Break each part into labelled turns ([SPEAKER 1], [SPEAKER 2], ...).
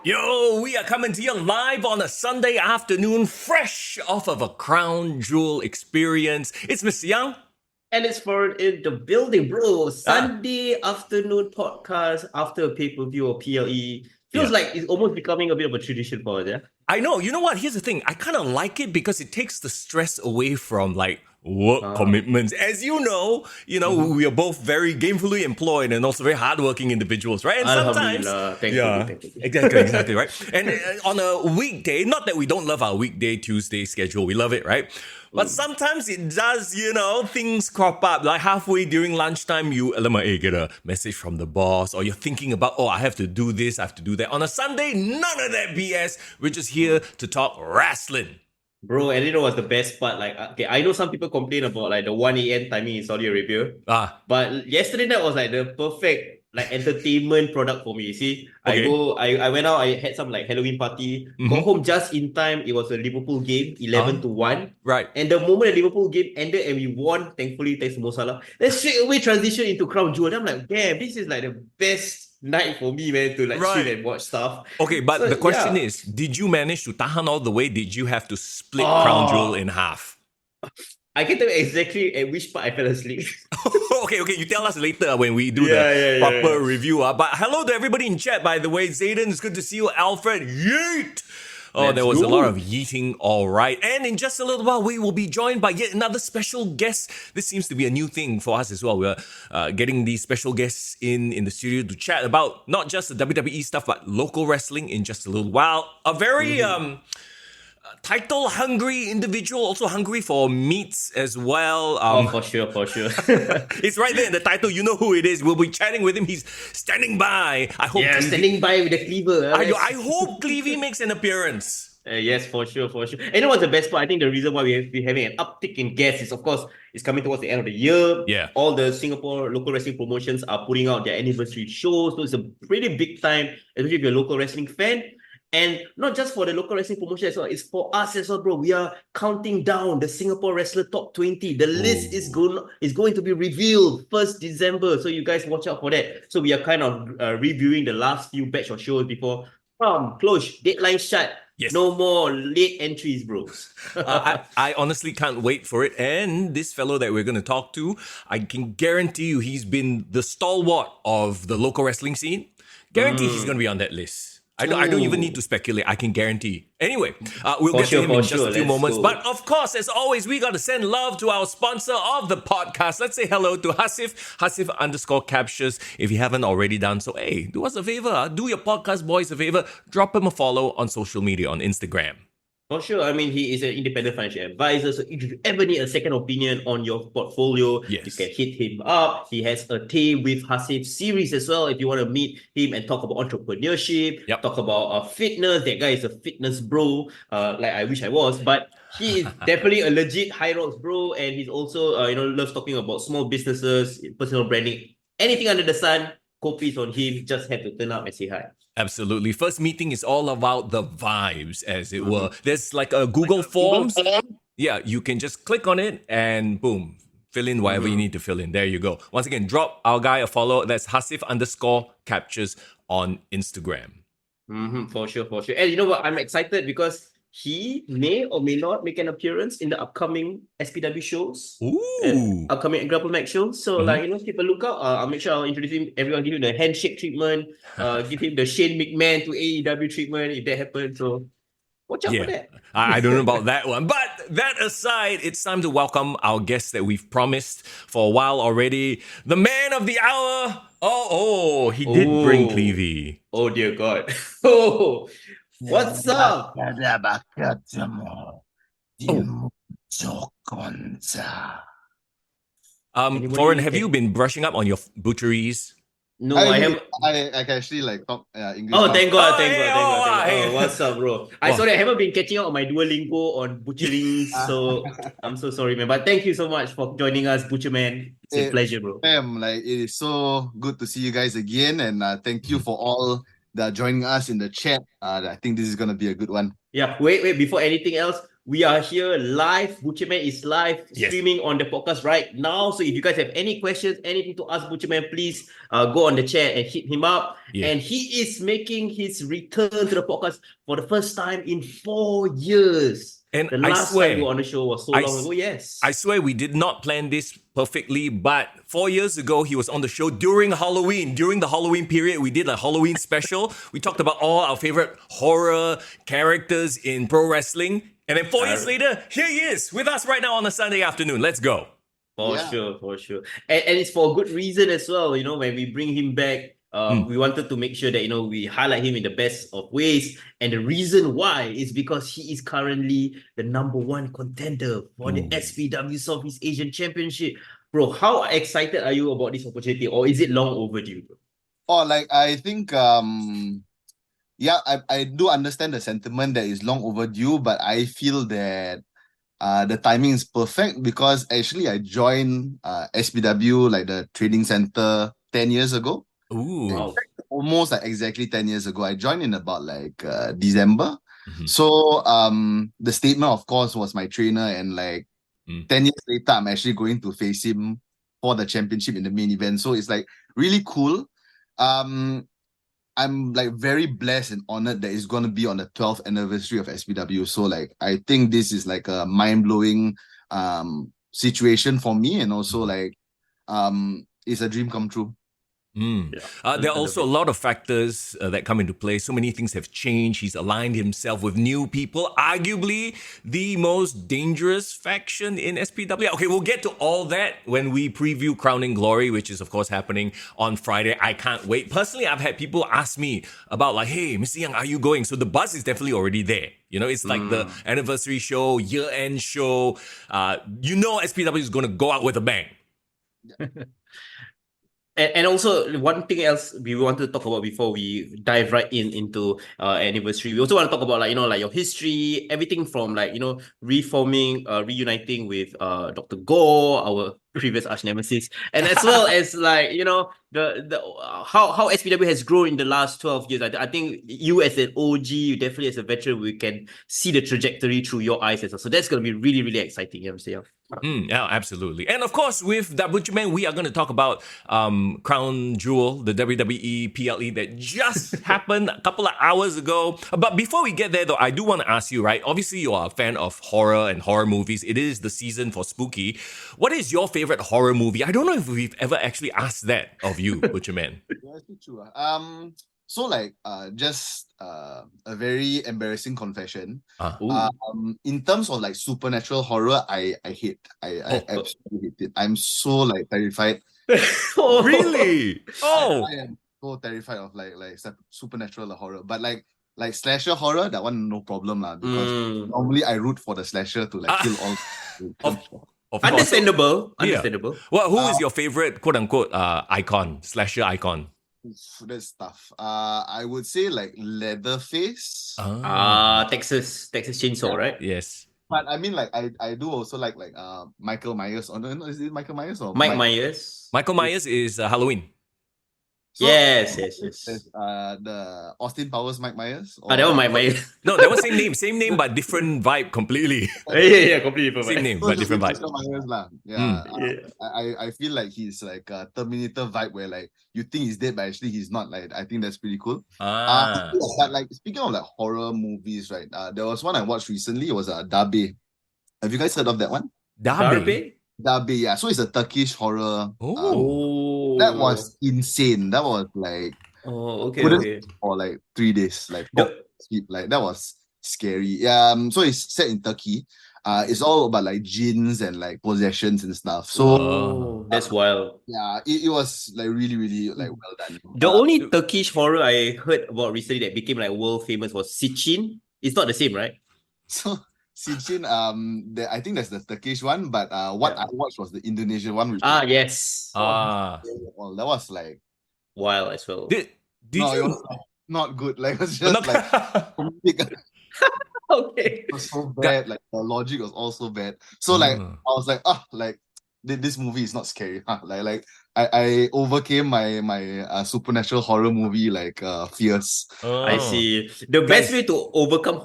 [SPEAKER 1] Yo, we are coming to you live on a Sunday afternoon, fresh off of a Crown Jewel experience. It's Mr. Young.
[SPEAKER 2] And it's for in the building, bro.
[SPEAKER 1] Ah,
[SPEAKER 2] Sunday afternoon podcast after a pay-per-view or PLE. Feels
[SPEAKER 1] yeah.
[SPEAKER 2] like it's almost becoming a bit of a tradition for us, yeah?
[SPEAKER 1] I know. You know what? Here's the thing. I kind of like it because it takes the stress away from work commitments. As we are both very gainfully employed and also very hardworking individuals, right? And sometimes,
[SPEAKER 2] Alhamdulillah. Thankfully.
[SPEAKER 1] exactly, right? And on a weekday, not that we don't love our weekday Tuesday schedule, we love it, right? But sometimes it does, things crop up. Like halfway during lunchtime, you get a message from the boss, or you're thinking about, I have to do this, I have to do that. On a Sunday, none of that BS. We're just here to talk wrestling.
[SPEAKER 2] Bro, and you know what's the best part? Like, okay, I know some people complain about like the 1 a.m. timing in Saudi Arabia, but yesterday night was like the perfect like entertainment product for me. You see,
[SPEAKER 1] Okay.
[SPEAKER 2] I went out, I had some like Halloween party, got home just in time. It was a Liverpool game, 11-1.
[SPEAKER 1] Right.
[SPEAKER 2] And the moment the Liverpool game ended and we won, thankfully, thanks to Mo Salah, then straight away transition into Crown Jewel. And I'm like, damn, this is like the best night for me, man, to like chill and watch stuff.
[SPEAKER 1] Okay, but
[SPEAKER 2] So,
[SPEAKER 1] the question
[SPEAKER 2] yeah.
[SPEAKER 1] is, did you manage to tahan all the way? Did you have to split Crown Jewel in half?
[SPEAKER 2] I can tell you exactly at which part I fell asleep.
[SPEAKER 1] okay, you tell us later when we do the proper review. But hello to everybody in chat, by the way. Zayden, it's good to see you. Alfred, yeet! There was a lot of yeeting, all right. And in just a little while, we will be joined by yet another special guest. This seems to be a new thing for us as well. We're getting these special guests in the studio to chat about not just the WWE stuff, but local wrestling in just a little while. A very title-hungry individual, also hungry for meats as well.
[SPEAKER 2] For sure.
[SPEAKER 1] It's right there in the title. You know who it is. We'll be chatting with him. He's standing by. I hope.
[SPEAKER 2] Yeah, standing by with the cleaver.
[SPEAKER 1] I hope Clevie makes an appearance.
[SPEAKER 2] Yes, for sure. And you know what's the best part? I think the reason why we're having an uptick in guests is, of course, it's coming towards the end of the year.
[SPEAKER 1] Yeah.
[SPEAKER 2] All the Singapore local wrestling promotions are putting out their anniversary shows. So it's a pretty big time, especially if you're a local wrestling fan. And not just for the local wrestling promotion as well, it's for us as well, bro. We are counting down the Singapore Wrestler Top 20. The list is going to be revealed 1st December. So you guys watch out for that. So we are kind of reviewing the last few batch of shows before close, deadline shut.
[SPEAKER 1] Yes.
[SPEAKER 2] No more late entries, bro.
[SPEAKER 1] I honestly can't wait for it. And this fellow that we're going to talk to, I can guarantee you he's been the stalwart of the local wrestling scene. Guarantee he's going to be on that list. I don't even need to speculate. I can guarantee. Anyway, we'll get to him in just a few moments. But of course, as always, we got to send love to our sponsor of the podcast. Let's say hello to Hasif, Hasif_captures. If you haven't already done so, hey, do us a favor. Do your podcast boys a favor. Drop him a follow on social media, on Instagram.
[SPEAKER 2] For sure. I mean, he is an independent financial advisor. So if you ever need a second opinion on your portfolio, you can hit him up. He has a Tea with Hasif series as well. If you want to meet him and talk about entrepreneurship, talk about fitness. That guy is a fitness bro, like I wish I was. But he is definitely a legit High Rocks bro. And he's also, loves talking about small businesses, personal branding, anything under the sun. Copies on him. Just have to turn up and say hi.
[SPEAKER 1] Absolutely. First meeting is all about the vibes, as it were. There's like a Google Forms. Yeah, you can just click on it and boom, fill in whatever you need to fill in. There you go. Once again, drop our guy a follow. That's Hasif_captures on Instagram.
[SPEAKER 2] For sure. And you know what? I'm excited because he may or may not make an appearance in the upcoming SPW shows. And upcoming Grapple Max shows. So, keep a lookout. I'll make sure I'll introduce him. Everyone give him the handshake treatment. Give him the Shane McMahon to AEW treatment if that happens. So, watch out for that.
[SPEAKER 1] I don't know about that one. But that aside, it's time to welcome our guest that we've promised for a while already. The man of the hour. He did bring Clevie.
[SPEAKER 2] Oh, dear God. What's up?
[SPEAKER 1] Foreign, have you been brushing up on your butcheries?
[SPEAKER 2] No, I haven't.
[SPEAKER 3] I can actually talk English.
[SPEAKER 2] Oh, thank God. Oh, what's up, bro? I haven't been catching up on my Duolingo on butchering, so I'm so sorry, man. But thank you so much for joining us, Butcherman. It's a pleasure, bro.
[SPEAKER 3] It is so good to see you guys again, and thank you for all that joining us in the chat. I think this is gonna be a good one.
[SPEAKER 2] Yeah, wait. Before anything else, we are here live. Butcherman is live
[SPEAKER 1] Yes.
[SPEAKER 2] streaming on the podcast right now. So if you guys have any questions, anything to ask Butcherman, please go on the chat and hit him up.
[SPEAKER 1] Yeah.
[SPEAKER 2] And he is making his return to the podcast for the first time in 4 years.
[SPEAKER 1] And
[SPEAKER 2] The
[SPEAKER 1] I
[SPEAKER 2] last
[SPEAKER 1] swear,
[SPEAKER 2] time we were on the show was so
[SPEAKER 1] I
[SPEAKER 2] long
[SPEAKER 1] s-
[SPEAKER 2] ago. Yes.
[SPEAKER 1] I swear we did not plan this perfectly, but 4 years ago, he was on the show during Halloween. During the Halloween period, we did a Halloween special. We talked about all our favorite horror characters in pro wrestling. And then 4 years later, here he is with us right now on a Sunday afternoon. Let's go.
[SPEAKER 2] For
[SPEAKER 3] Yeah.
[SPEAKER 2] sure. And it's for good reason as well. You know, when we bring him back, we wanted to make sure that, you know, we highlight him in the best of ways. And the reason why is because he is currently the #1 contender for the SPW Southeast Asian Championship. Bro, how excited are you about this opportunity, or is it long overdue, bro?
[SPEAKER 3] Oh, like I think yeah, I do understand the sentiment that is long overdue, but I feel that the timing is perfect because actually I joined SPW, like the training center, 10 years ago.
[SPEAKER 1] Ooh.
[SPEAKER 2] Wow.
[SPEAKER 3] Almost like exactly 10 years ago. I joined in about like December.
[SPEAKER 1] Mhm.
[SPEAKER 3] So the statement, of course, was my trainer, and like 10 years later, I'm actually going to face him for the championship in the main event. So it's like really cool. I'm like very blessed and honored that it's going to be on the 12th anniversary of SPW. So like I think this is like a mind-blowing situation for me, and also like it's a dream come true.
[SPEAKER 1] There are also a lot of factors that come into play. So many things have changed. He's aligned himself with new people, arguably the most dangerous faction in SPW. Okay, we'll get to all that when we preview Crowning Glory, which is, of course, happening on Friday. I can't wait. Personally, I've had people ask me about like, hey, Mr. Young, are you going? So the buzz is definitely already there. You know, it's like the anniversary show, year-end show. You know SPW is going to go out with a bang.
[SPEAKER 2] And also one thing else we wanted to talk about before we dive right into anniversary. We also want to talk about, like, you know, like your history, everything from, like, you know, reforming, reuniting with Dr. Gore, our previous arch nemesis, and as well as, like, you know, the how SPW has grown in the last 12 years. I think you as an OG, you definitely as a veteran, we can see the trajectory through your eyes as well. So that's going to be really, really exciting, you know what I'm saying?
[SPEAKER 1] Yeah, absolutely. And of course, with that Butcherman, we are going to talk about Crown Jewel, the WWE PLE that just happened a couple of hours ago. But before we get there, though, I do want to ask you, right? Obviously, you are a fan of horror and horror movies. It is the season for spooky. What is your favorite horror movie? I don't know if we've ever actually asked that of you, Butcherman.
[SPEAKER 3] Yeah, it's true. So like just a very embarrassing confession. In terms of like supernatural horror, I hate. I absolutely hate it. I'm so like terrified.
[SPEAKER 1] Really? Oh.
[SPEAKER 3] I am so terrified of like supernatural horror. But like slasher horror, that one no problem lah. Because normally I root for the slasher to like kill all.
[SPEAKER 1] Of course.
[SPEAKER 2] Understandable.
[SPEAKER 1] Yeah.
[SPEAKER 2] Understandable.
[SPEAKER 1] Well, who is your favorite quote unquote icon, slasher icon?
[SPEAKER 3] That's tough. I would say like Leatherface.
[SPEAKER 2] Texas Chainsaw, right?
[SPEAKER 1] Yes.
[SPEAKER 3] But I mean, like I do also like Michael Myers. Or no, is it Michael Myers or
[SPEAKER 2] Mike Myers.
[SPEAKER 1] Michael Myers is Halloween.
[SPEAKER 3] So,
[SPEAKER 2] Yes.
[SPEAKER 3] there's, the Austin Powers Mike Myers.
[SPEAKER 2] That was Mike Myers.
[SPEAKER 1] No, that was same name, but different vibe completely.
[SPEAKER 2] yeah, completely different.
[SPEAKER 1] Same name,
[SPEAKER 3] So
[SPEAKER 1] but
[SPEAKER 3] just
[SPEAKER 1] different
[SPEAKER 3] Michael
[SPEAKER 1] vibe.
[SPEAKER 3] Myers lah. Yeah, I feel like he's like a Terminator vibe where like you think he's dead, but actually he's not. Like I think that's pretty cool. But like speaking of like horror movies, right? There was one I watched recently. It was Dabe. Have you guys heard of that one?
[SPEAKER 1] Dabe.
[SPEAKER 3] Dabe, yeah. So it's a Turkish horror. That was insane. That was like
[SPEAKER 2] okay.
[SPEAKER 3] for like 3 days, like
[SPEAKER 2] The-
[SPEAKER 3] sleep. Like that was scary. So it's set in Turkey. It's all about like jinns and like possessions and stuff. So
[SPEAKER 2] that's wild.
[SPEAKER 3] yeah, it was like really, really like well done.
[SPEAKER 2] The only Turkish horror I heard about recently that became like world famous was Sitchin. It's not the same, right?
[SPEAKER 3] So Sitchin, I think that's the Turkish one, but what I watched was the Indonesian one. Which
[SPEAKER 2] Yes.
[SPEAKER 3] that was like
[SPEAKER 1] Wild
[SPEAKER 2] as well.
[SPEAKER 1] Did
[SPEAKER 3] it
[SPEAKER 1] you?
[SPEAKER 3] was not good. Like it was just like
[SPEAKER 2] okay.
[SPEAKER 3] it was so bad. Like the logic was also bad. So like I was like, this movie is not scary. Like I overcame my supernatural horror movie fears.
[SPEAKER 2] I
[SPEAKER 1] Oh.
[SPEAKER 2] see. The best
[SPEAKER 1] Guys.
[SPEAKER 2] way to overcome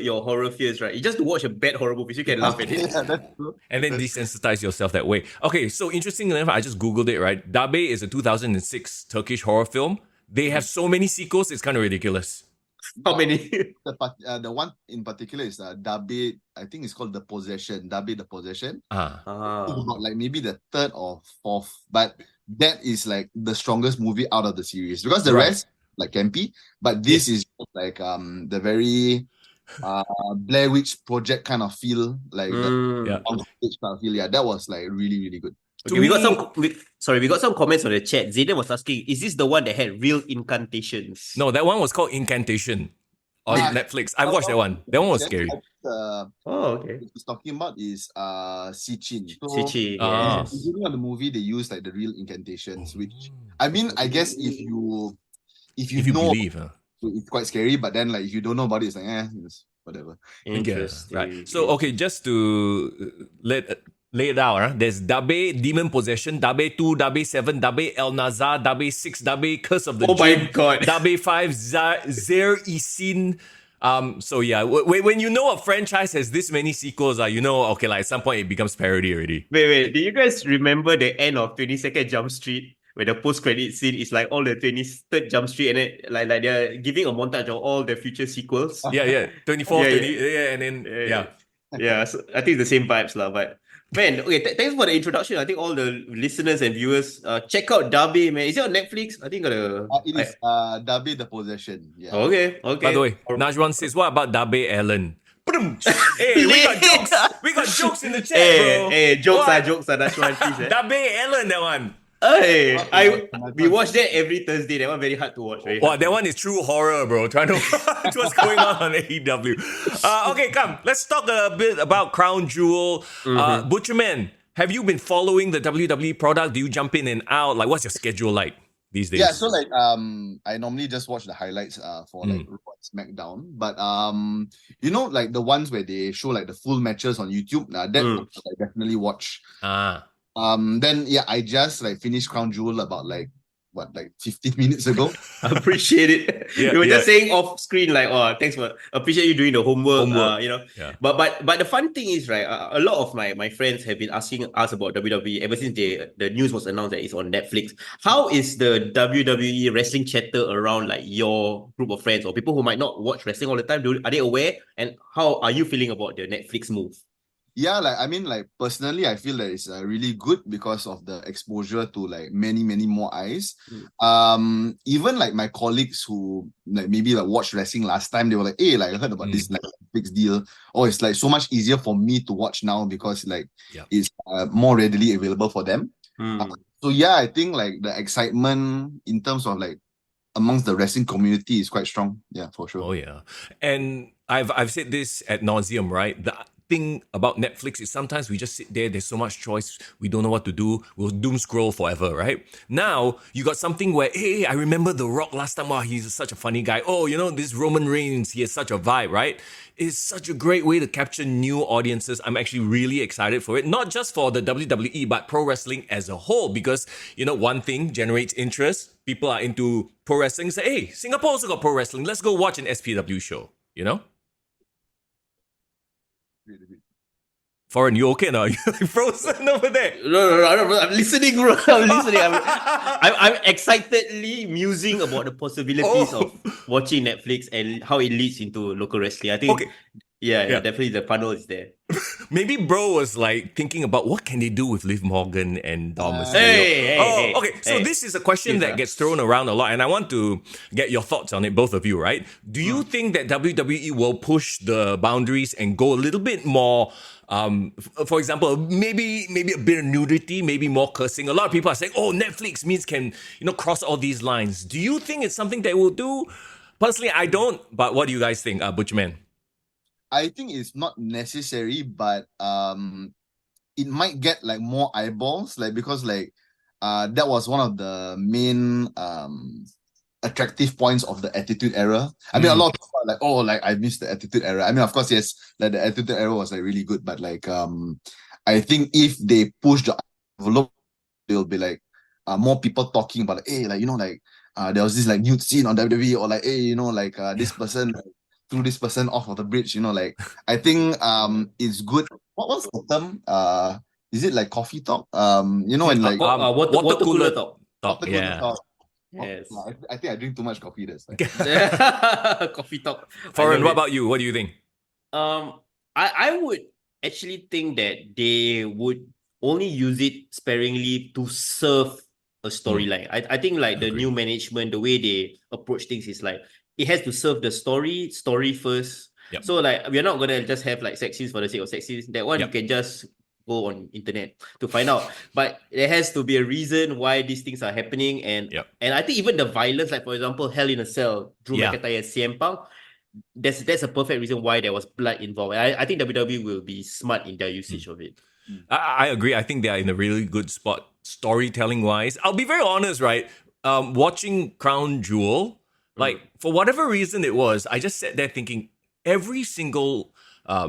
[SPEAKER 2] your horror fears, right? You just to watch a bad horror movie so you can laugh at it.
[SPEAKER 3] Yeah, that's true.
[SPEAKER 1] And then desensitize yourself that way. Okay, so interesting enough, I just Googled it, right? Dabe is a 2006 Turkish horror film. They have so many sequels, it's kind of ridiculous.
[SPEAKER 2] How many?
[SPEAKER 3] The one in particular is Dabe. I think it's called The Possession. Dabe the Possession. About like maybe the third or fourth, but that is like the strongest movie out of the series because the rest like campy, but this is like the very Blair Witch Project kind of feel, like the on stage kind of feel. Yeah, that was like really really good.
[SPEAKER 2] Okay, we got some comments on the chat. Zayden was asking, is this the one that had real incantations?
[SPEAKER 1] No, that one was called Incantation on Netflix. I watched that one. That one was scary.
[SPEAKER 2] Okay.
[SPEAKER 3] What he's talking about is Sichin. So,
[SPEAKER 2] Sichin,
[SPEAKER 3] in the beginning of the movie, they use like the real incantations, which I mean, I guess if you know,
[SPEAKER 1] believe,
[SPEAKER 3] it's quite scary. But then like if you don't know about it, it's like it's whatever.
[SPEAKER 2] Interesting.
[SPEAKER 1] Right. So okay, just to lay it out, there's Dabe Demon Possession, Dabe 2, Dabe 7, Dabe El Nazar, Dabe 6, Dabe Curse of the Jinn,
[SPEAKER 2] my God.
[SPEAKER 1] Dabe 5, Zer Isin. So yeah, when you know a franchise has this many sequels, you know, okay, like at some point it becomes parody already.
[SPEAKER 2] Wait, do you guys remember the end of 22nd Jump Street? Where the post-credit scene is like all the 23rd Jump Street and then like they're giving a montage of all the future sequels.
[SPEAKER 1] Yeah. 24, 20, and then
[SPEAKER 2] Yeah, so I think it's the same vibes lah. But man, okay, thanks for the introduction. I think all the listeners and viewers check out Dabe, man. Is it on Netflix? I think
[SPEAKER 3] it is Dabe the Possession. Yeah.
[SPEAKER 2] Okay.
[SPEAKER 1] By the way, Najwan says, what about Dabe Allen? Hey, we got jokes. We got jokes in the chat, bro.
[SPEAKER 2] Hey, jokes. That's one piece.
[SPEAKER 1] Dabe Allen, that one.
[SPEAKER 2] Hey, we watch that every Thursday. That one very hard to watch.
[SPEAKER 1] Wow, that one is true horror, bro. Trying to watch what's going on AEW. Okay, come. Let's talk a bit about Crown Jewel. Butcherman, have you been following the WWE product? Do you jump in and out? Like, what's your schedule like these days?
[SPEAKER 3] Yeah, so like I normally just watch the highlights for like Raw and SmackDown, but you know, like the ones where they show like the full matches on YouTube, that I definitely watch. Then I just like finished Crown Jewel about like 15 minutes ago.
[SPEAKER 2] I appreciate it. You were just saying off screen like, thanks for appreciate you doing the homework. You know.
[SPEAKER 1] Yeah.
[SPEAKER 2] But the fun thing is, right, a lot of my friends have been asking us about WWE ever since the news was announced that it's on Netflix. How is the WWE wrestling chatter around like your group of friends or people who might not watch wrestling all the time? Are they aware? And how are you feeling about the Netflix move?
[SPEAKER 3] Yeah, like I mean, like personally, I feel that it's really good because of the exposure to like many more eyes. Even like my colleagues who like maybe like watched wrestling last time, they were like, "Hey, like I heard about this like Netflix deal." Or it's like so much easier for me to watch now because like it's more readily available for them. So yeah, I think like the excitement in terms of like amongst the wrestling community is quite strong. Yeah, for sure.
[SPEAKER 1] Oh yeah, and I've said this ad nauseum, right? The thing about Netflix is sometimes we just sit there, there's so much choice, we don't know what to do, we'll doom scroll forever, right? Now, you got something where, hey, I remember The Rock last time, wow, he's such a funny guy. Oh, you know, this Roman Reigns, he has such a vibe, right? It's such a great way to capture new audiences. I'm actually really excited for it, not just for the WWE, but pro wrestling as a whole, because, you know, one thing generates interest, people are into pro wrestling, say, hey, Singapore also got pro wrestling, let's go watch an SPW show, you know? Foreign, you okay now? You're frozen over there.
[SPEAKER 2] No, I'm listening, bro. I'm excitedly musing about the possibilities of watching Netflix and how it leads into local wrestling. I think, definitely the funnel is there.
[SPEAKER 1] Maybe bro was like thinking about what can they do with Liv Morgan and Dom Mysterio.
[SPEAKER 2] Hey,
[SPEAKER 1] so this is a question that gets thrown around a lot, and I want to get your thoughts on it, both of you, right? Do you think that WWE will push the boundaries and go a little bit more? For example, maybe a bit of nudity, maybe more cursing. A lot of people are saying, "Oh, Netflix means can cross all these lines." Do you think it's something they will do? Personally, I don't. But what do you guys think, Butcherman?
[SPEAKER 3] I think it's not necessary, but it might get like more eyeballs, like because like that was one of the main attractive points of the Attitude Era. I mean, a lot of people are like, oh, like I missed the Attitude Era. I mean, of course, yes, like the Attitude Era was like really good, but like I think if they push the develop, there'll be like more people talking about like, hey, like, like there was this like nude scene on WWE, or like, hey, like this person like, threw this person off of the bridge, like I think it's good. What's the term? Is it like coffee talk? And like
[SPEAKER 2] Water cooler talk.
[SPEAKER 1] talk.
[SPEAKER 3] water cooler
[SPEAKER 1] Yeah.
[SPEAKER 3] talk.
[SPEAKER 2] Yes.
[SPEAKER 3] I think I drink too much coffee. That's like,
[SPEAKER 2] Coffee talk.
[SPEAKER 1] Foreign, what about you? What do you think?
[SPEAKER 2] I would actually think that they would only use it sparingly to serve a storyline. I think like the new management, the way they approach things is like it has to serve the story first.
[SPEAKER 1] Yep.
[SPEAKER 2] So like we're not gonna just have like sex scenes for the sake of sex scenes. That one
[SPEAKER 1] Yep.
[SPEAKER 2] you can just go on internet to find out. But there has to be a reason why these things are happening. And I think even the violence, like for example, Hell in a Cell, Drew McIntyre and CM Punk, that's a perfect reason why there was blood involved. I think WWE will be smart in their usage of it.
[SPEAKER 1] I agree. I think they are in a really good spot storytelling wise. I'll be very honest, right? Watching Crown Jewel, like for whatever reason it was, I just sat there thinking every single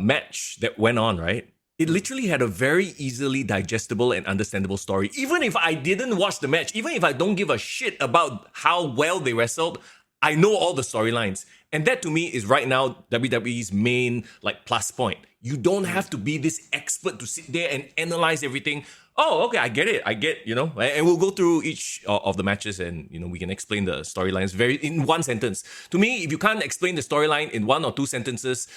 [SPEAKER 1] match that went on, right? It literally had a very easily digestible and understandable story. Even if I didn't watch the match, even if I don't give a shit about how well they wrestled, I know all the storylines. And that to me is right now WWE's main like plus point. You don't have to be this expert to sit there and analyze everything. Oh, okay, I get it. And we'll go through each of the matches and, we can explain the storylines in one sentence. To me, if you can't explain the storyline in 1 or 2 sentences,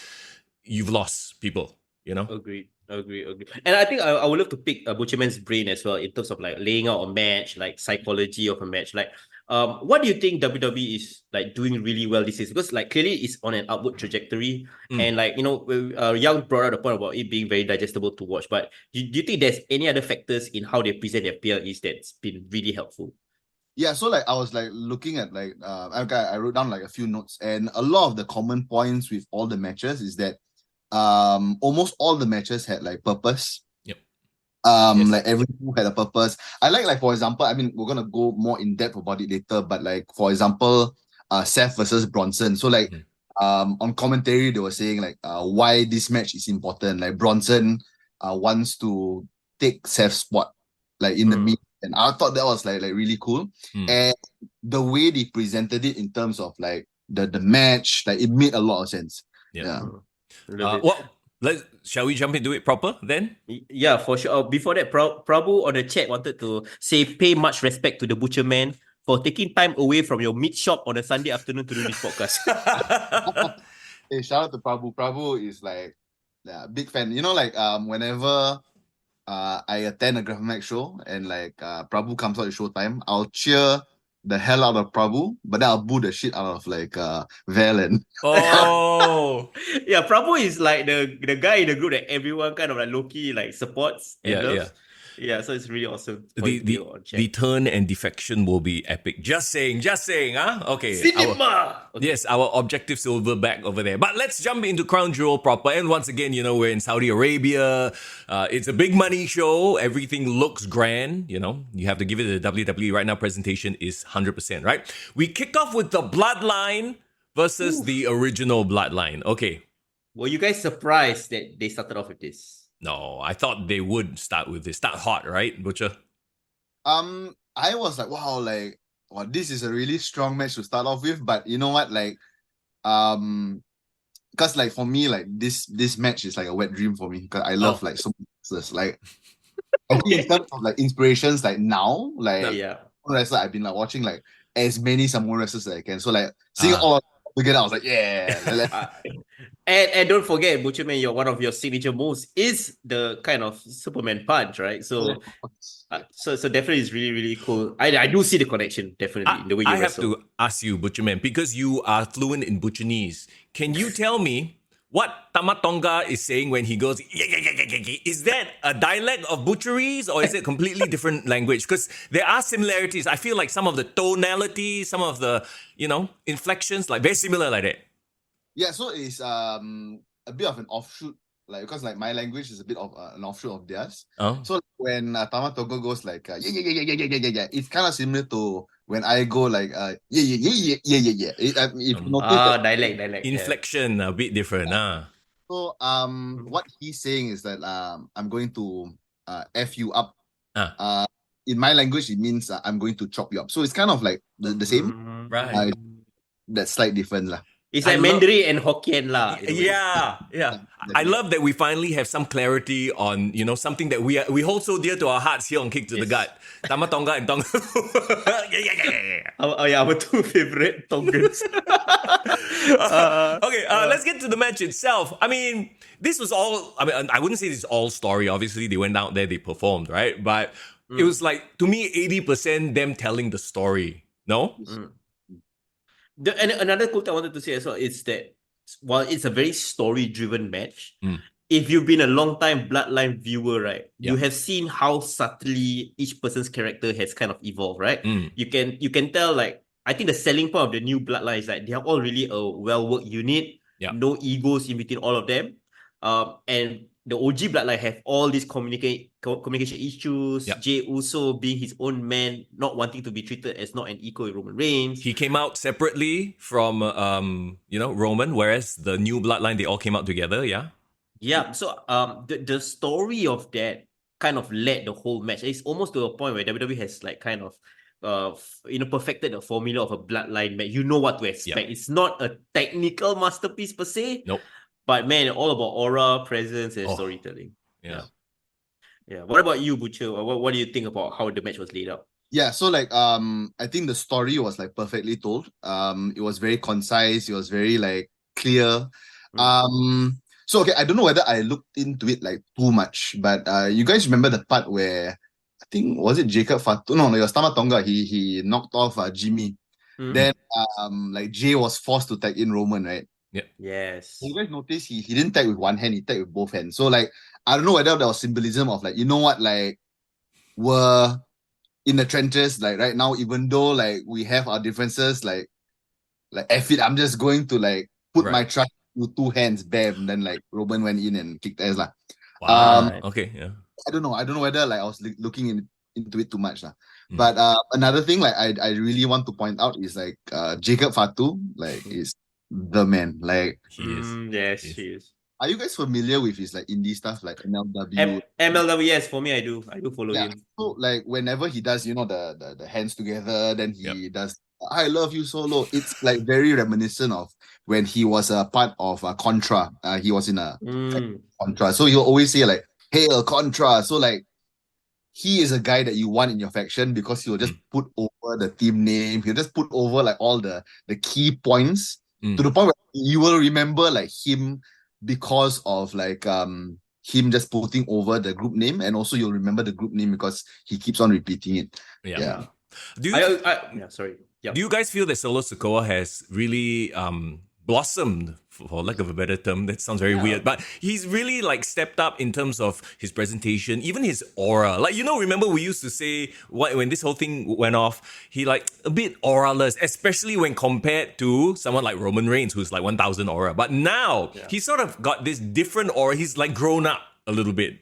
[SPEAKER 1] you've lost people,
[SPEAKER 2] Agree. And I think I would love to pick Butcherman's brain as well in terms of like laying out a match, like psychology of a match. Like, what do you think WWE is like doing really well this season? Because like clearly it's on an upward trajectory, and like Young brought out the point about it being very digestible to watch. But do you think there's any other factors in how they present their PLEs that's been really helpful?
[SPEAKER 3] Yeah, so like I was like looking at like I wrote down like a few notes, and a lot of the common points with all the matches is that almost all the matches had like purpose.
[SPEAKER 1] Yep.
[SPEAKER 3] Like everything had a purpose. I like for example, I mean we're gonna go more in depth about it later, but like for example, Seth versus Bronson. So like on commentary they were saying like why this match is important. Like Bronson wants to take Seth's spot like in the meet. And I thought that was like really cool. And the way they presented it in terms of like the match, like it made a lot of sense. Yeah.
[SPEAKER 1] Shall we jump into it proper then?
[SPEAKER 2] Yeah, for sure. Before that, Prabhu on the chat wanted to say pay much respect to the Butcherman for taking time away from your meat shop on a Sunday afternoon to do this podcast.
[SPEAKER 3] Hey, shout out to Prabhu. Prabhu is like big fan. Like whenever I attend a Graphomax show and like Prabhu comes out at showtime, I'll cheer the hell out of Prabhu, but then I'll boo the shit out of like Valen.
[SPEAKER 1] Oh.
[SPEAKER 2] Yeah, Prabhu is like the guy in the group that everyone kind of like low-key like supports and loves. Yeah, so it's really awesome.
[SPEAKER 1] The turn and defection will be epic. Just saying, huh? Okay.
[SPEAKER 2] Cinema!
[SPEAKER 1] Yes, our objective silverback over there. But let's jump into Crown Jewel proper. And once again, we're in Saudi Arabia. It's a big money show. Everything looks grand. You have to give it the WWE right now. Presentation is 100%, right? We kick off with the Bloodline versus the original Bloodline. Okay.
[SPEAKER 2] Were you guys surprised that they started off with this?
[SPEAKER 1] No, I thought they would start with this. Start hot, right, Butcher?
[SPEAKER 3] I was like, wow, this is a really strong match to start off with. But you know what, like, because like for me, like this match is like a wet dream for me because I love like so much like. I think in terms of like inspirations, like now, like wrestler, I've been like watching like as many Samoan wrestlers as I can. So like seeing all of them together, I was like, yeah.
[SPEAKER 2] And don't forget, Butcherman, one of your signature moves is the kind of Superman punch, right? So, so definitely is really, really cool. I do see the connection, definitely, in the way you wrestle.
[SPEAKER 1] I have to ask you, Butcherman, because you are fluent in Butchanese. Can you tell me what Tamatonga is saying when he goes, is that a dialect of butcheries or is it completely different language? Because there are similarities. I feel like some of the tonalities, some of the, inflections, like very similar like that.
[SPEAKER 3] Yeah, so it's a bit of an offshoot, like because like my language is a bit of an offshoot of theirs. So like, when Tamatogo goes like it's kind of similar to when I go like
[SPEAKER 2] dialect
[SPEAKER 1] inflection a bit different.
[SPEAKER 3] So what he's saying is that I'm going to F you up In my language, it means I'm going to chop you up. So it's kind of like the same.
[SPEAKER 1] Right.
[SPEAKER 3] That slight difference lah.
[SPEAKER 2] It's like Mandarin and Hokkien lah.
[SPEAKER 1] Yeah. I love that we finally have some clarity on, something that we hold so dear to our hearts here on Kick to the Gut. Tama Tonga and Tonga. Yeah.
[SPEAKER 2] Our two favorite Tongans.
[SPEAKER 1] Okay, let's get to the match itself. I mean, this was all, I wouldn't say this is all story. Obviously, they went out there, they performed, right? But it was like, to me, 80% them telling the story. No?
[SPEAKER 2] And another cool thing I wanted to say as well is that while it's a very story-driven match, if you've been a long-time Bloodline viewer, right, you have seen how subtly each person's character has kind of evolved, right? You can tell, like, I think the selling point of the new Bloodline is that they are all really a well-worked unit, no egos in between all of them, and the OG Bloodline have all these communication issues. Jey Uso being his own man, not wanting to be treated as not an equal with Roman Reigns.
[SPEAKER 1] He came out separately from, Roman, whereas the new Bloodline, they all came out together, yeah?
[SPEAKER 2] Yeah, so the story of that kind of led the whole match. It's almost to a point where WWE has like kind of perfected the formula of a Bloodline match. You know what to expect. It's not a technical masterpiece per se.
[SPEAKER 1] Nope.
[SPEAKER 2] But man, all about aura, presence, and storytelling. Yeah. What about you, Butcher? What do you think about how the match was laid out?
[SPEAKER 3] Yeah, so like I think the story was like perfectly told. It was very concise, it was very like clear. So okay, I don't know whether I looked into it like too much, but you guys remember the part where I think was it Jacob Fatu? No, it was Tama Tonga. He knocked off Jimmy. Then like Jay was forced to tag in Roman, right?
[SPEAKER 1] Yeah.
[SPEAKER 2] Yes.
[SPEAKER 3] You guys notice he didn't tag with one hand, he tagged with both hands. So like I don't know whether there was symbolism of like, you know what, like we're in the trenches, like right now, even though like we have our differences, like F it, I'm just going to like put my trust with two hands, bam, then like Roman went in and kicked ass lah.
[SPEAKER 1] Wow. Okay, yeah.
[SPEAKER 3] I don't know whether like I was looking into it too much lah. But another thing like I really want to point out is like Jacob Fatu like is the man. Like
[SPEAKER 1] he is.
[SPEAKER 2] Yes, he is.
[SPEAKER 3] Are you guys familiar with his like indie stuff like MLW?
[SPEAKER 2] MLW, yes, for me I do follow him.
[SPEAKER 3] So like whenever he does, the hands together, then he does I love you solo. It's like very reminiscent of when he was a part of Contra. He was in a Contra. So he'll always say like, "Hail Contra." So like he is a guy that you want in your faction because he'll just put over the team name. He'll just put over like all the key points to the point where you will remember like him because of like him just putting over the group name, and also you'll remember the group name because he keeps on repeating it. Yeah.
[SPEAKER 1] Do you guys feel that Solo Sikoa has really blossomed, for lack of a better term? That sounds very weird, but he's really like stepped up in terms of his presentation, even his aura. Like, remember we used to say when this whole thing went off, he like a bit aura-less, especially when compared to someone like Roman Reigns, who's like 1,000 aura. But now he's sort of got this different aura. He's like grown up a little bit.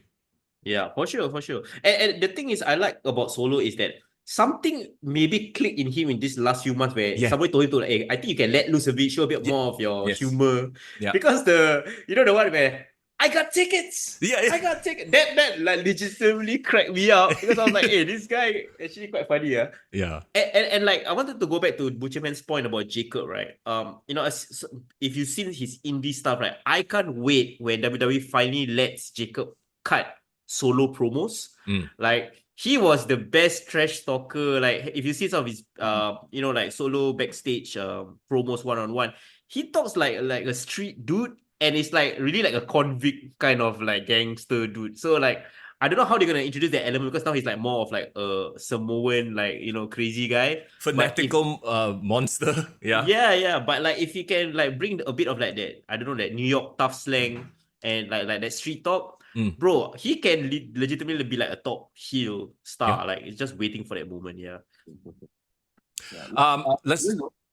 [SPEAKER 2] Yeah, for sure. And the thing is, I like about Solo is that something maybe clicked in him in this last few months where somebody told him to like, hey, I think you can let loose a bit, show a bit more of your humor. Yeah. Because the one where I got tickets. I got tickets. That like legitimately cracked me up because I was like, hey, this guy actually quite funny.
[SPEAKER 1] Yeah.
[SPEAKER 2] And like I wanted to go back to Butcherman's point about Jacob, right? If you've seen his indie stuff, right, I can't wait when WWE finally lets Jacob cut solo promos. Like he was the best trash talker. Like if you see some of his like solo backstage promos one-on-one, he talks like a street dude, and it's like really like a convict kind of like gangster dude. So like I don't know how they're gonna introduce that element because now he's like more of like a Samoan, like crazy guy.
[SPEAKER 1] Fanatical monster.
[SPEAKER 2] Yeah. But like if you can like bring a bit of like that, I don't know, that New York tough slang and like that street talk. Bro, he can legitimately be like a top heel star. Like it's just waiting for that moment.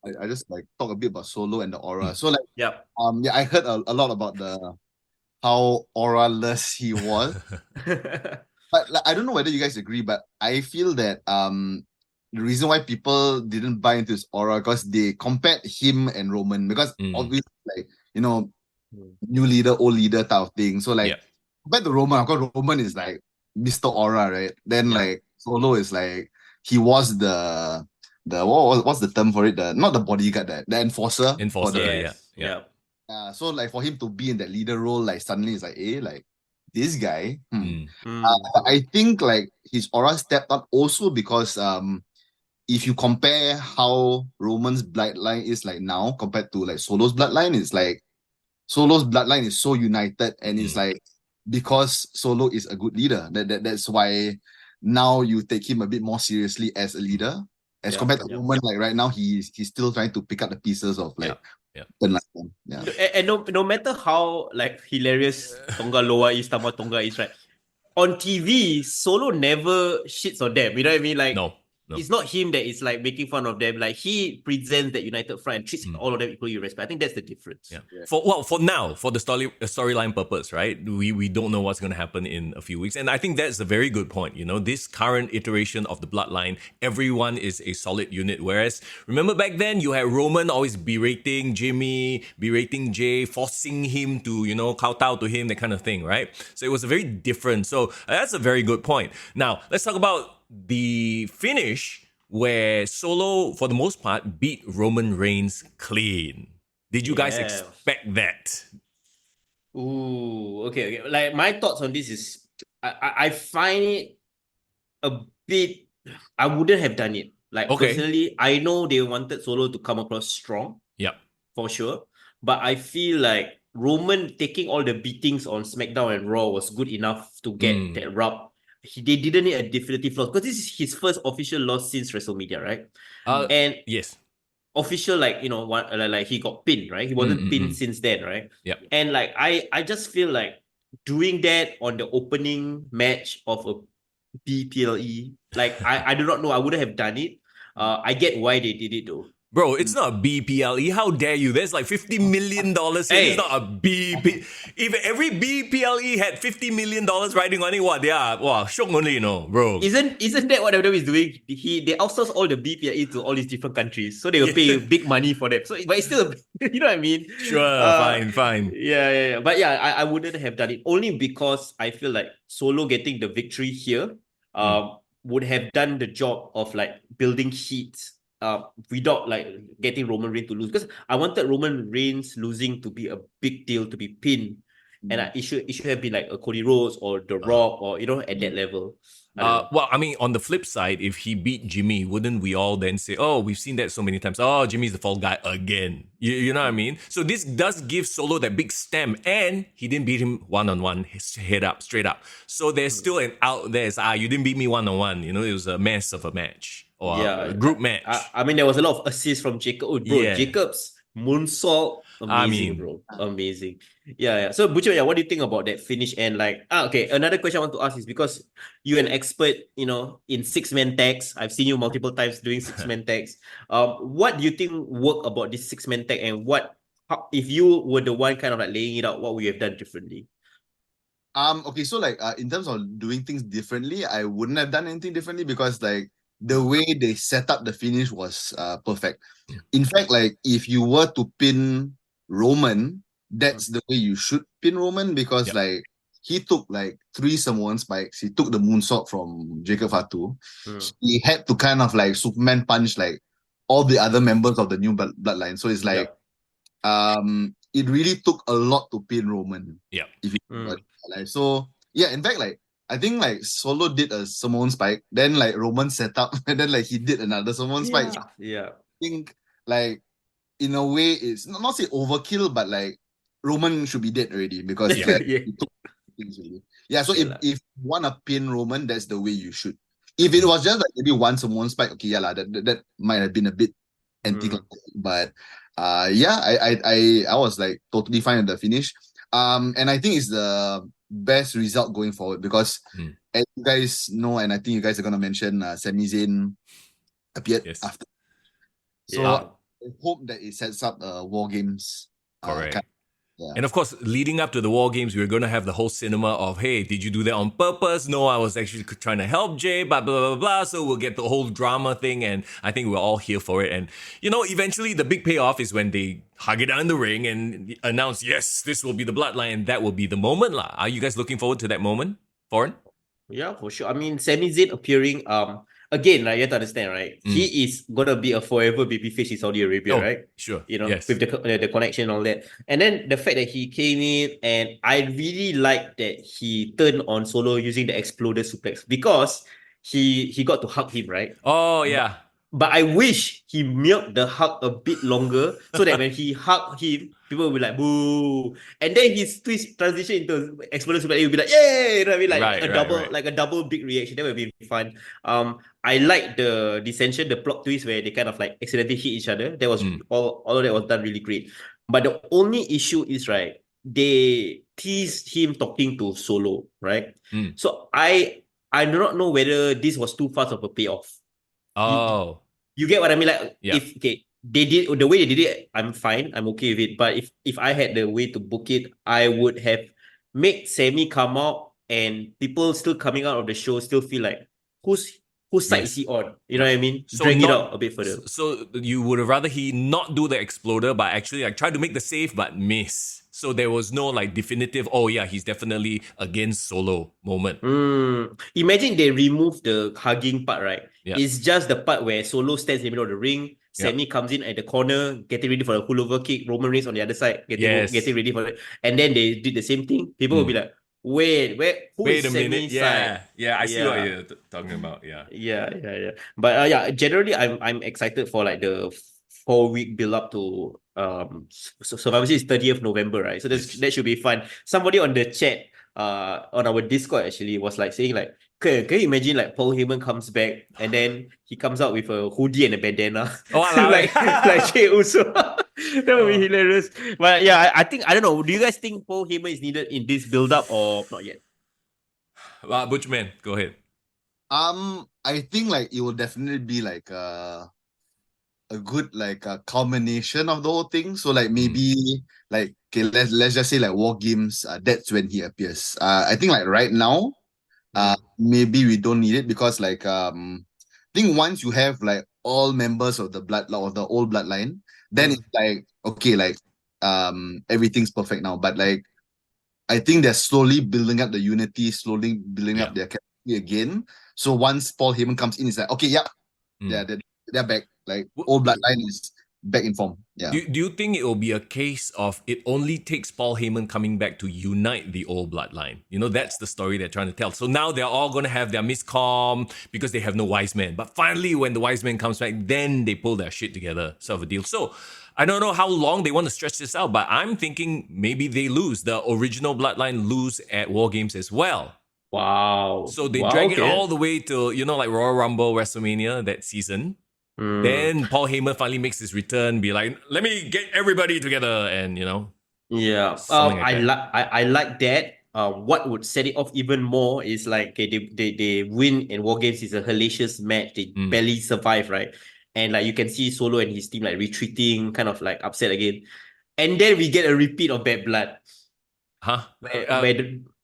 [SPEAKER 3] I just like talk a bit about Solo and the aura. So like I heard a lot about how aura-less he was. But like, I don't know whether you guys agree, but I feel that the reason why people didn't buy into his aura because they compared him and Roman because obviously like new leader, old leader type of thing. So like compared to Roman, of course Roman is like Mr. Aura, right? Then
[SPEAKER 2] Yeah.
[SPEAKER 3] like Solo is like he was the what's the term for it? The not the bodyguard, the enforcer for
[SPEAKER 1] Enforcer,
[SPEAKER 3] the
[SPEAKER 1] yeah.
[SPEAKER 2] Yes. Yeah.
[SPEAKER 3] so like for him to be in that leader role, like suddenly it's like, like this guy.
[SPEAKER 1] Mm.
[SPEAKER 3] I think like his aura stepped up also because if you compare how Roman's bloodline is like now compared to like Solo's bloodline, it's like Solo's bloodline is so united, and it's like because Solo is a good leader. That's why now you take him a bit more seriously as a leader, as
[SPEAKER 2] Yeah.
[SPEAKER 3] compared to
[SPEAKER 2] Yeah.
[SPEAKER 3] Roman. Like right now, he's still trying to pick up the pieces of like
[SPEAKER 1] Yeah.
[SPEAKER 3] yeah.
[SPEAKER 2] And no matter how like hilarious Tonga Loa is, Tama Tonga is, right? On TV, Solo never shits on them. You know what I mean? Like,
[SPEAKER 1] No.
[SPEAKER 2] it's not him that is like making fun of them. Like, he presents that united front and treats all of them equally with respect. I think that's the difference.
[SPEAKER 1] Yeah. For now, for the storyline purpose, right? We don't know what's going to happen in a few weeks, and I think that's a very good point. You know, this current iteration of the bloodline, everyone is a solid unit. Whereas remember back then, you had Roman always berating Jimmy, berating Jay, forcing him to kowtow to him, that kind of thing, right? So it was a very different. So that's a very good point. Now let's talk about the finish, where Solo, for the most part, beat Roman Reigns clean. Did you guys expect that?
[SPEAKER 2] Ooh, okay. Like, my thoughts on this is, I find it a bit, I wouldn't have done it. Like, personally, I know they wanted Solo to come across strong.
[SPEAKER 1] Yep.
[SPEAKER 2] For sure. But I feel like Roman taking all the beatings on SmackDown and Raw was good enough to get that rub. They didn't need a definitive loss, because this is his first official loss since WrestleMania, right? And
[SPEAKER 1] yes,
[SPEAKER 2] official, like, like he got pinned, right? He wasn't pinned since then, right?
[SPEAKER 1] Yep.
[SPEAKER 2] And like I just feel like doing that on the opening match of a BPLE, like I do not know, I wouldn't have done it. I get why they did it though.
[SPEAKER 1] Bro, it's not a BPLE. How dare you? There's like $50 million here.
[SPEAKER 2] Hey.
[SPEAKER 1] It's not a BP. If every BPLE had $50 million riding on it, what they are? Wow, shock only, bro.
[SPEAKER 2] Isn't that what WWE is doing? They outsource all the BPLE to all these different countries, so they will pay big money for them. So, but it's still, you know what I mean?
[SPEAKER 1] Sure, fine.
[SPEAKER 2] Yeah. But yeah, I wouldn't have done it, only because I feel like Solo getting the victory here, would have done the job of like building heat. Without like getting Roman Reigns to lose, because I wanted Roman Reigns losing to be a big deal, to be pinned, and it should have been like a Cody Rhodes or The Rock, or at that level.
[SPEAKER 1] Well, I mean, on the flip side, if he beat Jimmy, wouldn't we all then say, "Oh, we've seen that so many times. Oh, Jimmy's the fall guy again." You know what I mean? So this does give Solo that big stamp, and he didn't beat him one-on-one, head up, straight up. So there's still an out there. You didn't beat me one-on-one. It was a mess of a match. Or a group match.
[SPEAKER 2] I mean, there was a lot of assists from Jacob. Oh, bro, Jacob's moonsault, amazing, bro. Amazing. Yeah. So, Butcher, what do you think about that finish? And like, okay, another question I want to ask is, because you're an expert, in 6-man tags. I've seen you multiple times doing 6-man tags. What do you think worked about this 6-man tag, and if you were the one kind of like laying it out, what would you have done differently?
[SPEAKER 3] Okay, so like in terms of doing things differently, I wouldn't have done anything differently, because like the way they set up the finish was perfect. In fact, like if you were to pin Roman, that's the way you should pin Roman, because like he took like 3 Samoan spikes. He took the moonsault from Jacob Fatu. He had to kind of like Superman punch like all the other members of the new bloodline. So it's like it really took a lot to pin Roman.
[SPEAKER 1] Yeah.
[SPEAKER 3] If you like, so yeah, in fact, like I think like Solo did a Samoan spike, then like Roman set up, and then like he did another Samoan spike.
[SPEAKER 2] Yeah.
[SPEAKER 3] I think like in a way it's not say overkill, but like Roman should be dead already, because he took things really. Yeah, so if you want to pin Roman, that's the way you should. If it was just like maybe one Samoan spike, okay, that might have been a bit anticlimactic, but I was like totally fine with the finish. And I think it's the best result going forward, because as you guys know, and I think you guys are gonna mention Sami Zayn appeared after. So I hope that it sets up War Games.
[SPEAKER 1] Correct. And of course, leading up to the War Games, we were going to have the whole cinema of, hey, did you do that on purpose? No, I was actually trying to help Jay, blah, blah, blah, blah. So we'll get the whole drama thing, and I think we're all here for it. And, eventually the big payoff is when they hug it out in the ring and announce, yes, this will be the bloodline, and that will be the moment. Are you guys looking forward to that moment, Foreign?
[SPEAKER 2] Yeah, for sure. I mean, Sami Zayn appearing, again, like, you have to understand, right? He is gonna be a forever babyface in Saudi Arabia,
[SPEAKER 1] Oh,
[SPEAKER 2] right?
[SPEAKER 1] sure.
[SPEAKER 2] You know,
[SPEAKER 1] Yes.
[SPEAKER 2] with the connection and all that. And then the fact that he came in, and I really like that he turned on Solo using the exploder suplex, because he got to hug him, right?
[SPEAKER 1] Oh,
[SPEAKER 2] But
[SPEAKER 1] yeah.
[SPEAKER 2] but I wish he milked the hug a bit longer, so that when he hugged him, people will be like, boo. And then his twist transition into exploder suplex, he will be like, yay! You know what I mean?
[SPEAKER 1] Right.
[SPEAKER 2] Like a double big reaction. That would be fun. I like the dissension, the plot twist where they kind of like accidentally hit each other. That was all of that was done really great. But the only issue is, right, they teased him talking to Solo, right? So I do not know whether this was too fast of a payoff. You,
[SPEAKER 1] Oh,
[SPEAKER 2] you get what I mean? Like,
[SPEAKER 1] yeah.
[SPEAKER 2] if okay, they did the way they did it, I'm fine. I'm okay with it. But if I had the way to book it, I would have made Sammy come out, and people still coming out of the show still feel like, whose side is
[SPEAKER 1] Yes.
[SPEAKER 2] he on? You
[SPEAKER 1] Yeah.
[SPEAKER 2] know what I mean?
[SPEAKER 1] So
[SPEAKER 2] Drag it
[SPEAKER 1] not
[SPEAKER 2] out a bit further.
[SPEAKER 1] so you would have rather he not do the exploder, but actually like try to make the save but miss. So there was no like definitive, oh yeah, he's definitely against Solo moment.
[SPEAKER 2] Imagine they remove the hugging part, right?
[SPEAKER 1] Yeah.
[SPEAKER 2] It's just the part where Solo stands in the middle of the ring.
[SPEAKER 1] Yeah.
[SPEAKER 2] Sammy comes in at the corner, getting ready for a pullover kick. Roman Reigns on the other side,
[SPEAKER 1] Yes.
[SPEAKER 2] getting ready for it. And then they did the same thing. People will be like, wait, who
[SPEAKER 1] Wait
[SPEAKER 2] is
[SPEAKER 1] a minute.
[SPEAKER 2] Sammy's
[SPEAKER 1] Yeah.
[SPEAKER 2] side?
[SPEAKER 1] Yeah, I see what
[SPEAKER 2] Yeah.
[SPEAKER 1] you're talking about. Yeah.
[SPEAKER 2] Yeah. But yeah, generally I'm excited for like the 4-week build up to Survivor Series 30th November, right? So that should be fun. Somebody on the chat on our Discord actually was like saying like, can you imagine like Paul Heyman comes back and then he comes out with a hoodie and a bandana,
[SPEAKER 1] Oh,
[SPEAKER 2] like Jey Uso. That would be hilarious. But yeah, I think, I don't know. Do you guys think Paul Heyman is needed in this build up or not yet?
[SPEAKER 1] Butcherman, go ahead.
[SPEAKER 3] I think like it will definitely be like a good like a culmination of the whole thing. So like maybe like, okay, let's just say like War Games, that's when he appears. I think like right now, maybe we don't need it, because like I think once you have like all members of the of the old bloodline, then it's like, okay, like everything's perfect now. But like I think they're slowly building up the unity, slowly building up their chemistry again. So once Paul Heyman comes in, it's like, okay, yeah, they're back. Like old bloodline is back in form. Yeah.
[SPEAKER 1] Do you think it will be a case of it only takes Paul Heyman coming back to unite the old bloodline? You know, that's the story they're trying to tell. So now they're all going to have their miscomm because they have no wise man. But finally, when the wise man comes back, then they pull their shit together, sort of a deal. So I don't know how long they want to stretch this out, but I'm thinking maybe they lose. The original bloodline lose at War Games as well.
[SPEAKER 2] Wow.
[SPEAKER 1] So they drag it all the way to, you know, like Royal Rumble, WrestleMania, that season. Then Paul Heyman finally makes his return, be like, let me get everybody together, and you know.
[SPEAKER 2] Yeah. I like that. What would set it off even more is like, okay, they win in War Games. It's a hellacious match. They barely survive, right? And like you can see Solo and his team like retreating, kind of like upset again. And then we get a repeat of Bad Blood.
[SPEAKER 1] Huh?
[SPEAKER 2] Where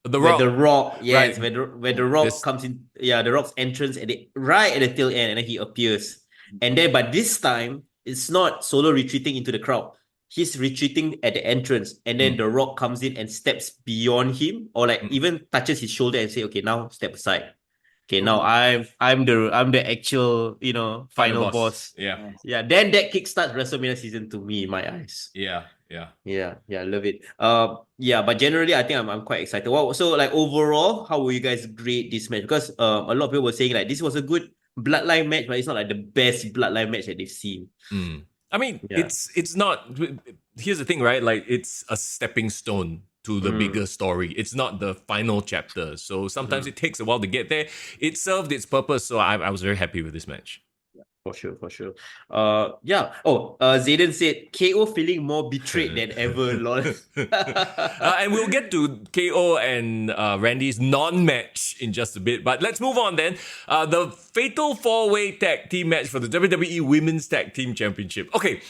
[SPEAKER 1] the Rock.
[SPEAKER 2] Yes,
[SPEAKER 1] right.
[SPEAKER 2] where the Rock comes in. Yeah, the Rock's entrance right at the tail end, and then he appears. And then, but this time, it's not Solo retreating into the crowd. He's retreating at the entrance, and then the Rock comes in and steps beyond him, or like even touches his shoulder and say, "Okay, now step aside. Okay, now I'm the actual, you know, final boss."
[SPEAKER 1] Yeah.
[SPEAKER 2] Then that kickstarts WrestleMania season to me in my eyes.
[SPEAKER 1] Yeah.
[SPEAKER 2] Love it. But generally, I think I'm quite excited. So like overall, how will you guys grade this match? Because a lot of people were saying like this was a good bloodline match, but it's not like the best bloodline match that they've seen.
[SPEAKER 1] I mean, it's not. Here's the thing, right? Like it's a stepping stone to the bigger story. It's not the final chapter. So sometimes it takes a while to get there. It served its purpose. So I was very happy with this match.
[SPEAKER 2] For sure. Zayden said KO feeling more betrayed than ever, lol.
[SPEAKER 1] And we'll get to KO and Randy's non-match in just a bit. But let's move on then. The Fatal 4-Way Tag Team match for the WWE Women's Tag Team Championship. Okay,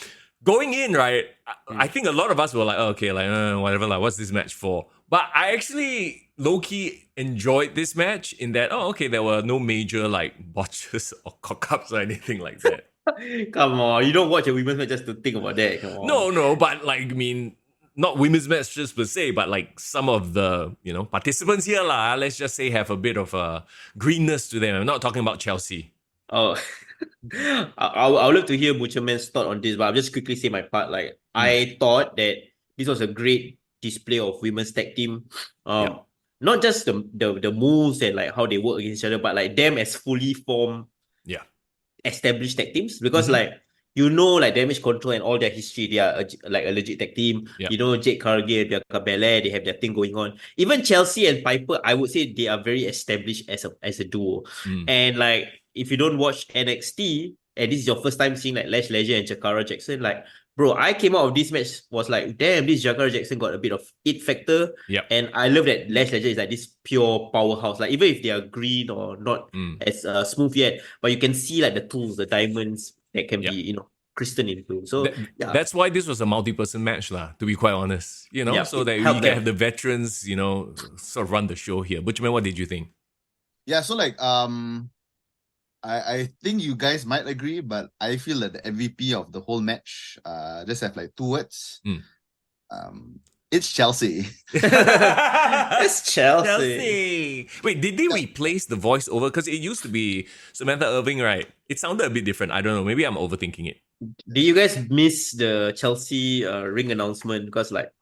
[SPEAKER 1] going in, right, I think a lot of us were like, whatever, like, what's this match for? But I actually low-key enjoyed this match in that, there were no major like botches or cock-ups or anything like that.
[SPEAKER 2] Come on, you don't watch a women's match just to think about that. Come on.
[SPEAKER 1] No, but like, I mean, not women's matches per se, but like some of the, participants here, let's just say have a bit of a greenness to them. I'm not talking about Chelsea.
[SPEAKER 2] Oh, I would love to hear Butcherman's thought on this, but I'll just quickly say my part. Like, I thought that this was a great display of women's tag team. Not just the moves and like how they work against each other, but like them as fully formed, established tag teams. Because like Damage Control and all their history, they are like a legit tag team. Jade Cargill, Bianca Belair, they have their thing going on. Even Chelsea and Piper, I would say they are very established as a duo. And like, if you don't watch NXT, and this is your first time seeing like Lash Legend and Jakara Jackson, like, bro, I came out of this match was like, damn, this Jakara Jackson got a bit of it factor. And I love that Lash Legend is like this pure powerhouse. Like, even if they are green or not as smooth yet, but you can see like the tools, the diamonds that can be, crystal into. So
[SPEAKER 1] that's why this was a multi-person match, to be quite honest. So that we can have the veterans, sort of run the show here. Butcherman, what did you think?
[SPEAKER 3] Yeah, so like I think you guys might agree, but I feel that the MVP of the whole match just have like 2 words. It's Chelsea.
[SPEAKER 2] It's Chelsea.
[SPEAKER 1] Wait, did they replace the voiceover? Because it used to be Samantha Irving, right? It sounded a bit different. I don't know. Maybe I'm overthinking it.
[SPEAKER 2] Do you guys miss the Chelsea ring announcement? Because like,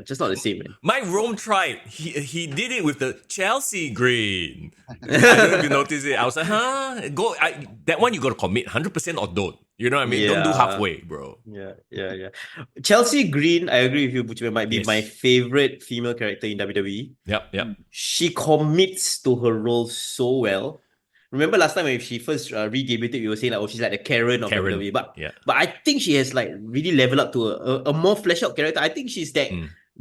[SPEAKER 2] just not the same, man.
[SPEAKER 1] Mike Rome tried. He did it with the Chelsea green. I don't know if you noticed it. I was like, that one you got to commit 100% or don't. You know what I mean? Don't do halfway, bro.
[SPEAKER 2] Yeah. Chelsea Green, I agree with you, Butcherman, might be my favorite female character in WWE.
[SPEAKER 1] Yep.
[SPEAKER 2] She commits to her role so well. Remember last time when she first re-debuted, we were saying like, she's like the Karen of WWE. But I think she has like really leveled up to a more fleshed out character. I think she's that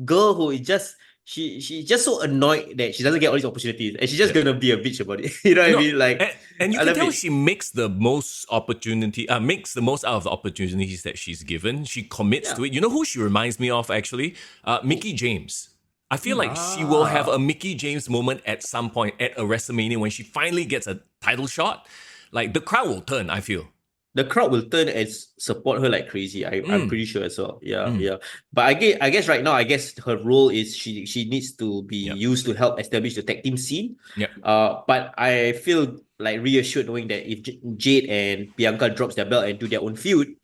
[SPEAKER 2] girl who is just she's just so annoyed that she doesn't get all these opportunities, and she's just gonna be a bitch about it. You know what I mean? Like,
[SPEAKER 1] and you can tell she makes the most out of the opportunities that she's given. She commits to it. You know who she reminds me of actually? Mickie James. I feel like she will have a Mickie James moment at some point at a WrestleMania when she finally gets a title shot. Like, the crowd will turn, I feel.
[SPEAKER 2] The crowd will turn and support her like crazy. I'm pretty sure as well. Yeah. But I guess right now, her role is she needs to be used to help establish the tag team scene. But I feel like reassured knowing that if Jade and Bianca drops their belt and do their own feud,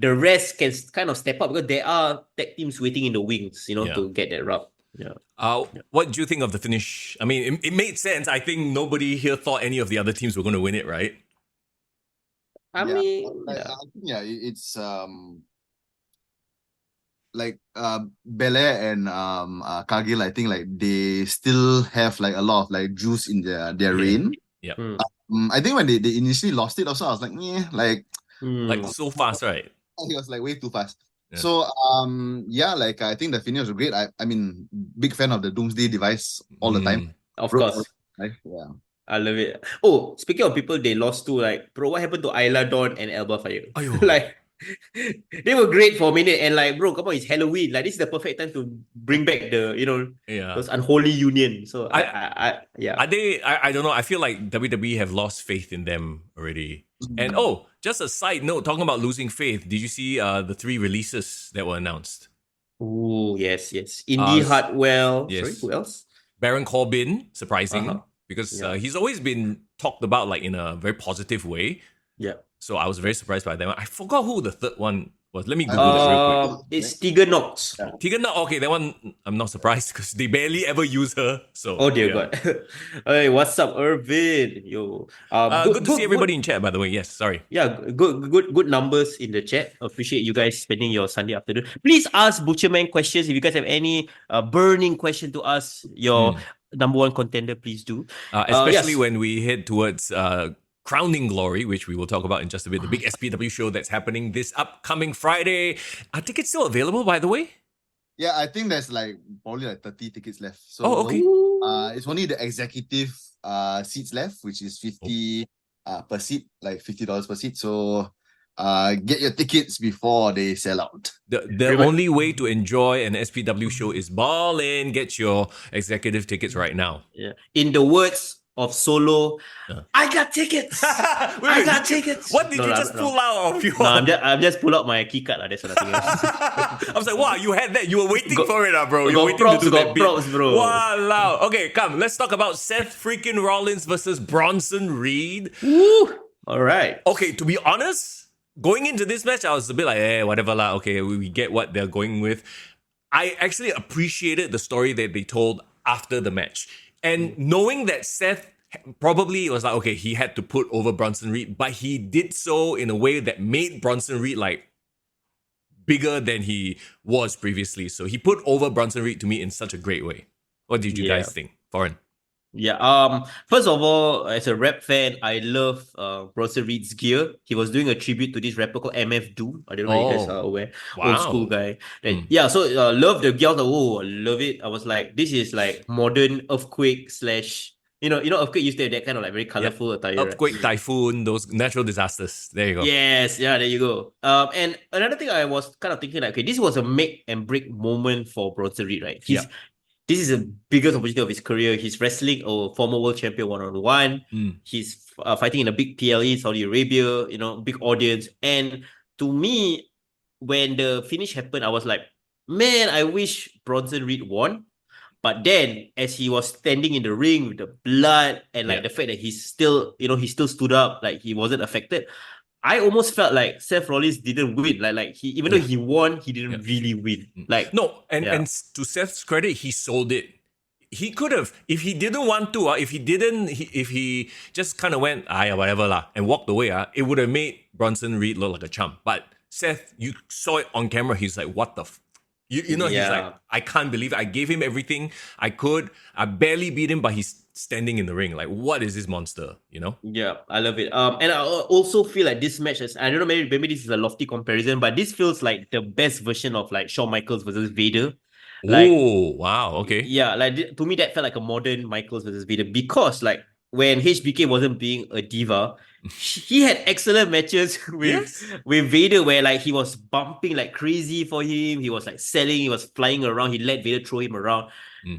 [SPEAKER 2] the rest can kind of step up because there are tag teams waiting in the wings, to get that rub.
[SPEAKER 1] What do you think of the finish? I mean, it made sense. I think nobody here thought any of the other teams were going to win it, right?
[SPEAKER 2] I think
[SPEAKER 3] it's like Belair and Cargill. I think like they still have like a lot of like juice in their reign. I think when they initially lost it, also I was like,
[SPEAKER 1] like so fast, right?
[SPEAKER 3] It was like way too fast. So like I think the finish was great. I mean, big fan of the Doomsday device all the time.
[SPEAKER 2] Of course.
[SPEAKER 3] Right? Yeah.
[SPEAKER 2] I love it. Oh, speaking of people they lost to, like, bro, what happened to Isla Dawn and Alba Fire? Like, they were great for a minute, and like, bro, come on, it's Halloween. Like, this is the perfect time to bring back the, those unholy union. So I
[SPEAKER 1] don't know. I feel like WWE have lost faith in them already. And just a side note, talking about losing faith, did you see the 3 releases that were announced?
[SPEAKER 2] Oh, yes. Indy Hartwell.
[SPEAKER 1] Yes.
[SPEAKER 2] Sorry, who else?
[SPEAKER 1] Baron Corbin, surprising. Because he's always been talked about like in a very positive way.
[SPEAKER 2] Yeah.
[SPEAKER 1] So I was very surprised by that. I forgot who the third one was. Let me Google it real quick.
[SPEAKER 2] It's Tegan Knox.
[SPEAKER 1] Tegan Knox, okay, that one I'm not surprised because they barely ever use her. So
[SPEAKER 2] oh dear God. Hey, what's up, Irvin? Yo.
[SPEAKER 1] Good to see everybody in chat, by the way. Yes, sorry.
[SPEAKER 2] Yeah, good numbers in the chat. Appreciate you guys spending your Sunday afternoon. Please ask Butcherman questions. If you guys have any burning question to ask your number one contender, please do.
[SPEAKER 1] Especially when we head towards Crowning Glory, which we will talk about in just a bit, the big SPW show that's happening this upcoming Friday. Are tickets still available, by the way?
[SPEAKER 3] Yeah, I think there's like probably like 30 tickets left. So
[SPEAKER 1] okay.
[SPEAKER 3] It's only the executive seats left, which is 50 per seat, like $50 per seat. So get your tickets before they sell out.
[SPEAKER 1] The only way to enjoy an SPW show is ball in. Get your executive tickets right now.
[SPEAKER 2] Yeah. In the words of Solo. I got tickets. I got tickets.
[SPEAKER 1] What did you just pull out of your?
[SPEAKER 2] No, I'm just pull out my key card. That's what I think.
[SPEAKER 1] I was like, wow, you had that. You were waiting for it, bro. You were waiting
[SPEAKER 2] props,
[SPEAKER 1] to do that bit.
[SPEAKER 2] props, bro.
[SPEAKER 1] Wow. Okay, come. Let's talk about Seth freaking Rollins versus Bronson Reed.
[SPEAKER 2] Woo. All right.
[SPEAKER 1] Okay, to be honest, going into this match, I was a bit like, whatever lah. Okay, we get what they're going with. I actually appreciated the story that they told after the match. And knowing that Seth probably was like, okay, he had to put over Bronson Reed, but he did so in a way that made Bronson Reed like bigger than he was previously. So he put over Bronson Reed to me in such a great way. What did you guys think, Foreign?
[SPEAKER 2] Yeah. First of all, as a rap fan, I love Bronson Reed's gear. He was doing a tribute to this rapper called MF Doom. I don't know if you guys are aware.
[SPEAKER 1] Wow.
[SPEAKER 2] Old school guy. And so love the gear. I was like, I love it. I was like, this is like modern Earthquake slash. Earthquake used to have that kind of like very colorful attire.
[SPEAKER 1] Earthquake, right? Typhoon, those natural disasters. There you go.
[SPEAKER 2] Yes, there you go. And another thing I was kind of thinking like, okay, this was a make and break moment for Bronson Reed, right? This is the biggest opportunity of his career. He's wrestling a former world champion one-on-one. He's fighting in a big PLE, Saudi Arabia, big audience. And to me, when the finish happened, I was like, man, I wish Bronson Reed won. But then, as he was standing in the ring with the blood and like the fact that he's still, he still stood up, like he wasn't affected, I almost felt like Seth Rollins didn't win. Like he, even though he won, he didn't really win. Like
[SPEAKER 1] no, and to Seth's credit, he sold it. He could have, if he didn't want to, if he just kind of went, whatever lah, and walked away, it would have made Bronson Reed look like a chump. But Seth, you saw it on camera. He's like, what the. He's like, I can't believe it. I gave him everything I could. I barely beat him, but he's standing in the ring. Like, what is this monster?
[SPEAKER 2] Yeah, I love it. And I also feel like this match is, I don't know, maybe this is a lofty comparison, but this feels like the best version of like Shawn Michaels versus Vader.
[SPEAKER 1] Oh, wow. Okay.
[SPEAKER 2] Yeah, like to me, that felt like a modern Michaels versus Vader with like when HBK wasn't being a diva, he had excellent matches with Vader where like he was bumping like crazy for him. He was like selling, he was flying around. He let Vader throw him around.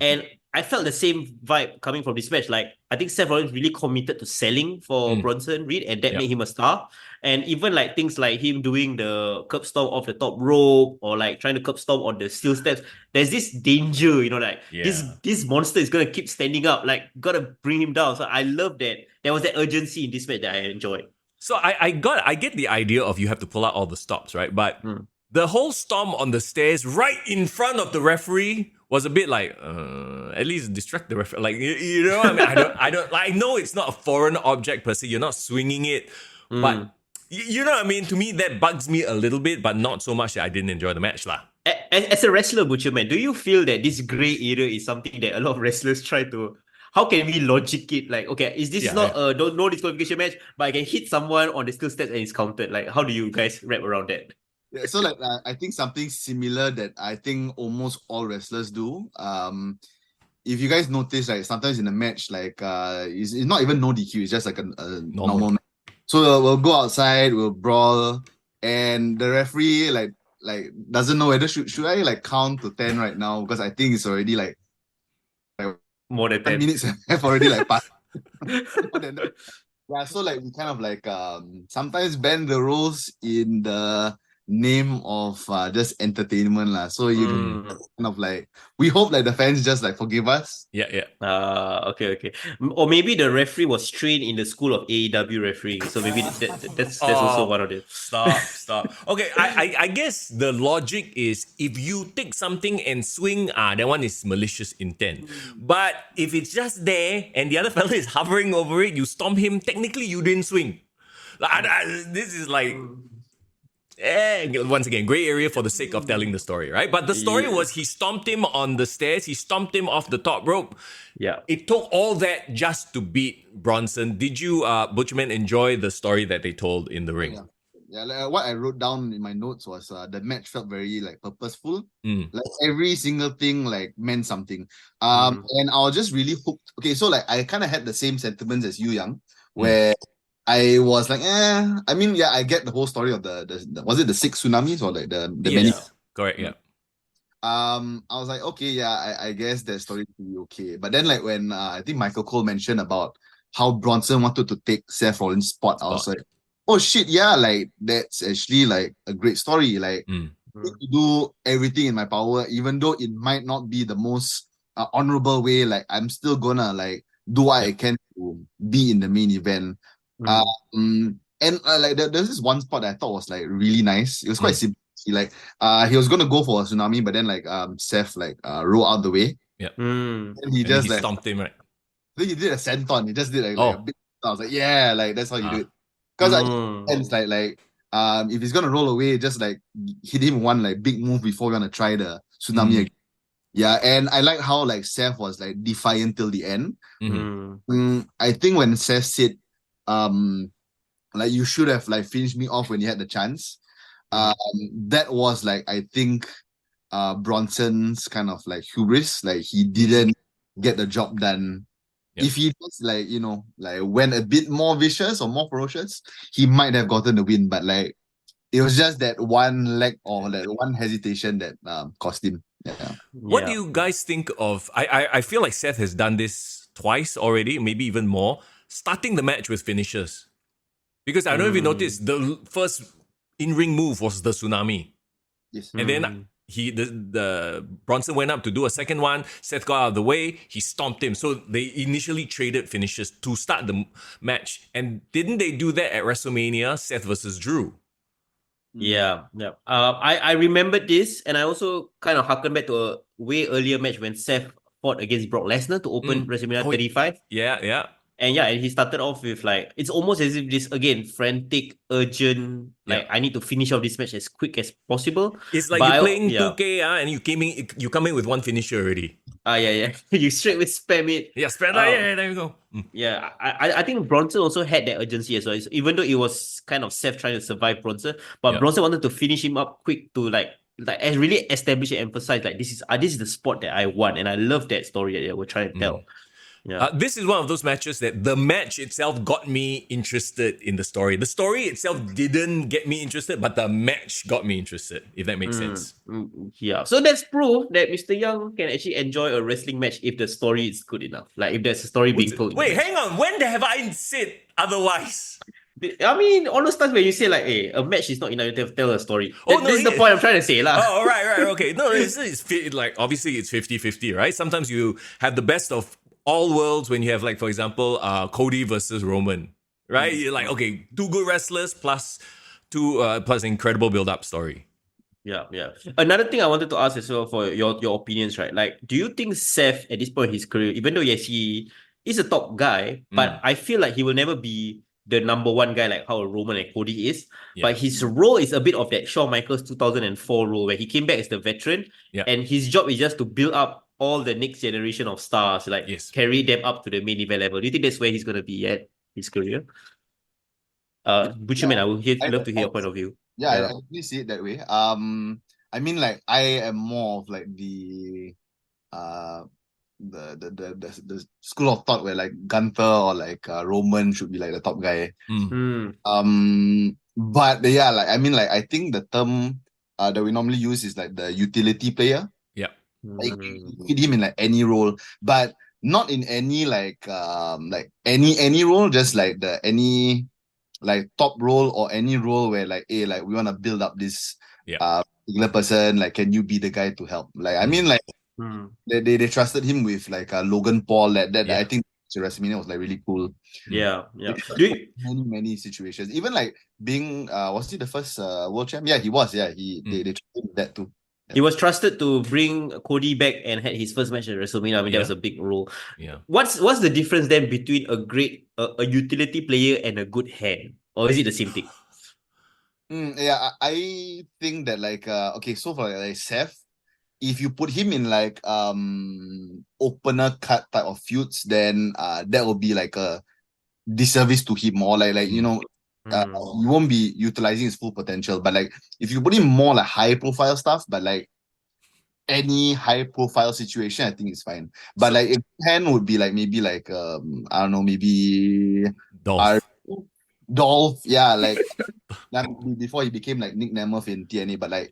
[SPEAKER 2] And I felt the same vibe coming from this match. Like, I think Seth Rollins really committed to selling for Bronson Reed, and that made him a star. And even like things like him doing the curb stomp off the top rope or like trying to curb stomp on the steel steps, there's this danger, this monster is going to keep standing up, like, got to bring him down. So I love that. There was that urgency in this match that I enjoyed.
[SPEAKER 1] So I get the idea of you have to pull out all the stops, right? But the whole stomp on the stairs right in front of the referee was a bit like, at least distract the referee. Like, you know what I mean? I don't, like, I know it's not a foreign object per se. You're not swinging it, but you know what I mean? To me, that bugs me a little bit, but not so much that I didn't enjoy the match lah.
[SPEAKER 2] As a wrestler, Butcherman, do you feel that this grey area is something that a lot of wrestlers try to... How can we logic it? Like, okay, is this not a no disqualification match, but I can hit someone on the steel steps and it's counted? Like, how do you guys wrap around that?
[SPEAKER 3] Yeah, so like I think something similar that I think almost all wrestlers do. If you guys notice, like sometimes in a match, like it's not even no DQ, it's just like a normal match. So we'll go outside, we'll brawl, and the referee like doesn't know whether should I like count to 10 right now, because I think it's already like
[SPEAKER 2] more than 10
[SPEAKER 3] minutes have already like passed. Yeah, so like we kind of like sometimes bend the rules in the name of just entertainment lah. So you kind of like, we hope like the fans just like forgive us.
[SPEAKER 2] Okay. Or maybe the referee was trained in the school of AEW refereeing, so maybe that's also one of them.
[SPEAKER 1] Stop. Okay, I guess the logic is if you take something and swing, that one is malicious intent. But if it's just there and the other fella is hovering over it, you stomp him, technically you didn't swing. This is like... once again, gray area for the sake of telling the story, right? But the story was he stomped him on the stairs, he stomped him off the top rope.
[SPEAKER 2] Yeah.
[SPEAKER 1] It took all that just to beat Bronson. Did you, Butcherman, enjoy the story that they told in the ring?
[SPEAKER 3] Yeah, like, what I wrote down in my notes was the match felt very like purposeful. Like every single thing like meant something. And I was just really hooked. Okay, so like I kind of had the same sentiments as you, Young, where I was like, I mean, I get the whole story of the was it the 6 tsunamis or like the many?
[SPEAKER 1] Correct, yeah.
[SPEAKER 3] I was like, okay, yeah, I guess that story will be okay. But then like when I think Michael Cole mentioned about how Bronson wanted to take Seth Rollins' spot, I was like, oh shit, yeah, like that's actually like a great story. Like to do everything in my power, even though it might not be the most honorable way. Like I'm still gonna like do what I can to be in the main event. And like there's this one spot that I thought was like really nice. It was quite simple. He was gonna go for a tsunami, but then like Seth like rolled out the way.
[SPEAKER 1] Yeah.
[SPEAKER 3] And he
[SPEAKER 1] And then
[SPEAKER 3] just
[SPEAKER 1] he
[SPEAKER 3] like
[SPEAKER 1] stomped him, right?
[SPEAKER 3] then he did a senton. He just did like a big. I was like, yeah, like that's how you do it. Because it's like if he's gonna roll away, just like hit him one like big move before you wanna try the tsunami again. Yeah, and I like how like Seth was like defiant till the end. I think when Seth said, like you should have like finished me off when you had the chance. That was like I think Bronson's kind of like hubris. Like he didn't get the job done.
[SPEAKER 1] Yep.
[SPEAKER 3] If he just like like went a bit more vicious or more ferocious, he might have gotten the win. But like it was just that one leg or that one hesitation that cost him. Yeah.
[SPEAKER 1] What do you guys think of? I feel like Seth has done this twice already, maybe even more. Starting the match with finishers, because I don't know if you noticed the first in-ring move was the tsunami.
[SPEAKER 3] Yes.
[SPEAKER 1] And then the Bronson went up to do a second one. Seth got out of the way. He stomped him. So they initially traded finishes to start the match. And didn't they do that at WrestleMania, Seth versus Drew?
[SPEAKER 2] Yeah. I remembered this, and I also kind of harken back to a way earlier match when Seth fought against Brock Lesnar to open WrestleMania 35.
[SPEAKER 1] Yeah.
[SPEAKER 2] And he started off with like, it's almost as if this, again, frantic, urgent, like I need to finish off this match as quick as possible.
[SPEAKER 1] It's like you're playing 2K and you come in with one finisher already.
[SPEAKER 2] Yeah. You straight with spam it.
[SPEAKER 1] Yeah, spam it. There you go.
[SPEAKER 2] Yeah, I think Bronson also had that urgency as well. Even though it was kind of Seth trying to survive Bronson, but Bronson wanted to finish him up quick to like really establish and emphasize like this is the spot that I want, and I love that story that they were trying to tell. Yeah.
[SPEAKER 1] This is one of those matches that the match itself got me interested in the story. The story itself didn't get me interested, but the match got me interested, if that makes sense.
[SPEAKER 2] Yeah. So that's proof that Mr. Young can actually enjoy a wrestling match if the story is good enough. Like if there's a story being told.
[SPEAKER 1] Wait, hang on. When have I said otherwise?
[SPEAKER 2] I mean, all those times when you say like, hey, a match is not enough to tell a story. This is the point I'm trying to say.
[SPEAKER 1] Oh, right. Okay. No, it's like, obviously it's 50-50, right? Sometimes you have the best of all worlds when you have, like, for example, Cody versus Roman, right? You're like, okay, two good wrestlers plus incredible build-up story.
[SPEAKER 2] Yeah. Another thing I wanted to ask as well for your opinions, right? Like, do you think Seth at this point in his career, even though yes, he is a top guy, but I feel like he will never be the number one guy like how Roman and Cody is. But his role is a bit of that Shawn Michaels 2004 role where he came back as the veteran, and his job is just to build up all the next generation of stars, like carry them up to the main event level. Do you think that's where he's going to be at his career? Butcherman, I would love to hear your point of view.
[SPEAKER 3] I definitely see it that way. I mean, like I am more of like the school of thought where like Gunther or like Roman should be like the top guy. But yeah, like I mean, like I think the term that we normally use is like the utility player. Like you fit him in like any role, but not in any like any role, just like the any like top role or any role where like like we want to build up this particular person, like can you be the guy to help? Like I mean like they trusted him with like Logan Paul that I think WrestleMania was like really cool.
[SPEAKER 2] Yeah.
[SPEAKER 3] Many situations, even like being was he the first world champ? Yeah, he was. Yeah, they trusted him with that too.
[SPEAKER 2] He was trusted to bring Cody back and had his first match at WrestleMania. I mean, that was a big role.
[SPEAKER 1] Yeah.
[SPEAKER 2] What's the difference then between a great a utility player and a good hand, or is it the same thing?
[SPEAKER 3] I think that like okay, so for like Seth, if you put him in like opener cut type of feuds, then that will be like a disservice to him, or like you know. You won't be utilizing his full potential. But like if you put him more like high profile stuff, but like any high profile situation, I think it's fine. But like if hand would be like maybe like I don't know, maybe Dolph, yeah, like before he became like Nick Nemeth in TNA, but like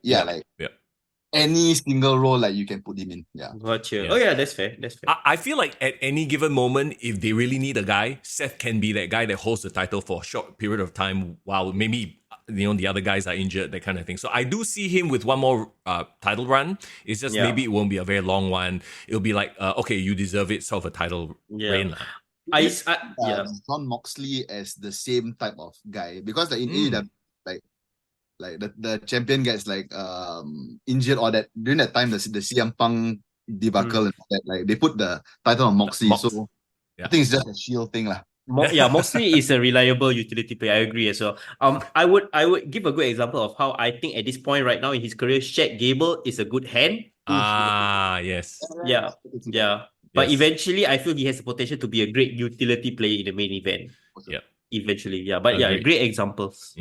[SPEAKER 3] any single role like you can put him in. Yeah.
[SPEAKER 2] Gotcha.
[SPEAKER 1] Yeah.
[SPEAKER 2] Oh yeah, that's fair. That's fair.
[SPEAKER 1] I feel like at any given moment, if they really need a guy, Seth can be that guy that holds the title for a short period of time while maybe the other guys are injured, that kind of thing. So I do see him with one more title run. It's just maybe it won't be a very long one. It'll be like, okay, you deserve it, sort of a title reign.
[SPEAKER 3] John Moxley as the same type of guy, because like in AEW, like the champion gets like injured, or that during that time the CM Punk debacle and all that, like they put the title on Moxley. So I think it's just a shield thing lah.
[SPEAKER 2] Moxley is a reliable utility player. I agree as well. I would give a good example of how I think at this point right now in his career, Shaq Gable is a good hand.
[SPEAKER 1] Yes.
[SPEAKER 2] Yeah. But eventually, I feel he has the potential to be a great utility player in the main event.
[SPEAKER 1] Yeah.
[SPEAKER 2] Eventually, but great examples.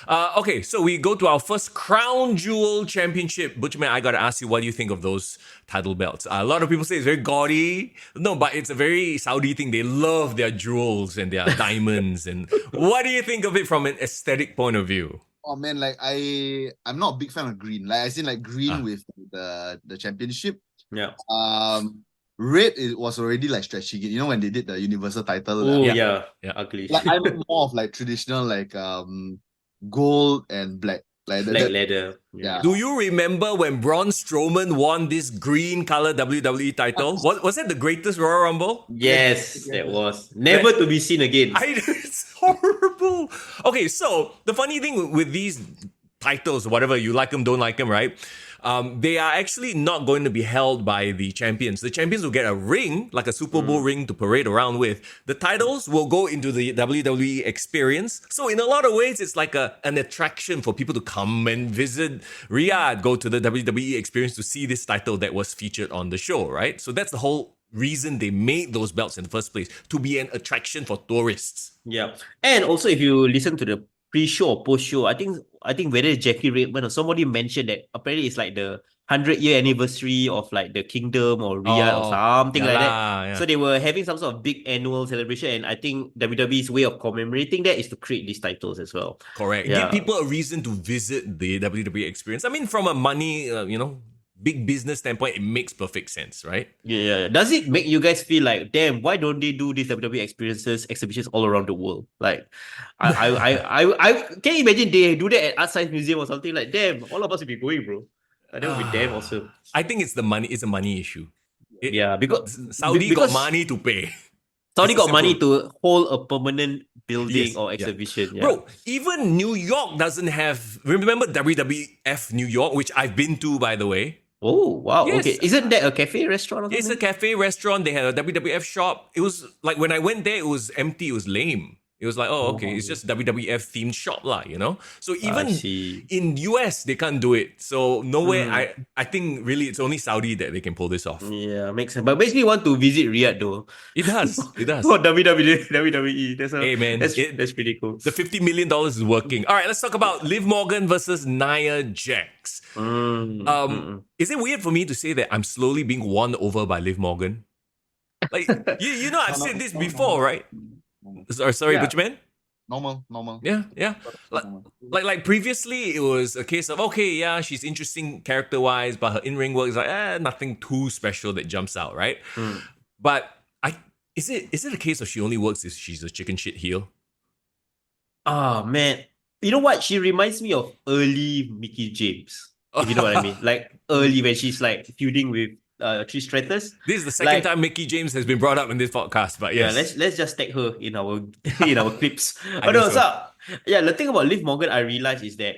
[SPEAKER 1] Okay, so we go to our first Crown Jewel Championship. Butcherman, I gotta ask you, what do you think of those title belts? A lot of people say it's very gaudy. No, but it's a very Saudi thing. They love their jewels and their diamonds. And what do you think of it from an aesthetic point of view?
[SPEAKER 3] Oh man, like I'm not a big fan of green. Like I seen like green with the championship.
[SPEAKER 2] Yeah.
[SPEAKER 3] Red was already like stretching it. You know when they did the Universal title.
[SPEAKER 2] Oh yeah, ugly.
[SPEAKER 3] Like I'm more of like traditional like gold and black. Like
[SPEAKER 2] black leather.
[SPEAKER 3] Yeah.
[SPEAKER 1] Do you remember when Braun Strowman won this green color WWE title? Was that the greatest Royal Rumble?
[SPEAKER 2] Yes, that was. Never to be seen again.
[SPEAKER 1] It's horrible. Okay, so the funny thing with these titles, whatever, you like them, don't like them, right? They are actually not going to be held by the champions. The champions will get a ring, like a Super Bowl ring to parade around with. The titles will go into the WWE experience. So in a lot of ways, it's like an attraction for people to come and visit Riyadh, go to the WWE experience to see this title that was featured on the show, right? So that's the whole reason they made those belts in the first place, to be an attraction for tourists.
[SPEAKER 2] Yeah. And also, if you listen to the pre-show or post-show, I think whether Jackie Redmond or somebody mentioned that apparently it's like the 100-year anniversary of like the Kingdom or Riyadh or something like that. Yeah. So they were having some sort of big annual celebration, and I think WWE's way of commemorating that is to create these titles as well.
[SPEAKER 1] Correct. Give people a reason to visit the WWE experience. I mean, from a money, big business standpoint, it makes perfect sense, right?
[SPEAKER 2] Yeah. Does it make you guys feel like, damn, why don't they do these WWE exhibitions all around the world? Like, I can you imagine they do that at Art Science Museum or something like, damn, all of us would be going, bro. That would be damn awesome.
[SPEAKER 1] I think it's the money. It's a money issue.
[SPEAKER 2] Because
[SPEAKER 1] Saudi got money to pay.
[SPEAKER 2] Saudi got money to hold a permanent building or exhibition. Yeah.
[SPEAKER 1] Bro, even New York doesn't have. Remember WWF New York, which I've been to, by the way.
[SPEAKER 2] Oh, wow. Yes. Okay. Isn't that a cafe restaurant or something?
[SPEAKER 1] It's a cafe restaurant. They had a WWF shop. It was like, when I went there, it was empty. It was lame. It was like, okay, it's just WWF themed shop lah, So even in US, they can't do it. So nowhere, I think really it's only Saudi that they can pull this off.
[SPEAKER 2] Yeah, makes sense. But makes me want to visit Riyadh though.
[SPEAKER 1] It does. It does.
[SPEAKER 2] Oh, WWE. That's pretty cool.
[SPEAKER 1] The $50 million is working. All right, let's talk about Liv Morgan versus Nia Jax. Is it weird for me to say that I'm slowly being won over by Liv Morgan? Like, I've said this before, right? Sorry, Butchman?
[SPEAKER 3] Normal.
[SPEAKER 1] Yeah. Like previously, it was a case of, she's interesting character-wise, but her in-ring work is like, nothing too special that jumps out, right? But is it a case of she only works if she's a chicken shit heel?
[SPEAKER 2] Oh, man. You know what? She reminds me of early Mickey James, if you know what I mean. Like, early when she's like feuding with Trish Stratus.
[SPEAKER 1] This is the second time Mickey James has been brought up in this podcast, but yes.
[SPEAKER 2] Yeah, let's just tag her in our clips. But no, the thing about Liv Morgan I realized is that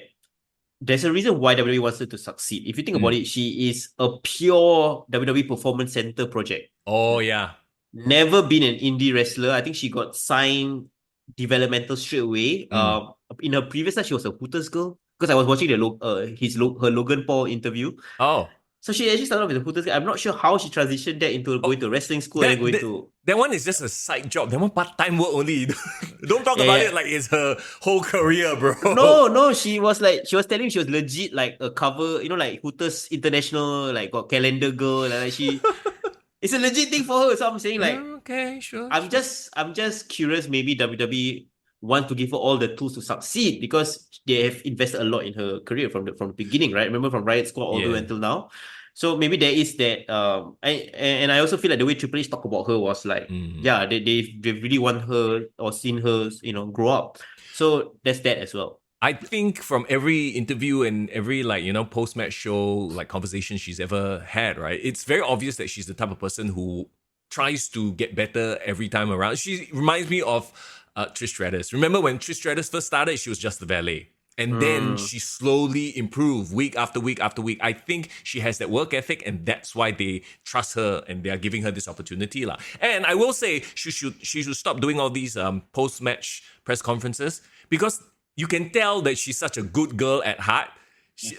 [SPEAKER 2] there's a reason why WWE wants her to succeed. If you think about it, she is a pure WWE Performance Center project.
[SPEAKER 1] Oh yeah.
[SPEAKER 2] Never been an indie wrestler. I think she got signed developmental straight away. In her previous life, she was a Hooters girl. Because I was watching her Logan Paul interview.
[SPEAKER 1] Oh.
[SPEAKER 2] So she actually started off with the Hooters. I'm not sure how she transitioned that into going to wrestling school and going to...
[SPEAKER 1] That one is just a side job. That one part-time work only. Don't talk about it like it's her whole career, bro.
[SPEAKER 2] No. She was telling me she was legit like a cover, like Hooters International, like got calendar girl. Like she... It's a legit thing for her. So I'm saying like...
[SPEAKER 1] Okay, sure.
[SPEAKER 2] I'm just curious, maybe WWE want to give her all the tools to succeed because they have invested a lot in her career from the beginning, right? Remember from Riot Squad all the way until now. So maybe there is that. I also feel like the way Triple H talk about her was like, yeah, they really want her or seen her, grow up. So there's that as well.
[SPEAKER 1] I think from every interview and every post-match show conversation she's ever had, right? It's very obvious that she's the type of person who tries to get better every time around. She reminds me of Trish Stratus. Remember when Trish Stratus first started, she was just the valet. And then she slowly improved week after week after week. I think she has that work ethic, and that's why they trust her and they are giving her this opportunity. And I will say she should stop doing all these post-match press conferences, because you can tell that she's such a good girl at heart.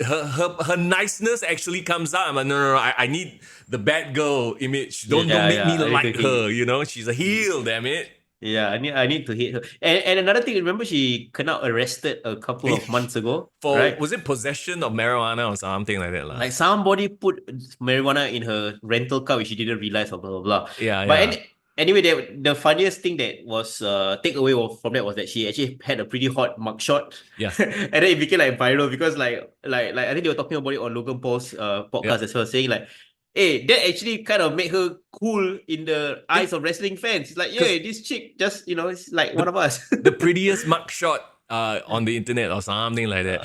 [SPEAKER 1] Her niceness actually comes out. I'm like, no, I need the bad girl image. Don't make me like her, she's a heel, damn it.
[SPEAKER 2] Yeah, I need to hate her. And another thing, remember she got arrested a couple of months ago?
[SPEAKER 1] For was it possession of marijuana or something like that?
[SPEAKER 2] Like somebody put marijuana in her rental car which she didn't realize, blah blah blah. But anyway, the funniest thing that was takeaway from that was that she actually had a pretty hot mugshot.
[SPEAKER 1] Yeah.
[SPEAKER 2] And then it became viral because like I think they were talking about it on Logan Paul's podcast as well, saying like, hey, that actually kind of made her cool in the eyes of wrestling fans. It's like, yeah, this chick just, it's like one of us.
[SPEAKER 1] The prettiest mugshot on the internet or something like that.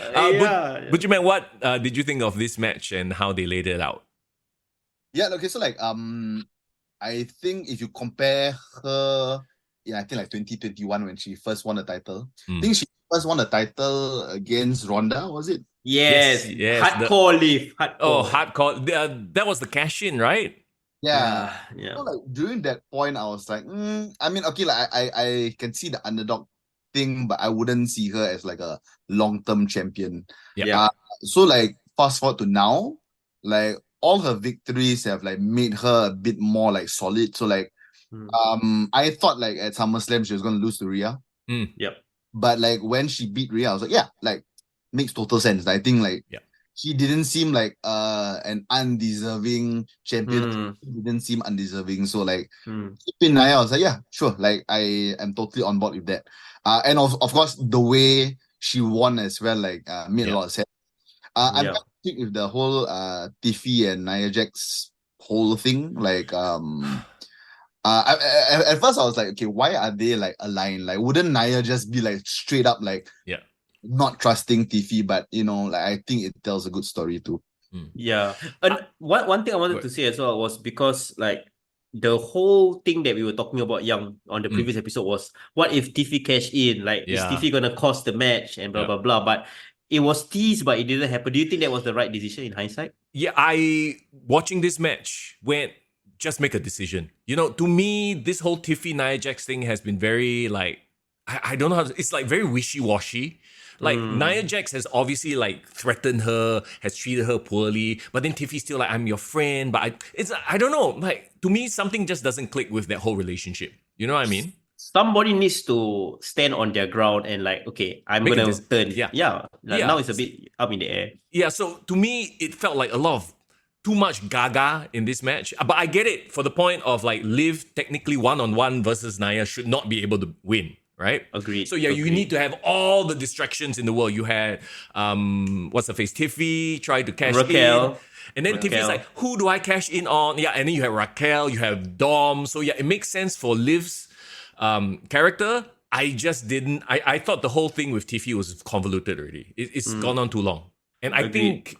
[SPEAKER 1] Butcherman, what did you think of this match and how they laid it out?
[SPEAKER 3] Yeah, okay, so I think if you compare her, I think 2021 when she first won the title. I think she first won the title against Ronda, was it?
[SPEAKER 2] Yes. Hardcore Leaf.
[SPEAKER 1] Hardcore. That was the cash in, right?
[SPEAKER 3] Yeah. So during that point, I was like, I mean, okay, I can see the underdog thing, but I wouldn't see her as a long-term champion.
[SPEAKER 1] Yeah.
[SPEAKER 3] So fast forward to now, all her victories have made her a bit more solid. So I thought at SummerSlam she was going to lose to Rhea.
[SPEAKER 2] Yep.
[SPEAKER 3] But when she beat Rhea, I was like, yeah, makes total sense. I think she didn't seem like an undeserving champion. She didn't seem undeserving. So keeping Nia, I was like, yeah, sure. I am totally on board with that. And of course the way she won as well, made a lot of sense. I'm quite with the whole Tiffy and Nia Jax whole thing. At first I was like, okay, why are they aligned? Wouldn't Nia just be straight up not trusting Tiffy? But I think it tells a good story too.
[SPEAKER 2] Yeah. And one thing I wanted to say as well was because the whole thing that we were talking about on the previous episode was, what if Tiffy cashed in? Is Tiffy gonna cost the match and blah blah blah? But it was teased, but it didn't happen. Do you think that was the right decision in hindsight?
[SPEAKER 1] Yeah, watching this match went, just make a decision. To me, this whole Tiffy Nia Jax thing has been very I don't know how it's very wishy-washy. Nia Jax has obviously threatened her, has treated her poorly, but then Tiffy's still I'm your friend. But I don't know. To me, something just doesn't click with that whole relationship. You know what I mean?
[SPEAKER 2] Somebody needs to stand on their ground and okay, I'm gonna turn. Now it's a bit up in the air.
[SPEAKER 1] Yeah, so to me, it felt like a lot of too much gaga in this match. But I get it, for the point of Liv technically one-on-one versus Nia should not be able to win, right?
[SPEAKER 2] Agreed.
[SPEAKER 1] So you need to have all the distractions in the world. You had what's her face? Tiffy tried to cash in. And then Tiffy's like, who do I cash in on? Yeah, and then you have Raquel, you have Dom. So yeah, it makes sense for Liv's character. I just didn't. I thought the whole thing with Tiffy was convoluted already. It's gone on too long. And I think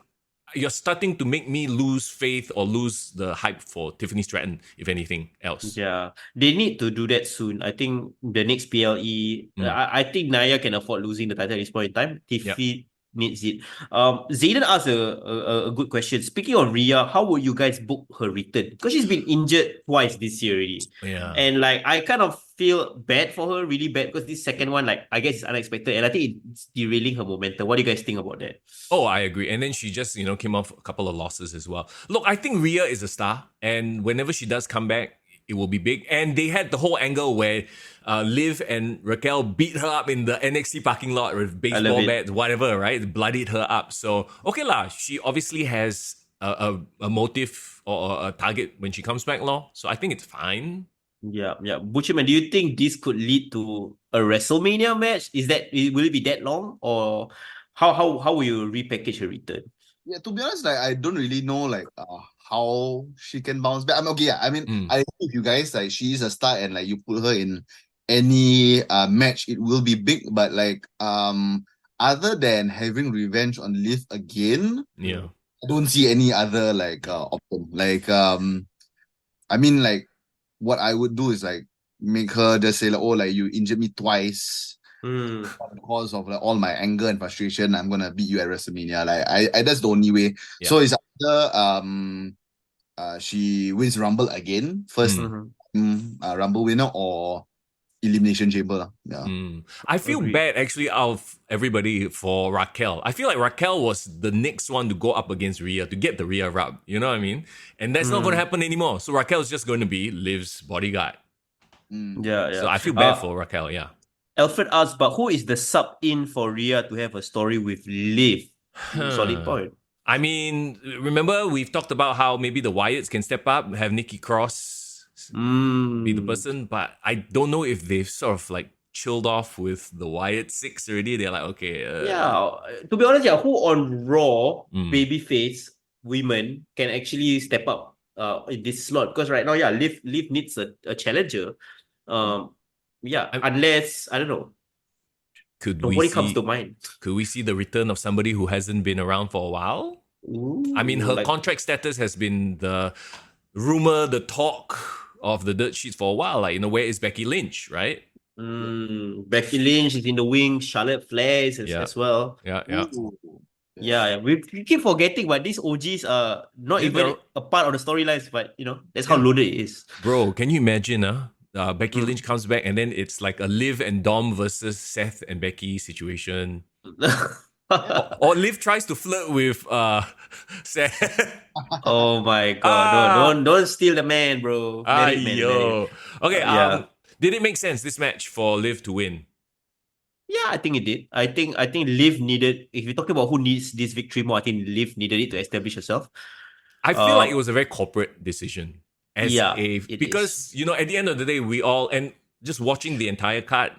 [SPEAKER 1] you're starting to make me lose faith or lose the hype for Tiffany Stratton, if anything else.
[SPEAKER 2] Yeah, they need to do that soon. I think the next PLE, I think Nia can afford losing the title at this point in time. Tiffy needs it. Zayden asked a good question. Speaking of Rhea, how would you guys book her return? Because she's been injured twice this year already.
[SPEAKER 1] Yeah.
[SPEAKER 2] And I kind of feel bad for her, really bad, because this second one, I guess it's unexpected. And I think it's derailing her momentum. What do you guys think about that?
[SPEAKER 1] Oh, I agree. And then she just, came off a couple of losses as well. Look, I think Rhea is a star. And whenever she does come back, it will be big. And they had the whole angle where Liv and Raquel beat her up in the NXT parking lot with baseball bats, whatever, right? Bloodied her up. So, okay lah. She obviously has a motive or a target when she comes back, so I think it's fine.
[SPEAKER 2] Yeah. Butcherman, do you think this could lead to a WrestleMania match? Will it be that long, or how will you repackage a return?
[SPEAKER 3] Yeah, to be honest, like I don't really know like how she can bounce back. I'm okay. Yeah, I mean, I agree with you guys. Like she is a star, and like you put her in any match, it will be big. But like other than having revenge on Liv again,
[SPEAKER 1] Yeah.
[SPEAKER 3] I don't see any other like option. Like I mean, like what I would do is like make her just say like, oh, like you injured me twice. Because of like all my anger and frustration, I'm gonna beat you at WrestleMania. Like I that's the only way.
[SPEAKER 1] Yeah.
[SPEAKER 3] So it's either she wins Rumble again, first Rumble winner, or Elimination Chamber. Yeah.
[SPEAKER 1] I feel bad actually out of everybody for Raquel. I feel like Raquel was the next one to go up against Rhea to get the Rhea rub. You know what I mean? And that's not going to happen anymore. So Raquel is just going to be Liv's bodyguard.
[SPEAKER 2] Yeah.
[SPEAKER 1] So I feel bad for Raquel. Yeah.
[SPEAKER 2] Alfred asks, but who is the sub in for Rhea to have a story with Liv? Solid point.
[SPEAKER 1] I mean, remember we've talked about how maybe the Wyatts can step up, have Nikki Cross be the person, but I don't know if they've sort of like chilled off with the Wyatt 6 already. They're like, okay.
[SPEAKER 2] To be honest, who on Raw babyface women can actually step up in this slot? Because right now, Liv needs a challenger. Unless I don't know. Nobody comes to mind.
[SPEAKER 1] Could we see the return of somebody who hasn't been around for a while? I mean, her contract status has been the rumor, the talk of the dirt sheets for a while. Like, where is Becky Lynch, right?
[SPEAKER 2] Becky Lynch is in the wing. Charlotte Flair is as well.
[SPEAKER 1] Yeah.
[SPEAKER 2] We keep forgetting, but these OGs are not even a part of the storylines. But that's how loaded it is.
[SPEAKER 1] Bro, can you imagine? Becky Lynch comes back, and then it's like a Liv and Dom versus Seth and Becky situation. Or Liv tries to flirt with Seth.
[SPEAKER 2] Oh my god! Don't steal the man, bro.
[SPEAKER 1] Okay. Did it make sense, this match, for Liv to win?
[SPEAKER 2] Yeah, I think it did. I think Liv needed. If you're talking about who needs this victory more, I think Liv needed it to establish herself.
[SPEAKER 1] I feel like it was a very corporate decision. Because at the end of the day, we all, and just watching the entire card,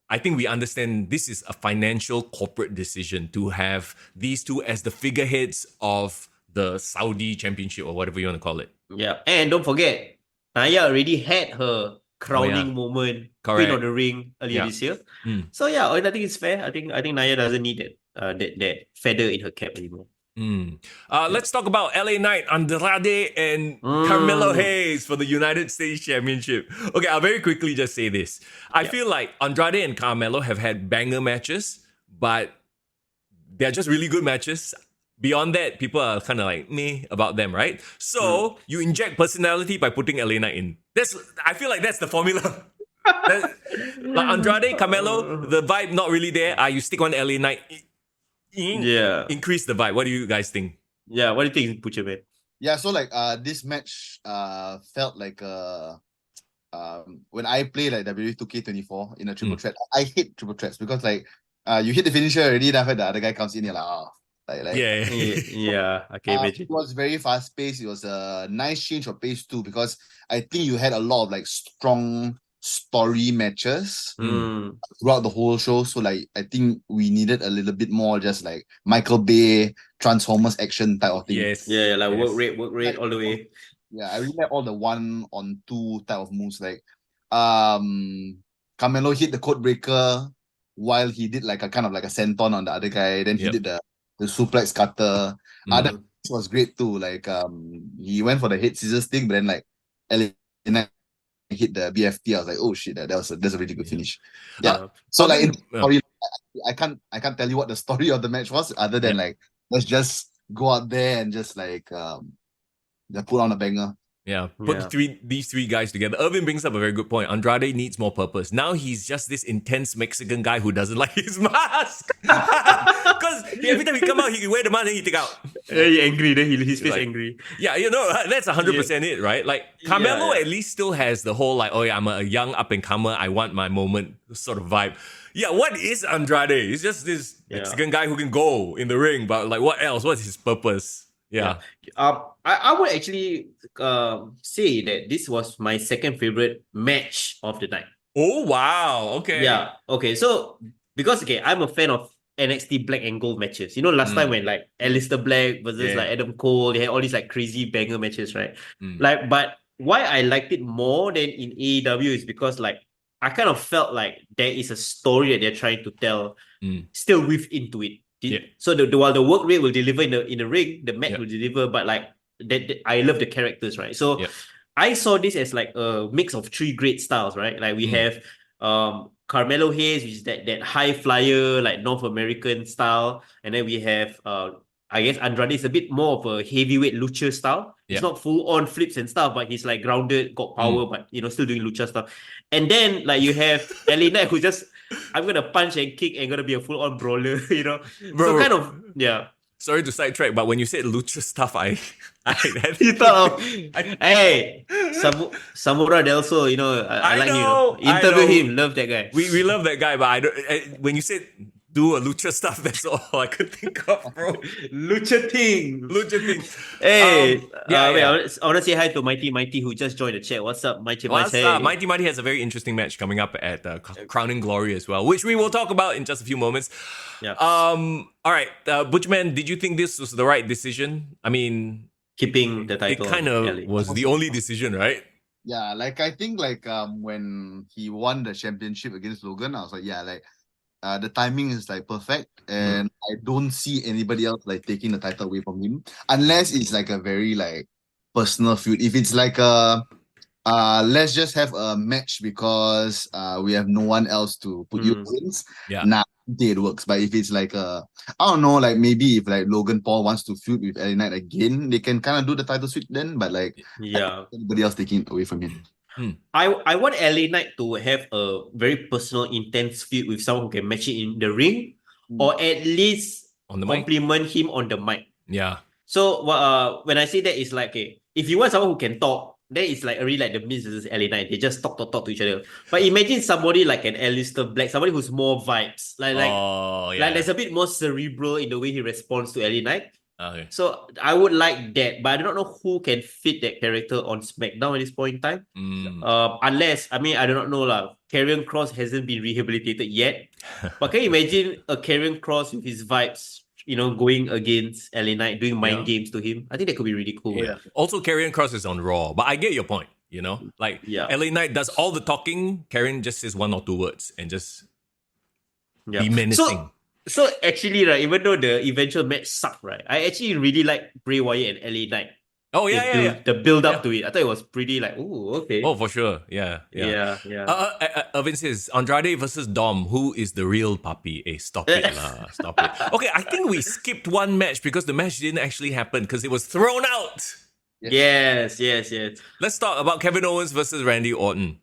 [SPEAKER 1] I think we understand this is a financial corporate decision to have these two as the figureheads of the Saudi championship or whatever you want to call it.
[SPEAKER 2] Yeah, and don't forget, Naya already had her crowning moment, Queen of the Ring earlier this year. So I think it's fair. I think Naya doesn't need that feather in her cap anymore.
[SPEAKER 1] Let's talk about LA Knight, Andrade, and Carmelo Hayes for the United States Championship. Okay, I'll very quickly just say this. I feel like Andrade and Carmelo have had banger matches, but they're just really good matches. Beyond that, people are kind of like meh about them, right? So you inject personality by putting LA Knight in. I feel like that's the formula. Like Andrade, Carmelo, the vibe not really there. You stick on LA Knight. Increase the vibe. What do you guys think?
[SPEAKER 2] Yeah, what do you think, Butcherman?
[SPEAKER 3] Yeah, so like this match felt like when I play like WWE 2K24 in a triple threat. I hate triple threats because like you hit the finisher already, then after the other guy comes in, you're like,
[SPEAKER 2] okay, imagine.
[SPEAKER 3] It was very fast paced. It was a nice change of pace too, because I think you had a lot of like strong story matches throughout the whole show. So like I think we needed a little bit more just like Michael Bay Transformers action type of thing.
[SPEAKER 2] Work rate all the way.
[SPEAKER 3] Yeah, I really like all the 1-on-2 type of moves. Like Carmelo hit the code breaker while he did like a kind of like a senton on the other guy. Then he did the suplex cutter. That was great too. Like he went for the head scissors thing, but then like hit the BFT. I was like, oh shit, that's a really good finish. So like I can't tell you what the story of the match was, other than like let's just go out there and just like put on a banger.
[SPEAKER 1] Put these three guys together. Irvin brings up a very good point. Andrade needs more purpose. Now he's just this intense Mexican guy who doesn't like his mask. Because every time he come out, he wear the mask and he take out.
[SPEAKER 2] He angry, then his face angry.
[SPEAKER 1] Yeah, that's 100% it, right? Like Carmelo at least still has the whole like, I'm a young up and comer, I want my moment sort of vibe. Yeah, what is Andrade? He's just this Mexican guy who can go in the ring, but like what else? What's his purpose? Yeah.
[SPEAKER 2] I would actually say that this was my second favorite match of the night.
[SPEAKER 1] Oh wow. Okay.
[SPEAKER 2] Yeah. Okay. So because I'm a fan of NXT Black and Gold matches. You know, last time when like Aleister Black versus like Adam Cole, they had all these like crazy banger matches, right? Like, but why I liked it more than in AEW is because like I kind of felt like there is a story that they're trying to tell still weaved into it. So while the work rate will deliver in the ring, the match will deliver, but like that I love the characters, right? So I saw this as like a mix of three great styles, right? Like we have Carmelo Hayes, which is that high flyer, like North American style, and then we have I guess Andrade is a bit more of a heavyweight lucha style. It's not full on flips and stuff, but he's like grounded, got power, but you know, still doing lucha stuff. And then like you have LA Knight, who just I'm gonna punch and kick and gonna be a full on brawler, you know.
[SPEAKER 1] Bro,
[SPEAKER 2] kind of
[SPEAKER 1] sorry to sidetrack, but when you said lucha stuff, I
[SPEAKER 2] you thought of hey Samura Delso, you know, I like
[SPEAKER 1] know,
[SPEAKER 2] him. Interview him, love that guy.
[SPEAKER 1] We love that guy, but I don't. When you said do a lucha stuff, that's all I could think of, bro.
[SPEAKER 2] Lucha thing. Hey, I want to say hi to Mighty who just joined the chat. What's up, Mighty?
[SPEAKER 1] What's up? Mighty has a very interesting match coming up at Crowning Glory as well, which we will talk about in just a few moments.
[SPEAKER 2] Yeah.
[SPEAKER 1] All right, Butcherman, did you think this was the right decision? I mean,
[SPEAKER 2] keeping the title.
[SPEAKER 1] It kind of was the only decision, right?
[SPEAKER 3] Yeah, like I think like when he won the championship against Logan, I was like, yeah, like the timing is like perfect, and I don't see anybody else like taking the title away from him unless it's like a very like personal feud. If it's like a let's just have a match because we have no one else to put you against. Nah, it works. But if it's like I don't know, like maybe if like Logan Paul wants to feud with LA Knight again, they can kind of do the title switch then. But like anybody else taking it away from him.
[SPEAKER 2] I want LA Knight to have a very personal, intense feud with someone who can match it in the ring, or at least
[SPEAKER 1] on the
[SPEAKER 2] compliment him on the mic.
[SPEAKER 1] Yeah.
[SPEAKER 2] So when I say that, it's like, okay, if you want someone who can talk, then it's like really like the Miz versus LA Knight. They just talk to each other. But imagine somebody like an Aleister Black, somebody who's more vibes, like there's a bit more cerebral in the way he responds to LA Knight.
[SPEAKER 1] Okay.
[SPEAKER 2] So I would like that, but I do not know who can fit that character on SmackDown at this point in time. Unless, I mean, I do not know lah. Karrion Kross hasn't been rehabilitated yet. But can you imagine a Karrion Kross with his vibes, you know, going against LA Knight, doing mind games to him? I think that could be really cool.
[SPEAKER 1] Yeah. Also, Karrion Kross is on Raw, but I get your point. You know, like LA Knight does all the talking. Karrion just says one or two words and just be menacing.
[SPEAKER 2] So actually, right, even though the eventual match sucked, right, I actually really like Bray Wyatt and LA Knight.
[SPEAKER 1] Oh yeah,
[SPEAKER 2] the build up to it. I thought it was pretty like, oh, okay.
[SPEAKER 1] Oh, for sure. Yeah. Irvin says Andrade versus Dom. Who is the real puppy? Hey, stop it, lah. Stop it. Okay, I think we skipped one match because the match didn't actually happen because it was thrown out.
[SPEAKER 2] Yes.
[SPEAKER 1] Let's talk about Kevin Owens versus Randy Orton.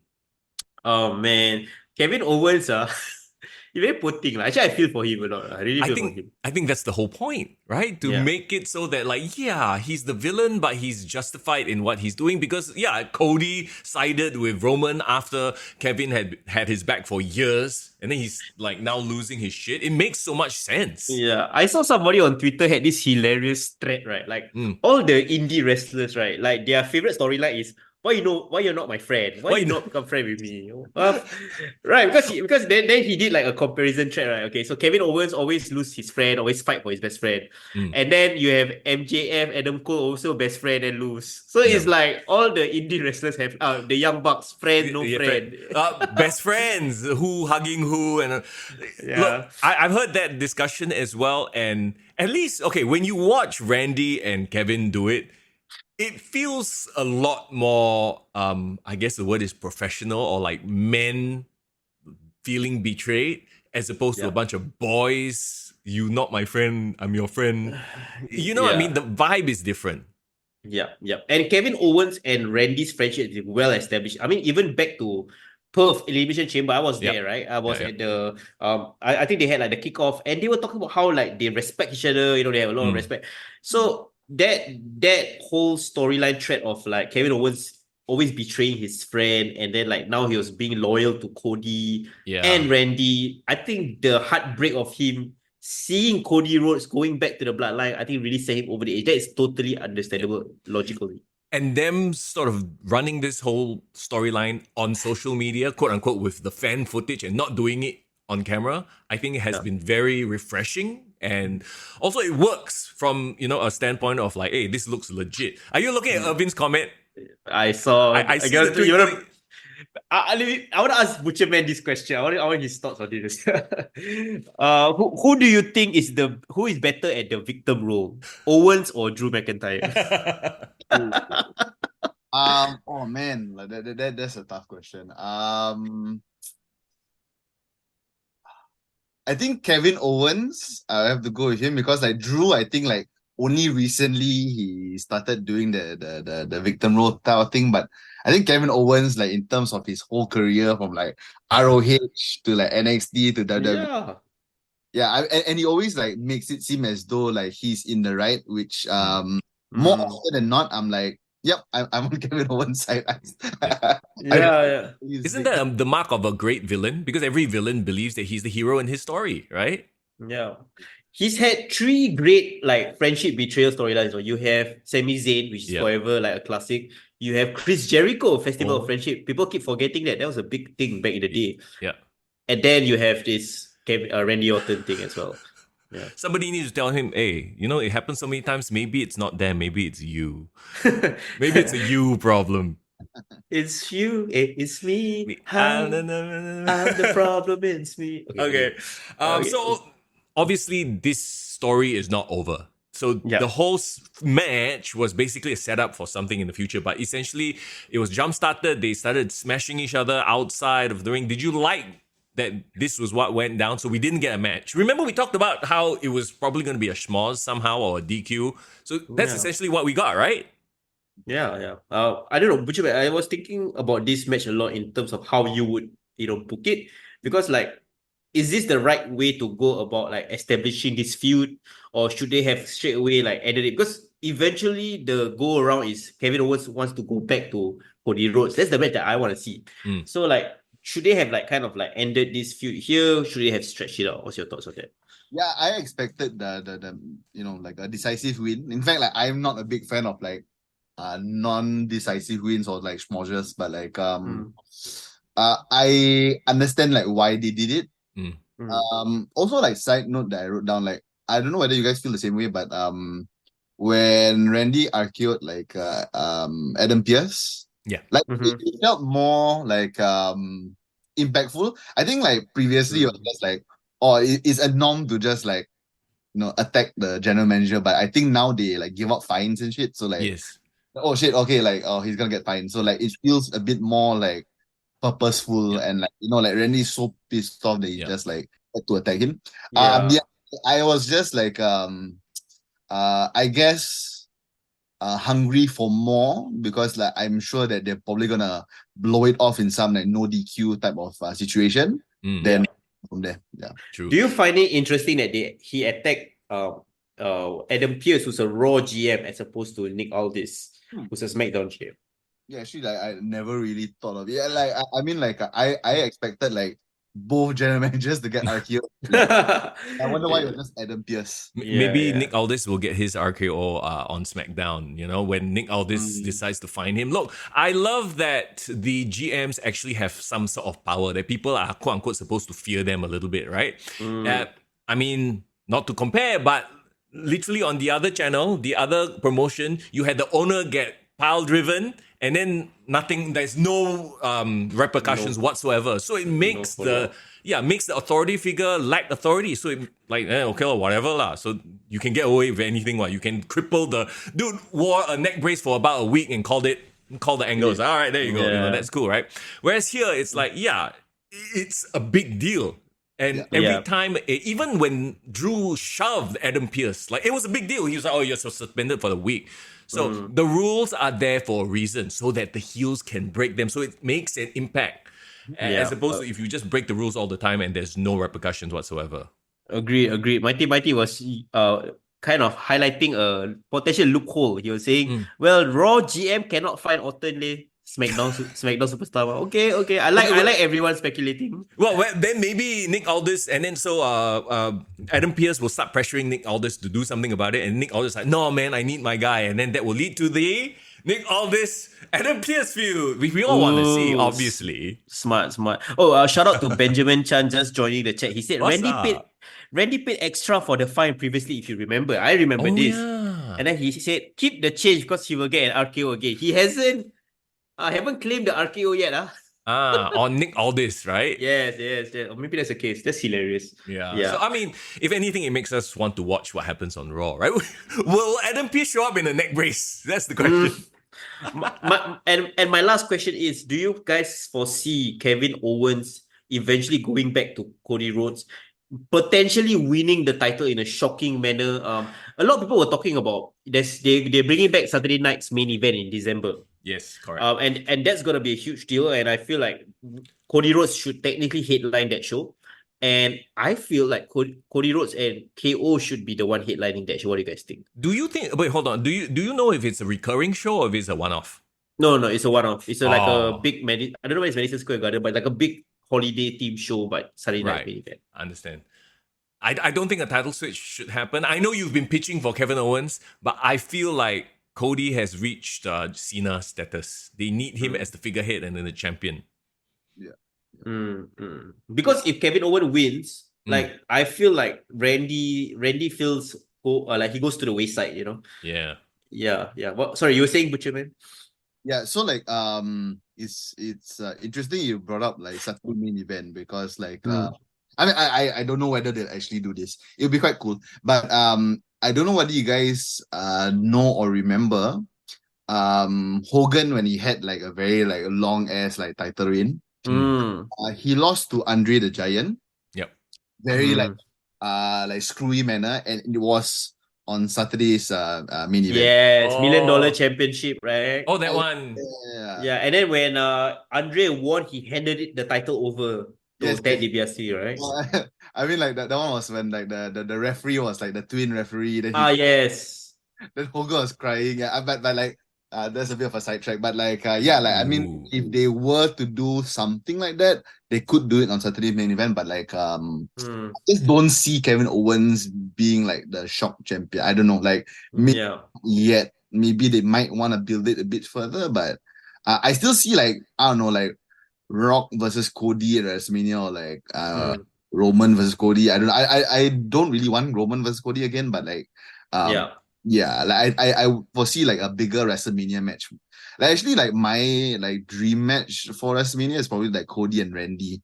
[SPEAKER 2] Oh man, Kevin Owens, he's very poor thing. Actually, I feel for him a lot. I really feel for him.
[SPEAKER 1] I think that's the whole point, right? To make it so that, like, he's the villain, but he's justified in what he's doing because, Cody sided with Roman after Kevin had his back for years, and then he's, like, now losing his shit. It makes so much sense.
[SPEAKER 2] Yeah, I saw somebody on Twitter had this hilarious thread, right? Like, all the indie wrestlers, right? Like, their favorite storyline is, why you're not my friend? Why you not become friend with me? Right, because then he did like a comparison thread, right? Okay, so Kevin Owens always lose his friend, always fight for his best friend. And then you have MJF, Adam Cole, also best friend and lose. So it's like all the indie wrestlers have the Young Bucks, friend, no friend.
[SPEAKER 1] Best friends, who hugging who. And look, I've heard that discussion as well. And at least, okay, when you watch Randy and Kevin do it, it feels a lot more, I guess the word is professional, or like men feeling betrayed, as opposed to a bunch of boys, you not my friend, I'm your friend. You know what I mean? The vibe is different.
[SPEAKER 2] Yeah. And Kevin Owens and Randy's friendship is well established. I mean, even back to Perth Elimination Chamber, I was there, right? I was at the, I think they had like the kickoff, and they were talking about how like they respect each other, you know, they have a lot of respect. So that whole storyline thread of like Kevin Owens always betraying his friend, and then like now he was being loyal to Cody and Randy. I think the heartbreak of him seeing Cody Rhodes going back to the bloodline, I think really set him over the edge. That is totally understandable logically.
[SPEAKER 1] And them sort of running this whole storyline on social media, quote unquote, with the fan footage and not doing it on camera, I think it has been very refreshing. And also it works from, a standpoint of like, hey, this looks legit. Are you looking at Irvin's comment?
[SPEAKER 2] I saw.
[SPEAKER 1] I see
[SPEAKER 2] guess
[SPEAKER 1] the
[SPEAKER 2] you wanna,
[SPEAKER 1] twinkling.
[SPEAKER 2] I want to ask Butcherman this question. I want his thoughts on this. Who do you think who is better at the victim role, Owens or Drew McIntyre?
[SPEAKER 3] Oh man, like that's a tough question. I think Kevin Owens, I have to go with him because like Drew, I think like only recently he started doing the victim role type of thing. But I think Kevin Owens, like in terms of his whole career from like ROH to like NXT to WWE. Yeah, and he always like makes it seem as though like he's in the right, which more often than not, I'm like, yep, I'm on Kevin Owens' side.
[SPEAKER 2] Yeah.
[SPEAKER 1] Isn't that the mark of a great villain? Because every villain believes that he's the hero in his story, right?
[SPEAKER 2] Yeah. He's had 3 great like friendship betrayal storylines. So you have Sami Zayn, which is forever like a classic. You have Chris Jericho, Festival of Friendship. People keep forgetting that was a big thing back in the day.
[SPEAKER 1] Yeah.
[SPEAKER 2] And then you have this Randy Orton thing as well. Yeah.
[SPEAKER 1] Somebody needs to tell him, hey, it happens so many times. Maybe it's not them. Maybe it's you. Maybe it's a you problem.
[SPEAKER 2] It's you. It's me. I'm the problem. It's me.
[SPEAKER 1] Okay. So obviously this story is not over. So the whole match was basically a setup for something in the future. But essentially, it was jump-started. They started smashing each other outside of the ring. Did you like that this was what went down, so we didn't get a match? Remember we talked about how it was probably going to be a schmoz somehow or a DQ. So that's essentially what we got, right?
[SPEAKER 2] Yeah. I don't know, Butcher, I was thinking about this match a lot in terms of how you would, book it. Because like, is this the right way to go about like establishing this feud? Or should they have straight away like ended it? Because eventually the go around is Kevin Owens wants to go back to Cody Rhodes. That's the match that I want to see. So like, should they have like kind of like ended this feud here? Should they have stretched it out? What's your thoughts on that?
[SPEAKER 3] Yeah, I expected the like a decisive win. In fact, like I'm not a big fan of like non-decisive wins or like schmozzers, but like I understand like why they did it. Also like side note that I wrote down, like I don't know whether you guys feel the same way, but when Randy RKO'd like Adam Pearce, like it felt more like impactful. I think like previously it was just like, it's a norm to just like attack the general manager, but I think now they like give out fines and shit. So like, oh shit, okay, like he's gonna get fined. So like it feels a bit more like purposeful and like like Randy's so pissed off that he just like had to attack him. I was just like I guess hungry for more, because like I'm sure that they're probably gonna blow it off in some like no DQ type of situation. Then from there,
[SPEAKER 1] true.
[SPEAKER 2] Do you find it interesting that he attacked Adam Pearce, who's a Raw GM, as opposed to Nick Aldis, who's a SmackDown GM?
[SPEAKER 3] Yeah, actually, like I never really thought of it. Yeah, like I mean, like I expected like both general managers to get RKO. I wonder why it was just Adam Pearce.
[SPEAKER 1] Maybe Nick Aldis will get his RKO on SmackDown, when Nick Aldis decides to find him. Look, I love that the GMs actually have some sort of power, that people are quote unquote supposed to fear them a little bit, right? I mean, not to compare, but literally on the other channel, the other promotion, you had the owner get pile driven and then nothing, there's no repercussions whatsoever. So it makes makes the authority figure lack authority. So it okay, whatever lah. So you can get away with anything. You can cripple the dude wore a neck brace for about a week and call the angles. All right, there you go. That's cool, right? Whereas here it's like, it's a big deal. And every time, even when Drew shoved Adam Pearce, like it was a big deal. He was like, oh, you're suspended for the week. So the rules are there for a reason, so that the heels can break them. So it makes an impact, as opposed to if you just break the rules all the time and there's no repercussions whatsoever.
[SPEAKER 2] Agreed. Mighty was kind of highlighting a potential loophole. He was saying, well, Raw GM cannot find Orton. SmackDown superstar. Okay. I like everyone speculating.
[SPEAKER 1] Well, then maybe Nick Aldis, and then so Adam Pearce will start pressuring Nick Aldis to do something about it, and Nick Aldis like, no man, I need my guy, and then that will lead to the Nick Aldis Adam Pearce feud, which we all want to see,
[SPEAKER 2] Ooh,
[SPEAKER 1] obviously.
[SPEAKER 2] Smart. Oh, shout out to Benjamin Chan just joining the chat. He said
[SPEAKER 1] What's up?
[SPEAKER 2] Randy paid extra for the fine previously, if you remember. I remember this.
[SPEAKER 1] Yeah.
[SPEAKER 2] And then he said, keep the change because he will get an RKO again. He haven't claimed the RKO yet.
[SPEAKER 1] On Nick Aldis, right?
[SPEAKER 2] Yes. Or maybe that's the case. That's hilarious.
[SPEAKER 1] Yeah. So I mean, if anything, it makes us want to watch what happens on Raw, right? Will Adam Pearce show up in a neck brace? That's the question.
[SPEAKER 2] And my last question is, do you guys foresee Kevin Owens eventually going back to Cody Rhodes, potentially winning the title in a shocking manner? A lot of people were talking about they're bringing back Saturday night's main event in December.
[SPEAKER 1] Yes, correct.
[SPEAKER 2] And that's gonna be a huge deal, and I feel like Cody Rhodes should technically headline that show. And I feel like Cody Rhodes and KO should be the one headlining that show. What do you guys think?
[SPEAKER 1] Do you think? Wait, hold on. Do you know if it's a recurring show or if it's a one-off?
[SPEAKER 2] No, it's a one-off. It's like a big I don't know where it's Madison Square Garden, but like a big holiday theme show, but Saturday night main event.
[SPEAKER 1] I understand. I don't think a title switch should happen. I know you've been pitching for Kevin Owens, but I feel like Cody has reached Cena status. They need him as the figurehead and then the champion.
[SPEAKER 2] Because if Kevin Owens wins, like I feel like Randy feels like he goes to the wayside, you know? Yeah. Sorry, you were saying, Butcherman?
[SPEAKER 3] Yeah, so like it's interesting you brought up like Saturday main event because like I mean I don't know whether they'll actually do this. It'll be quite cool. But I don't know whether you guys know or remember Hogan when he had like a very like a long ass like title reign. He lost to Andre the Giant.
[SPEAKER 1] Yep.
[SPEAKER 3] Very like screwy manner, and it was on Saturday's main event.
[SPEAKER 2] Yes, $1 million championship, right?
[SPEAKER 1] Oh, that one.
[SPEAKER 2] Yeah, and then when Andre won, he handed the title over to Ted DiBiase, right?
[SPEAKER 3] I mean, like that one was when like the referee was like the twin referee. Then
[SPEAKER 2] yes.
[SPEAKER 3] Then Hogan was crying. Yeah, but like that's a bit of a sidetrack. But like I mean, if they were to do something like that, they could do it on Saturday main event. But like I just don't see Kevin Owens being like the shock champion. I don't know, like yet. Maybe they might want to build it a bit further, but I still see like I don't know, like Rock versus Cody at WrestleMania, or like Roman versus Cody. I don't know. I don't really want Roman versus Cody again, but like like I foresee like a bigger WrestleMania match. Like actually, like my like dream match for WrestleMania is probably like Cody and Randy.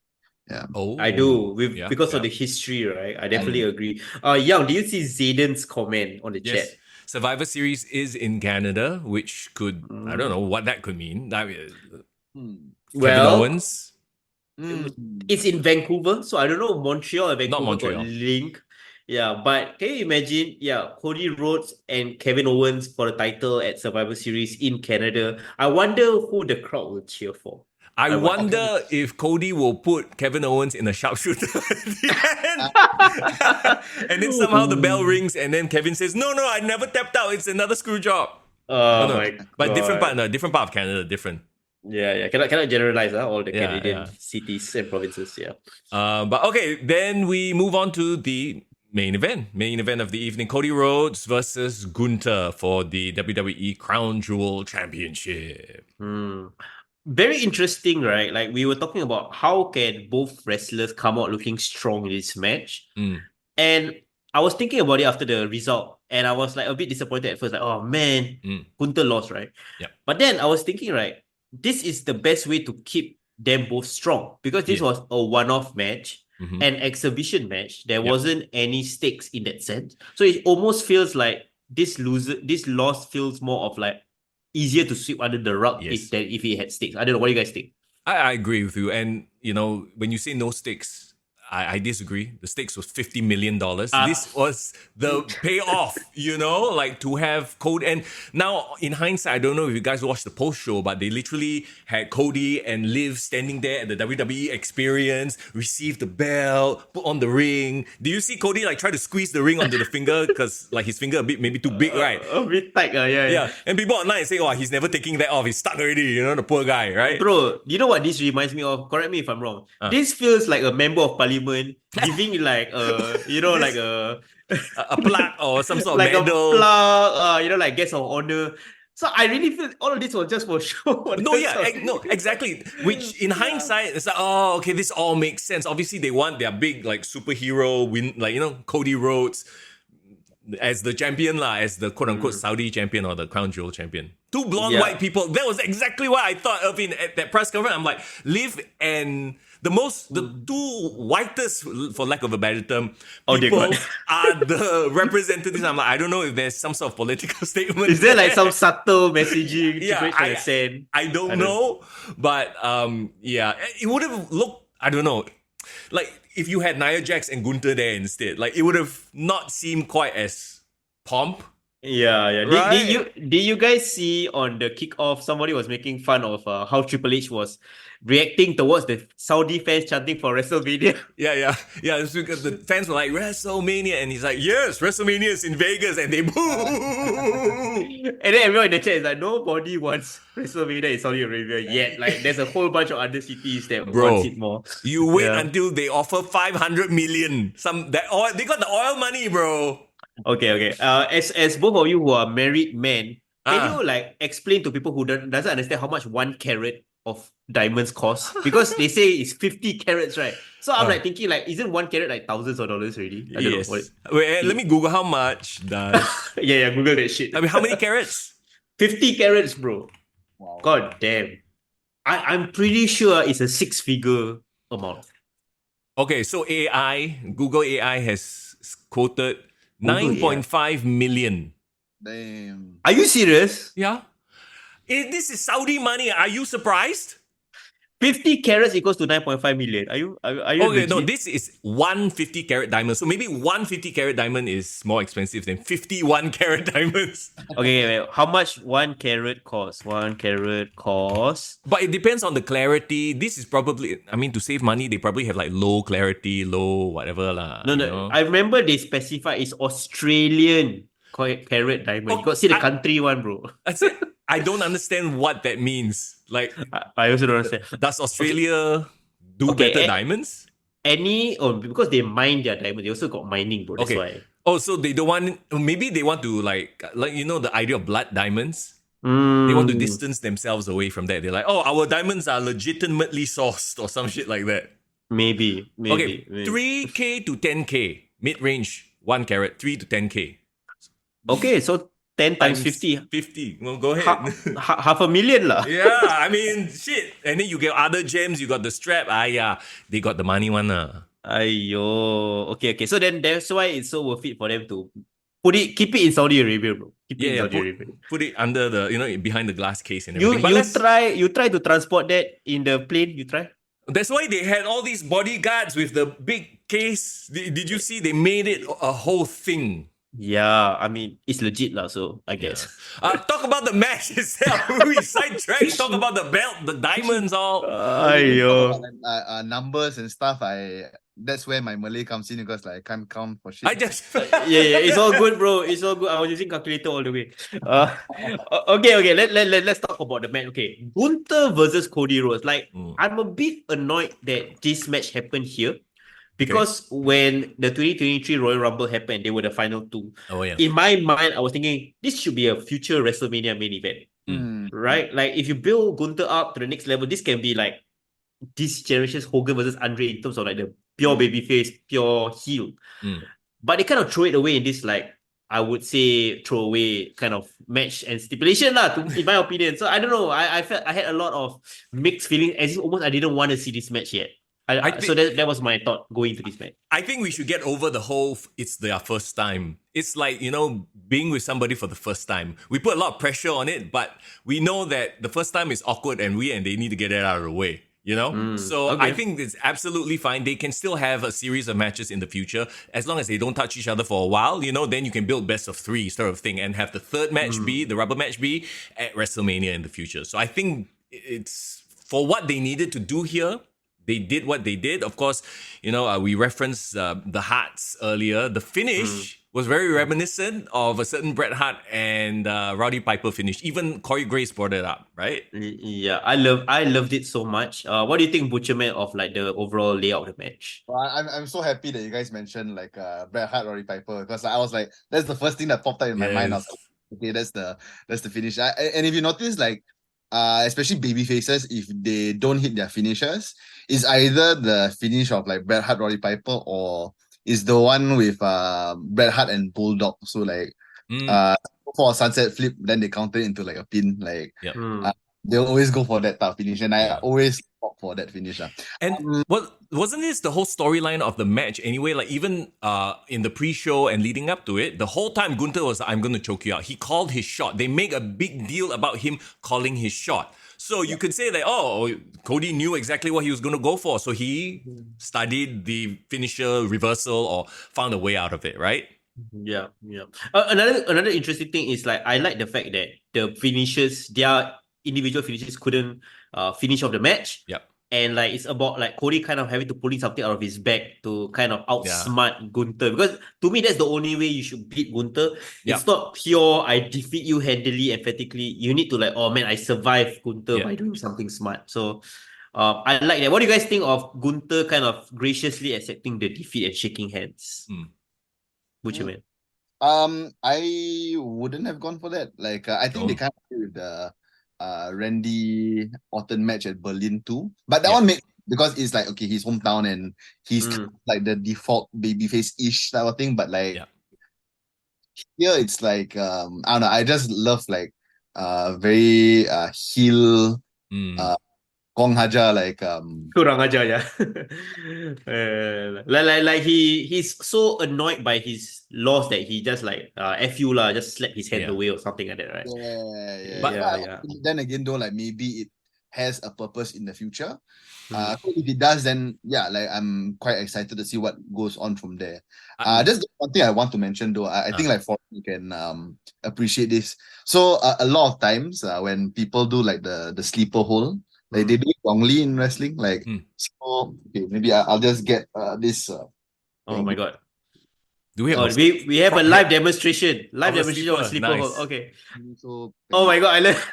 [SPEAKER 3] Yeah.
[SPEAKER 2] Oh, I do because of the history, right? I definitely agree. Young, do you see Zayden's comment on the chat?
[SPEAKER 1] Survivor Series is in Canada, which could I don't know what that could mean. Kevin Owens.
[SPEAKER 2] It's in Vancouver, so I don't know Montreal and Vancouver got link. Yeah, but can you imagine? Yeah, Cody Rhodes and Kevin Owens for the title at Survivor Series in Canada. I wonder who the crowd will cheer for.
[SPEAKER 1] I wonder if Cody will put Kevin Owens in a sharpshooter at the end. And then somehow the bell rings and then Kevin says, No, I never tapped out. It's another screw job.
[SPEAKER 2] My God.
[SPEAKER 1] But different part of Canada, different.
[SPEAKER 2] Yeah. Cannot generalize all the Canadian cities and provinces. Yeah.
[SPEAKER 1] But okay, then we move on to the main event of the evening. Cody Rhodes versus Gunther for the WWE Crown Jewel Championship.
[SPEAKER 2] Very interesting, right? Like we were talking about how can both wrestlers come out looking strong in this match. And I was thinking about it after the result, and I was like a bit disappointed at first. Like, oh man, Gunther lost, right?
[SPEAKER 1] Yeah.
[SPEAKER 2] But then I was thinking, right, this is the best way to keep them both strong because this was a one-off match, an exhibition match. There wasn't any stakes in that sense. So it almost feels like this loss feels more of like easier to sweep under the rug if he had stakes. I don't know. What do you guys think?
[SPEAKER 1] I agree with you. And, you know, when you say no stakes, I disagree. The stakes was $50 million. This was the payoff, like to have Cody. And now, in hindsight, I don't know if you guys watched the post show, but they literally had Cody and Liv standing there at the WWE Experience, received the belt, put on the ring. Do you see Cody like try to squeeze the ring onto the finger because like his finger a bit maybe too big, right?
[SPEAKER 2] A bit tight, yeah.
[SPEAKER 1] And people online say, he's never taking that off. He's stuck already, the poor guy, right?
[SPEAKER 2] Bro, you know what this reminds me of? Correct me if I'm wrong. This feels like a member of parliament giving like like a
[SPEAKER 1] plaque or some sort of
[SPEAKER 2] like
[SPEAKER 1] medal.
[SPEAKER 2] a plaque, like guest of honor. So I really feel all of this was just for show.
[SPEAKER 1] No, exactly. Which in hindsight, it's like, okay, this all makes sense. Obviously, they want their big like superhero win, like Cody Rhodes as the champion, as the quote unquote Saudi champion or the Crown Jewel champion. Two blonde white people. That was exactly what I thought of at that press conference. I'm like, Liv and the two whitest, for lack of a better term, people are the representatives. I'm like, I don't know if there's some sort of political statement.
[SPEAKER 2] Is there like some subtle messaging?
[SPEAKER 1] I don't know. But it would have looked, I don't know, like if you had Nia Jax and Gunther there instead, like it would have not seemed quite as pomp.
[SPEAKER 2] Yeah.
[SPEAKER 1] Right?
[SPEAKER 2] Did you guys see on the kickoff, somebody was making fun of how Triple H was reacting towards the Saudi fans chanting for WrestleMania?
[SPEAKER 1] Yeah. It's because the fans were like, WrestleMania, and he's like, yes, WrestleMania is in Vegas, and they boo.
[SPEAKER 2] And then everyone in the chat is like, nobody wants WrestleMania in Saudi Arabia yet. Like, there's a whole bunch of other cities that wants it more.
[SPEAKER 1] You wait until they offer 500 million. They got the oil money, bro.
[SPEAKER 2] Okay. As both of you who are married men, can you like explain to people who doesn't understand how much 1 carat of diamonds cost? Because they say it's 50 carats, right? So I'm like thinking, like, isn't 1 carat like thousands of dollars already? I don't know.
[SPEAKER 1] Wait, let me Google how much does.
[SPEAKER 2] yeah, Google that shit.
[SPEAKER 1] I mean, how many carats?
[SPEAKER 2] 50 carats, bro.
[SPEAKER 3] Wow.
[SPEAKER 2] God damn. I'm pretty sure it's a 6-figure amount.
[SPEAKER 1] Okay, so Google AI has quoted 9.5 million.
[SPEAKER 3] Damn.
[SPEAKER 2] Are you serious?
[SPEAKER 1] Yeah. This is Saudi money. Are you surprised?
[SPEAKER 2] 50 carats equals to 9.5 million. Are you
[SPEAKER 1] Okay,
[SPEAKER 2] legit?
[SPEAKER 1] no, this is 150 carat diamond. So maybe 150 carat diamond is more expensive than 51 carat diamonds.
[SPEAKER 2] Okay, wait. How much 1 carat costs? 1 carat costs.
[SPEAKER 1] But it depends on the clarity. This is probably, to save money, they probably have like low clarity, low whatever lah.
[SPEAKER 2] No. I remember they specify it's Australian carat diamond. You got to see the country one, bro.
[SPEAKER 1] I don't understand what that means. Like,
[SPEAKER 2] I also don't understand.
[SPEAKER 1] Does Australia do better diamonds?
[SPEAKER 2] Because they mine their diamonds, they also got mining, bro. That's why.
[SPEAKER 1] Oh, so they don't want, maybe they want to like the idea of blood diamonds. They want to distance themselves away from that. They're like, our diamonds are legitimately sourced or some shit like that.
[SPEAKER 2] Maybe.
[SPEAKER 1] Okay, 3K to 10K, mid-range, 1 carat, 3 to 10K.
[SPEAKER 2] Okay, so 10 times 50.
[SPEAKER 1] 50. Well, go ahead.
[SPEAKER 2] $500,000 lah.
[SPEAKER 1] Yeah, shit. And then you get other gems, you got the strap. They got the money one.
[SPEAKER 2] Aiyo. Okay. So then that's why it's so worth it for them to keep it in Saudi Arabia, bro.
[SPEAKER 1] Put it under the, behind the glass case and everything.
[SPEAKER 2] You try to transport that in the plane, you try?
[SPEAKER 1] That's why they had all these bodyguards with the big case. Did you see? They made it a whole thing.
[SPEAKER 2] Yeah, it's legit lah, so I guess.
[SPEAKER 1] Talk about the match itself. We sidetracked. Talk about the belt, the diamonds, all.
[SPEAKER 3] Numbers and stuff. That's where my Malay comes in because I can't count for shit.
[SPEAKER 2] Yeah, it's all good, bro. It's all good. I was using calculator all the way. Okay. Let's talk about the match. Okay, Gunther versus Cody Rhodes. Like, I'm a bit annoyed that this match happened here. Because when the 2023 Royal Rumble happened, they were the final two.
[SPEAKER 1] Oh, yeah.
[SPEAKER 2] In my mind, I was thinking, this should be a future WrestleMania main event. Right? Like, if you build Gunther up to the next level, this can be like this generation's Hogan versus Andre in terms of like the pure babyface, pure heel. But they kind of throw it away in this, like, I would say, throwaway kind of match and stipulation lah, in my opinion. So I don't know. I felt I had a lot of mixed feelings, as if almost I didn't want to see this match yet. So that was my thought going into this match.
[SPEAKER 1] I think we should get over the whole it's their first time. It's like, being with somebody for the first time. We put a lot of pressure on it, but we know that the first time is awkward and they need to get it out of the way. You know? So I
[SPEAKER 2] Okay.
[SPEAKER 1] think it's absolutely fine. They can still have a series of matches in the future as long as they don't touch each other for a while, you know, then you can build best of 3 sort of thing and have the third match be, the rubber match be at WrestleMania in the future. So I think it's for what they needed to do here. They did what they did. Of course, you know, we referenced the Harts earlier. The finish was very reminiscent of a certain Bret Hart and Rowdy Piper finish. Even Corey Grace brought it up, right?
[SPEAKER 2] Yeah, I loved it so much. What do you think, Butcherman, of like the overall layout of the match?
[SPEAKER 3] Well, I'm so happy that you guys mentioned like Bret Hart, Roddy Piper, because I was like, that's the first thing that popped out in my mind. I was
[SPEAKER 1] Yes.
[SPEAKER 3] like, okay, that's the finish. And if you notice, like especially baby faces, if they don't hit their finishers, it's either the finish of like Bret Hart, Roddy Piper, or is the one with Bret Hart and Bulldog. So like
[SPEAKER 1] Mm.
[SPEAKER 3] for a sunset flip, then they counter it into like a pin. Like
[SPEAKER 1] Yep.
[SPEAKER 3] they always go for that type of finish, and I
[SPEAKER 1] Yeah.
[SPEAKER 3] always opt for that finish.
[SPEAKER 1] And wasn't this the whole storyline of the match anyway? Like even in the pre-show and leading up to it, the whole time Gunther was, I'm going to choke you out. He called his shot. They make a big deal about him calling his shot. So you could say that, oh, Cody knew exactly what he was going to go for. So he studied the finisher reversal or found a way out of it, right?
[SPEAKER 2] Yeah. Another interesting thing is like I like the fact that the finishes, their individual finishes couldn't finish off the match.
[SPEAKER 1] Yep.
[SPEAKER 2] And like it's about like Cody kind of having to pulling something out of his bag to kind of outsmart Gunther. Because to me, that's the only way you should beat Gunther. It's not pure, I defeat you handily, emphatically. You need to like, oh man, I survived Gunther by doing something smart. So I like that. What do you guys think of Gunther kind of graciously accepting the defeat and shaking hands? Butcherman.
[SPEAKER 3] I wouldn't have gone for that. Like, I think they kind of did with the Randy Orton match at Berlin too. But that one made, because it's like, okay, his hometown and he's kind of like the default babyface-ish type of thing. But like here it's like I don't know, I just love like very heel Kong Haja, like
[SPEAKER 2] kurang ajar, yeah. Like he's so annoyed by his loss that he just like F you lah, just slap his hand away or something like that, right?
[SPEAKER 3] But then again though, like maybe it has a purpose in the future. If it does, then yeah, like I'm quite excited to see what goes on from there. Just one thing I want to mention though, I think like for you can appreciate this. So a lot of times when people do like the sleeper hole, like they do it wrongly in wrestling. Like so, okay, maybe I'll just get this.
[SPEAKER 2] Oh my god!
[SPEAKER 1] Do we have?
[SPEAKER 2] We have a live demonstration. Live demonstration of sleeper
[SPEAKER 1] nice.
[SPEAKER 2] hole. Okay.
[SPEAKER 3] So
[SPEAKER 2] oh my god! I love.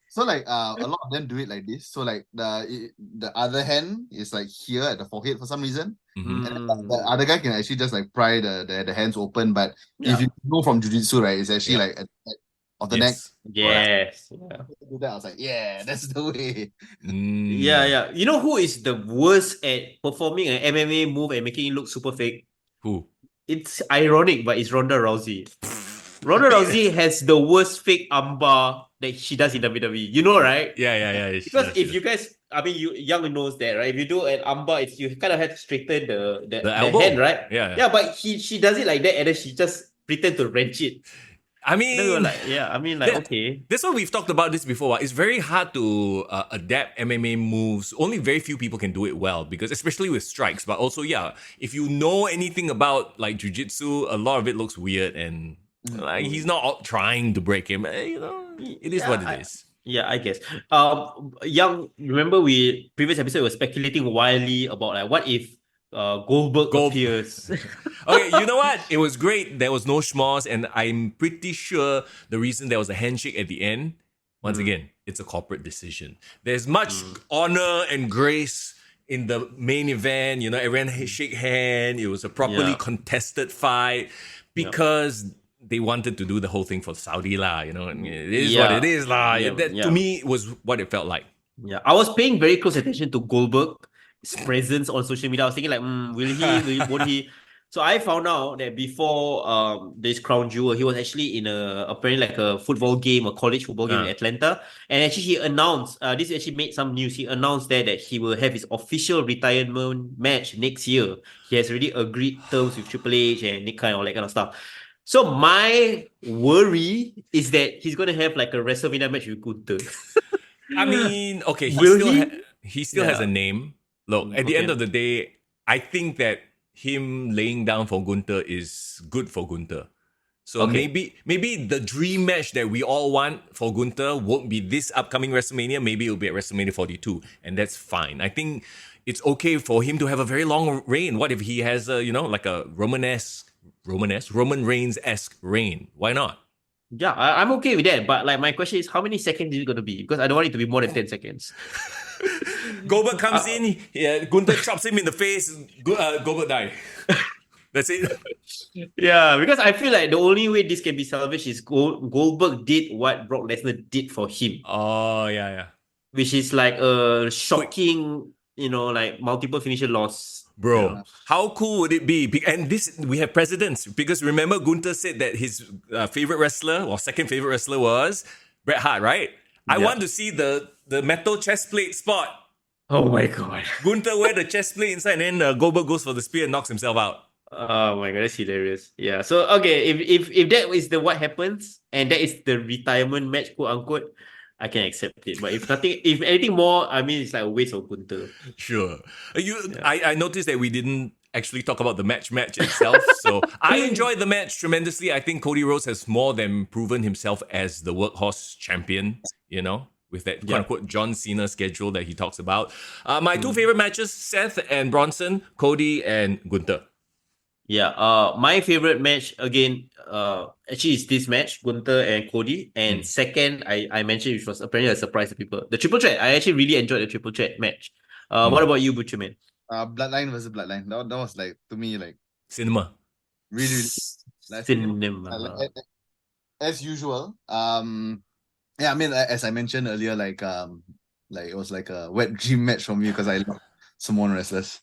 [SPEAKER 3] So like a lot of them do it like this. So like the other hand is like here at the forehead for some reason, and the other guy can actually just like pry the hands open. But if you know from jiu-jitsu, right, it's actually like at the of the neck.
[SPEAKER 2] Yes.
[SPEAKER 3] Do that. I was like, yeah, that's the way.
[SPEAKER 2] Yeah. You know who is the worst at performing an MMA move and making it look super fake?
[SPEAKER 1] Who?
[SPEAKER 2] It's ironic, but it's Ronda Rousey. Ronda Rousey has the worst fake armbar that she does in WWE. You know, right?
[SPEAKER 1] Yeah.
[SPEAKER 2] Because if you guys, I mean, Young knows that, right? If you do an armbar, it's you kind of have to straighten the
[SPEAKER 1] elbow.
[SPEAKER 2] hand, right?
[SPEAKER 1] Yeah.
[SPEAKER 2] But she does it like that, and then she just pretend to wrench it.
[SPEAKER 1] I mean,
[SPEAKER 2] then we were like, okay.
[SPEAKER 1] That's why we've talked about this before. It's very hard to adapt MMA moves. Only very few people can do it well, because especially with strikes. But also, if you know anything about like jiu-jitsu, a lot of it looks weird, and like he's not trying to break him. You know, it is what it is.
[SPEAKER 2] I guess. Young, remember previous episode we were speculating wildly about like what if Goldberg appears.
[SPEAKER 1] Okay, you know what? It was great. There was no schmoz, and I'm pretty sure the reason there was a handshake at the end, once again, it's a corporate decision. There's much honor and grace in the main event. You know, everyone shake hand. It was a properly contested fight because they wanted to do the whole thing for Saudi lah. You know, it is what it is lah. To me, was what it felt like.
[SPEAKER 2] Yeah, I was paying very close attention to Goldberg's presence on social media. I was thinking like, won't he? So I found out that before this Crown Jewel, he was actually in apparently like a football game, a college football game in Atlanta. And actually he announced, this actually made some news. He announced that he will have his official retirement match next year. He has already agreed terms with Triple H and Nick Khan and all that kind of stuff. So my worry is that he's going to have like a WrestleMania match with Gunther.
[SPEAKER 1] I mean, okay,
[SPEAKER 2] Will he?
[SPEAKER 1] he still has a name. Look, at the end of the day, I think that him laying down for Gunther is good for Gunther. So maybe the dream match that we all want for Gunther won't be this upcoming WrestleMania. Maybe it'll be at WrestleMania 42, and that's fine. I think it's okay for him to have a very long reign. What if he has a, like a Roman Reigns-esque reign? Why not?
[SPEAKER 2] Yeah, I'm okay with that. But like my question is, how many seconds is it going to be? Because I don't want it to be more than 10 seconds.
[SPEAKER 1] Goldberg comes in, Gunther chops him in the face, Goldberg die. That's it.
[SPEAKER 2] Yeah, because I feel like the only way this can be salvaged is Goldberg did what Brock Lesnar did for him.
[SPEAKER 1] Oh, yeah.
[SPEAKER 2] Which is like a shocking, like multiple finisher loss.
[SPEAKER 1] Bro, how cool would it be? And we have precedents, because remember Gunther said that his favorite wrestler or second favorite wrestler was Bret Hart, right? I want to see the metal chest plate spot.
[SPEAKER 2] Oh my god.
[SPEAKER 1] Gunther wear the chest plate inside, and then Goldberg goes for the spear and knocks himself out.
[SPEAKER 2] Oh my god, that's hilarious. Yeah. So okay, if that is what happens and that is the retirement match, quote unquote, I can accept it. But if anything more, I mean, it's like a waste of Gunther.
[SPEAKER 1] Sure. I noticed that we didn't actually talk about the match itself. So I enjoyed the match tremendously. I think Cody Rhodes has more than proven himself as the workhorse champion, with that quote unquote John Cena schedule that he talks about. My two favorite matches, Seth and Bronson, Cody and Gunther.
[SPEAKER 2] Yeah, my favorite match again, actually is this match, Gunther and Cody. And second, I mentioned, which was apparently a surprise to people, the triple threat. I actually really enjoyed the triple threat match. What about you, Butcherman?
[SPEAKER 3] Bloodline versus Bloodline. That was like, to me, like
[SPEAKER 1] cinema.
[SPEAKER 3] Really, really
[SPEAKER 2] like, cinema.
[SPEAKER 3] As usual. Yeah, I mean, as I mentioned earlier, like it was like a wet dream match for me because I love Samoan wrestlers.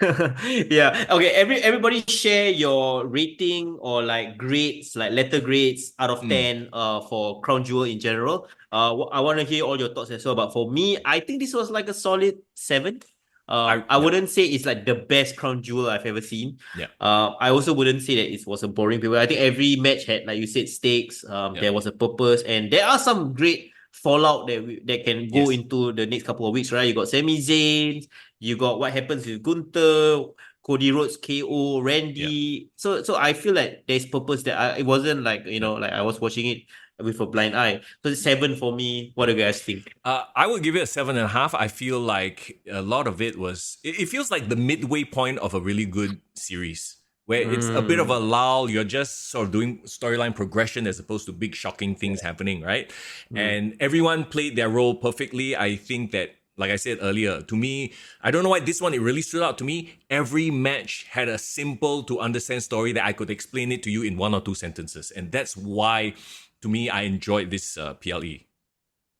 [SPEAKER 2] Yeah. Okay. Everybody share your rating or like grades, like letter grades out of 10 for Crown Jewel in general. I want to hear all your thoughts as well. But for me, I think this was like a solid 7. I wouldn't say it's like the best Crown Jewel I've ever seen.
[SPEAKER 1] Yeah.
[SPEAKER 2] I also wouldn't say that it was a boring paper. I think every match had, like you said, stakes. There was a purpose, and there are some great fallout that can go into the next couple of weeks, right? You got Sami Zayn, you got what happens with Gunther, Cody Rhodes, KO, Randy. So I feel like there's purpose that it wasn't like, like I was watching it with a blind eye. So it's 7 for me. What do you guys think?
[SPEAKER 1] I would give it a 7.5. I feel like a lot of it was, it feels like the midway point of a really good series, where it's a bit of a lull. You're just sort of doing storyline progression as opposed to big shocking things happening, right? And everyone played their role perfectly. I think that, like I said earlier, to me, I don't know why this one, it really stood out to me. Every match had a simple to understand story that I could explain it to you in 1 or 2 sentences. And that's why, to me, I enjoyed this PLE.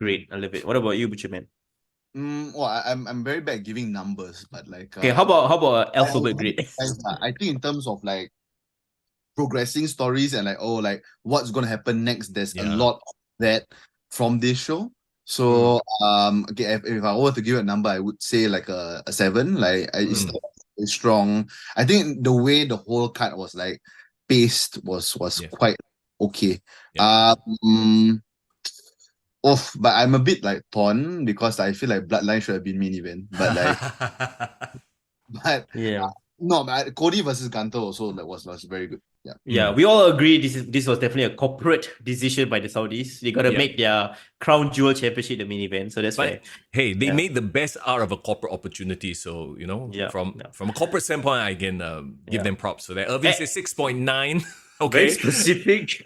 [SPEAKER 2] Great. I love it. What about you, Butcherman?
[SPEAKER 3] Well, I'm very bad at giving numbers, but like
[SPEAKER 2] okay, how about alphabet grade?
[SPEAKER 3] I think in terms of like progressing stories and like what's gonna happen next, there's a lot of that from this show. So okay, if I were to give a number, I would say like a 7. Like it's strong. I think the way the whole card was like paced was quite okay. But I'm a bit like torn because I feel like Bloodline should have been main event. But like, but Cody versus Gunther also was very good.
[SPEAKER 2] Yeah, we all agree this was definitely a corporate decision by the Saudis. They gotta make their Crown Jewel Championship the main event, so that's why.
[SPEAKER 1] Hey, they made the best out of a corporate opportunity. So from a corporate standpoint, I can give them props for that. Irving says 6.9. Okay,
[SPEAKER 2] very specific.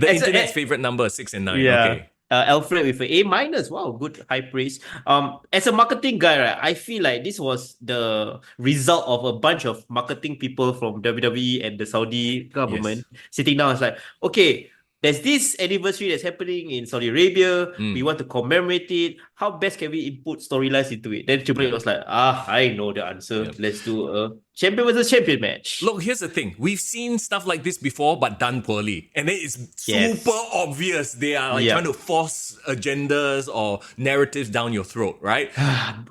[SPEAKER 1] The internet's favorite number, 6 and 9.
[SPEAKER 2] Yeah.
[SPEAKER 1] Okay.
[SPEAKER 2] Alfred with an A-. Wow, good, high praise. As a marketing guy, right, I feel like this was the result of a bunch of marketing people from WWE and the Saudi government sitting down. It's like, okay, there's this anniversary that's happening in Saudi Arabia. We want to commemorate it. How best can we input storylines into it? Then Triple H was like, I know the answer. Let's do a champion versus champion match.
[SPEAKER 1] Look, here's the thing. We've seen stuff like this before, but done poorly. And then it's super obvious. They are like trying to force agendas or narratives down your throat, right?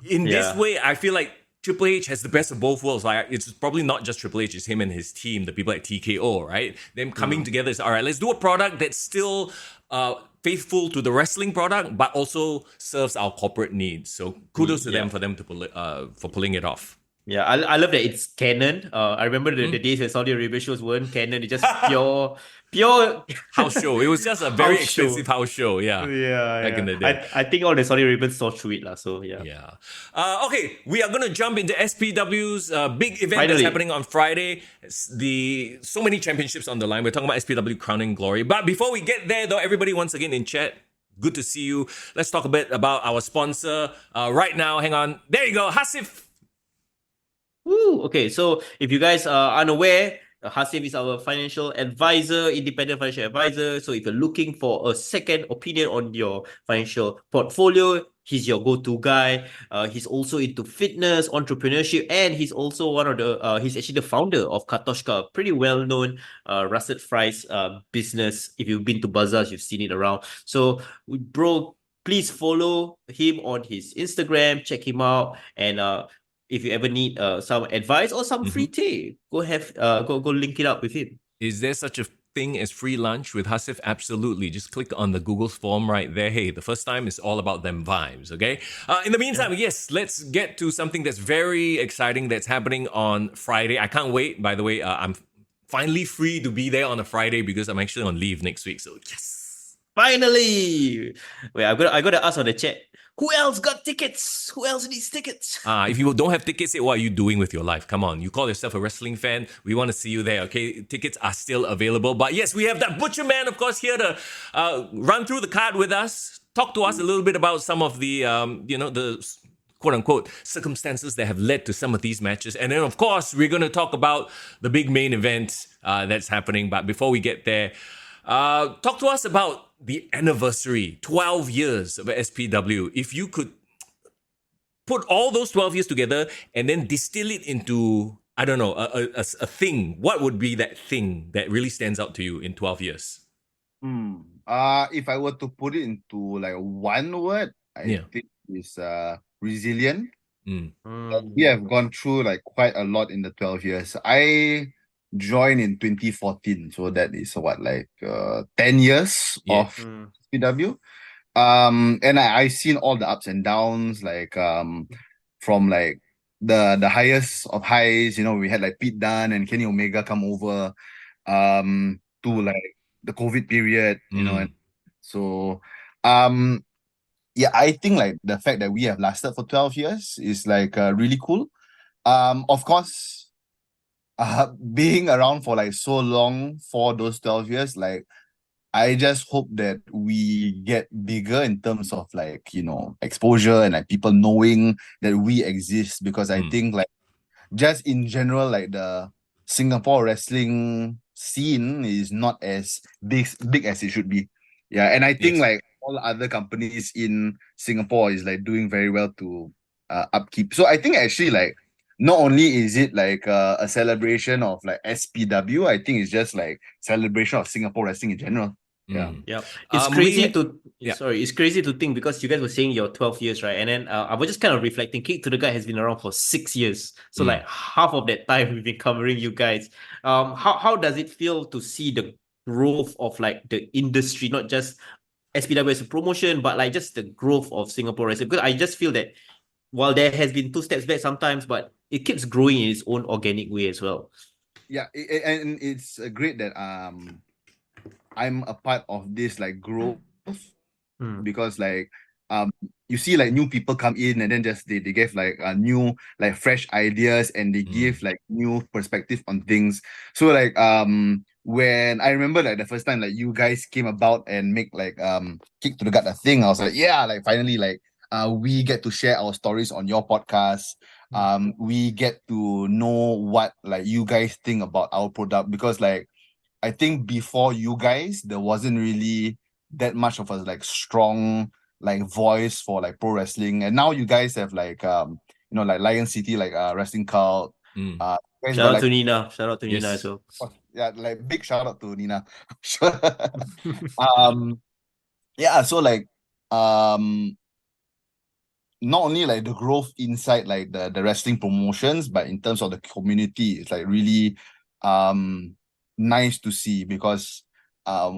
[SPEAKER 1] In this way, I feel like Triple H has the best of both worlds. Like, it's probably not just Triple H, it's him and his team, the people at TKO, right? Them coming together is, all right, let's do a product that's still faithful to the wrestling product, but also serves our corporate needs. So kudos to them for for pulling it off.
[SPEAKER 2] Yeah, I love that it's canon. I remember the days when Saudi Arabia shows weren't canon. It's just pure
[SPEAKER 1] House show. It was just a very expensive house show. Yeah. Back in the day.
[SPEAKER 2] I think all the Saudi Arabians saw through it, lah. So yeah.
[SPEAKER 1] Yeah. Okay, we are gonna jump into SPW's big event that's happening on Friday. So many championships on the line. We're talking about SPW Crowning Glory. But before we get there, though, everybody once again in chat. Good to see you. Let's talk a bit about our sponsor right now. Hang on. There you go, Hasif.
[SPEAKER 2] Woo! Okay, so if you guys are unaware, Hasif is our financial advisor, independent financial advisor. So if you're looking for a second opinion on your financial portfolio, he's your go-to guy. He's also into fitness, entrepreneurship, and he's also he's actually the founder of Katoshka, a pretty well-known russet fries business. If you've been to bazaars, you've seen it around. So, bro, please follow him on his Instagram, check him out, and if you ever need some advice or some free tea, go link it up with him.
[SPEAKER 1] Is there such a thing as free lunch with Hasif? Absolutely. Just click on the Google form right there. Hey, the first time is all about them vibes, okay? In the meantime, yes, let's get to something that's very exciting that's happening on Friday. I can't wait. By the way, I'm finally free to be there on a Friday because I'm actually on leave next week. So yes.
[SPEAKER 2] Finally! Wait, I got to ask on the chat. Who else got tickets? Who else needs tickets?
[SPEAKER 1] If you don't have tickets, what are you doing with your life? Come on, you call yourself a wrestling fan. We want to see you there, okay? Tickets are still available. But yes, we have that Butcherman, of course, here to run through the card with us. Talk to us a little bit about some of the, the quote-unquote circumstances that have led to some of these matches. And then, of course, we're going to talk about the big main event that's happening. But before we get there, talk to us about the anniversary, 12 years of SPW. If you could put all those 12 years together and then distill it into, I don't know, a thing, what would be that thing that really stands out to you in 12 years?
[SPEAKER 3] If I were to put it into like one word, I think it's resilient. We have gone through like quite a lot in the 12 years. I joined in 2014, so that is 10 years of SPW. And I've seen all the ups and downs, from like the highest of highs, we had like Pete Dunne and Kenny Omega come over, to like the COVID period, and so I think like the fact that we have lasted for 12 years is like really cool. Of course, being around for like so long for those 12 years, like I just hope that we get bigger in terms of like, exposure and like people knowing that we exist, because I think like just in general, like the Singapore wrestling scene is not as big as it should be. Yeah. And I think like all other companies in Singapore is like doing very well to upkeep. So I think actually like not only is it like a celebration of like SPW, I think it's just like celebration of Singapore wrestling in general. Yeah.
[SPEAKER 2] It's it's crazy to think, because you guys were saying your 12 years, right? And then I was just kind of reflecting, Kick to the Guy has been around for 6 years. So like half of that time we've been covering you guys. How does it feel to see the growth of like the industry, not just SPW as a promotion, but like just the growth of Singapore wrestling? Because I just feel that while there has been 2 steps back sometimes, but it keeps growing in its own organic way as well.
[SPEAKER 3] Yeah, and it's great that I'm a part of this like growth, because like you see like new people come in and then just they give like new like fresh ideas, and they give like new perspective on things. So like when I remember like the first time like you guys came about and make like Kick to the Gut a thing, I was like, yeah, like finally like we get to share our stories on your podcast. We get to know what like you guys think about our product, because like I think before you guys there wasn't really that much of a like strong like voice for like pro wrestling, and now you guys have like like Lion City like wrestling cult.
[SPEAKER 2] Shout out to Nina. Shout out to Nina as well.
[SPEAKER 3] Yeah, like big shout out to Nina. So like not only like the growth inside like the wrestling promotions, but in terms of the community, it's like really nice to see, because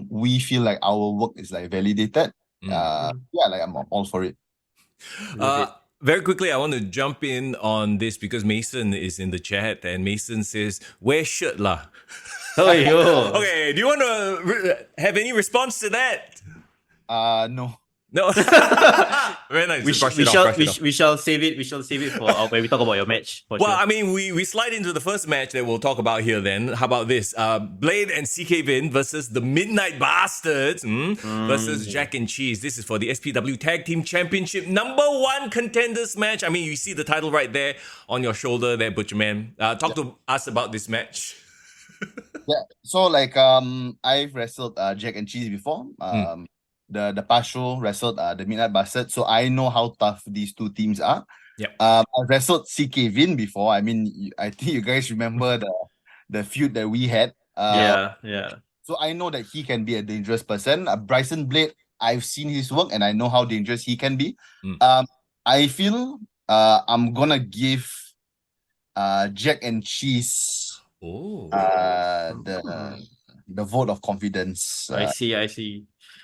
[SPEAKER 3] we feel like our work is like validated.
[SPEAKER 1] Mm.
[SPEAKER 3] Yeah, like I'm all for it.
[SPEAKER 1] Uh, very quickly, I want to jump in on this because Mason is in the chat and Mason says, "Wear shirt lah."
[SPEAKER 2] Oh, yo.
[SPEAKER 1] Okay, do you want to have any response to that?
[SPEAKER 3] No.
[SPEAKER 1] No. Very nice.
[SPEAKER 2] We
[SPEAKER 1] Brush it off.
[SPEAKER 2] shall save it. We shall save it for when we talk about your match. For
[SPEAKER 1] Well,
[SPEAKER 2] sure.
[SPEAKER 1] I mean, we slide into the first match that we'll talk about here then. How about this? Blade and CK Vin versus the Midnight Bastards versus Jack and Cheese. This is for the SPW Tag Team Championship #1 contenders match. I mean, you see the title right there on your shoulder there, Butcherman. Talk to us about this match.
[SPEAKER 3] Yeah. So like I've wrestled Jack and Cheese before. The past show wrestled the Midnight Bastard, so I know how tough these two teams are.
[SPEAKER 1] Yep.
[SPEAKER 3] I've wrestled CK Vin before. I mean, I think you guys remember the feud that we had.
[SPEAKER 2] yeah.
[SPEAKER 3] So I know that he can be a dangerous person. Bryson Blade, I've seen his work and I know how dangerous he can be. I feel I'm gonna give Jack and Cheese the vote of confidence.
[SPEAKER 2] I see.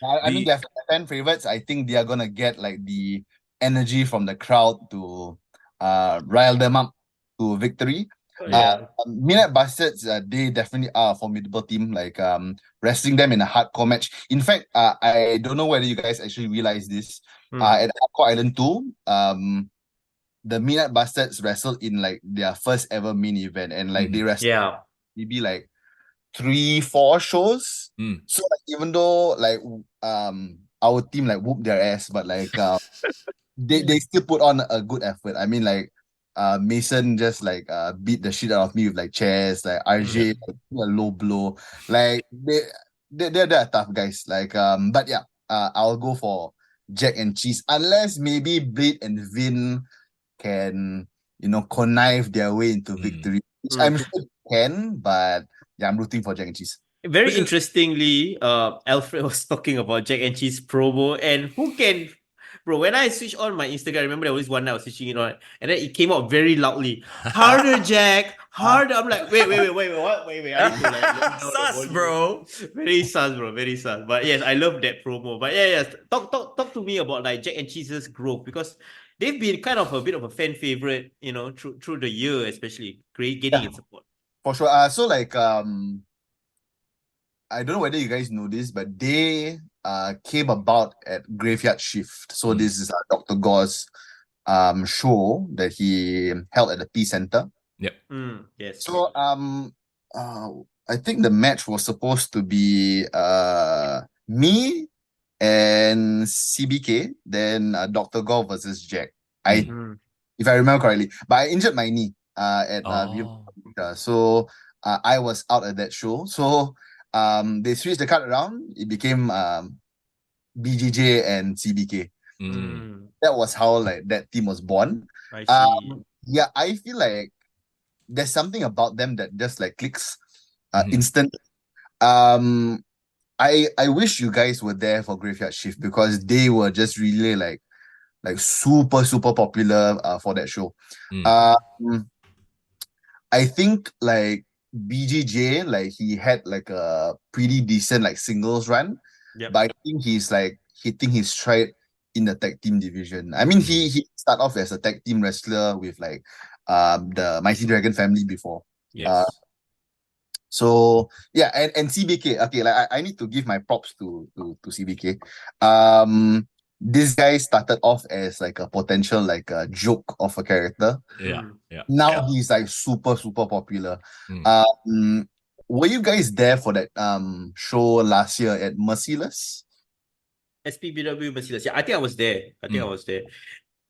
[SPEAKER 3] I mean, they're fan favorites. I think they are gonna get like the energy from the crowd to rile them up to victory. Midnight Bastards, they definitely are a formidable team. Like wrestling them in a hardcore match. In fact, I don't know whether you guys actually realize this. At Hardcore Island 2, the Midnight Bastards wrestled in like their first ever main event, and like they wrestled maybe like 3-4 shows. So like, even though like our team like whooped their ass, but like they still put on a good effort. I mean, like Mason just like beat the shit out of me with like chairs, like RJ like, a low blow. Like they're tough guys. Like but yeah, I'll go for Jack and Cheese, unless maybe Blade and Vin can, connive their way into victory, which I'm sure they can, but yeah, I'm rooting for Jack and Cheese.
[SPEAKER 2] Very interestingly, Alfred was talking about Jack and Cheese promo, and bro, when I switched on my Instagram, I remember there was one night I was switching it on, and then it came out very loudly. Harder, Jack, harder. I'm like, wait, what? Wait. I need to like
[SPEAKER 1] sus, bro.
[SPEAKER 2] Very sus, bro, very sus. But yes, I love that promo. But yeah, talk to me about like Jack and Cheese's growth, because they've been kind of a bit of a fan favorite, through the year, especially getting in support.
[SPEAKER 3] For sure. So like I don't know whether you guys know this, but they came about at Graveyard Shift. So this is Dr. Gore's show that he held at the Peace Center.
[SPEAKER 1] Yep.
[SPEAKER 2] Yes.
[SPEAKER 3] So I think the match was supposed to be me and CBK, then Dr. Gore versus Jack. If I remember correctly. But I injured my knee at so I was out at that show. So they switched the card around. It became BJJ and CBK. That was how like that team was born.
[SPEAKER 2] I see.
[SPEAKER 3] Yeah, I feel like there's something about them that just like clicks instant. I wish you guys were there for Graveyard Shift, because they were just really like super popular for that show. I think like BJJ, like he had like a pretty decent like singles run, but I think he's like hitting his stride in the tag team division. I mean, he started off as a tag team wrestler with like the Mighty Dragon family before. So yeah, and CBK. Okay, like I need to give my props to CBK. This guy started off as like a potential like a joke of a character. Now he's like super popular. Were you guys there for that show last year at Merciless?
[SPEAKER 2] SPW Merciless. Yeah, I think I was there. I was there.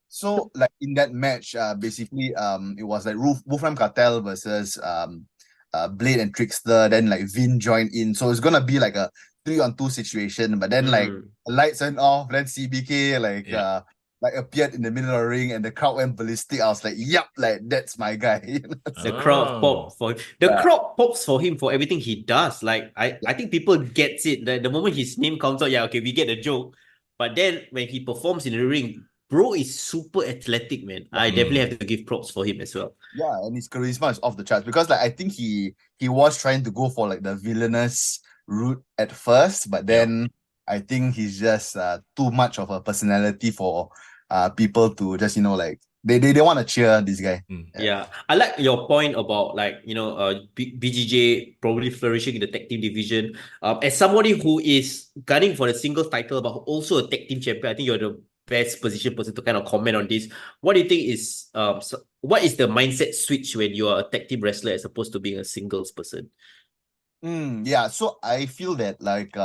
[SPEAKER 3] So like in that match, basically it was like Wolfram Cartel versus Blade and Trickster. Then like Vin joined in, so it's gonna be like a 3-on-2 situation. But then like the lights went off. Then CBK like appeared in the middle of the ring, and the crowd went ballistic. I was like, "Yep, like that's my guy."
[SPEAKER 2] The crowd pops for him. Crowd pops for him for everything he does. Like I think people gets it. The moment his name comes out, okay, we get the joke. But then when he performs in the ring, bro is super athletic, man. I definitely have to give props for him as well.
[SPEAKER 3] Yeah, and his charisma is off the charts, because like I think he was trying to go for like the villainous rude at first, but
[SPEAKER 1] Yeah.
[SPEAKER 3] then I think he's just too much of a personality for people to just, like they want to cheer this guy.
[SPEAKER 2] Yeah, I like your point about BGJ probably flourishing in the tag team division. As somebody who is gunning for the singles title but also a tag team champion, I think you're the best position person to kind of comment on this. What do you think is what is the mindset switch when you are a tag team wrestler as opposed to being a singles person?
[SPEAKER 3] Yeah, so I feel that like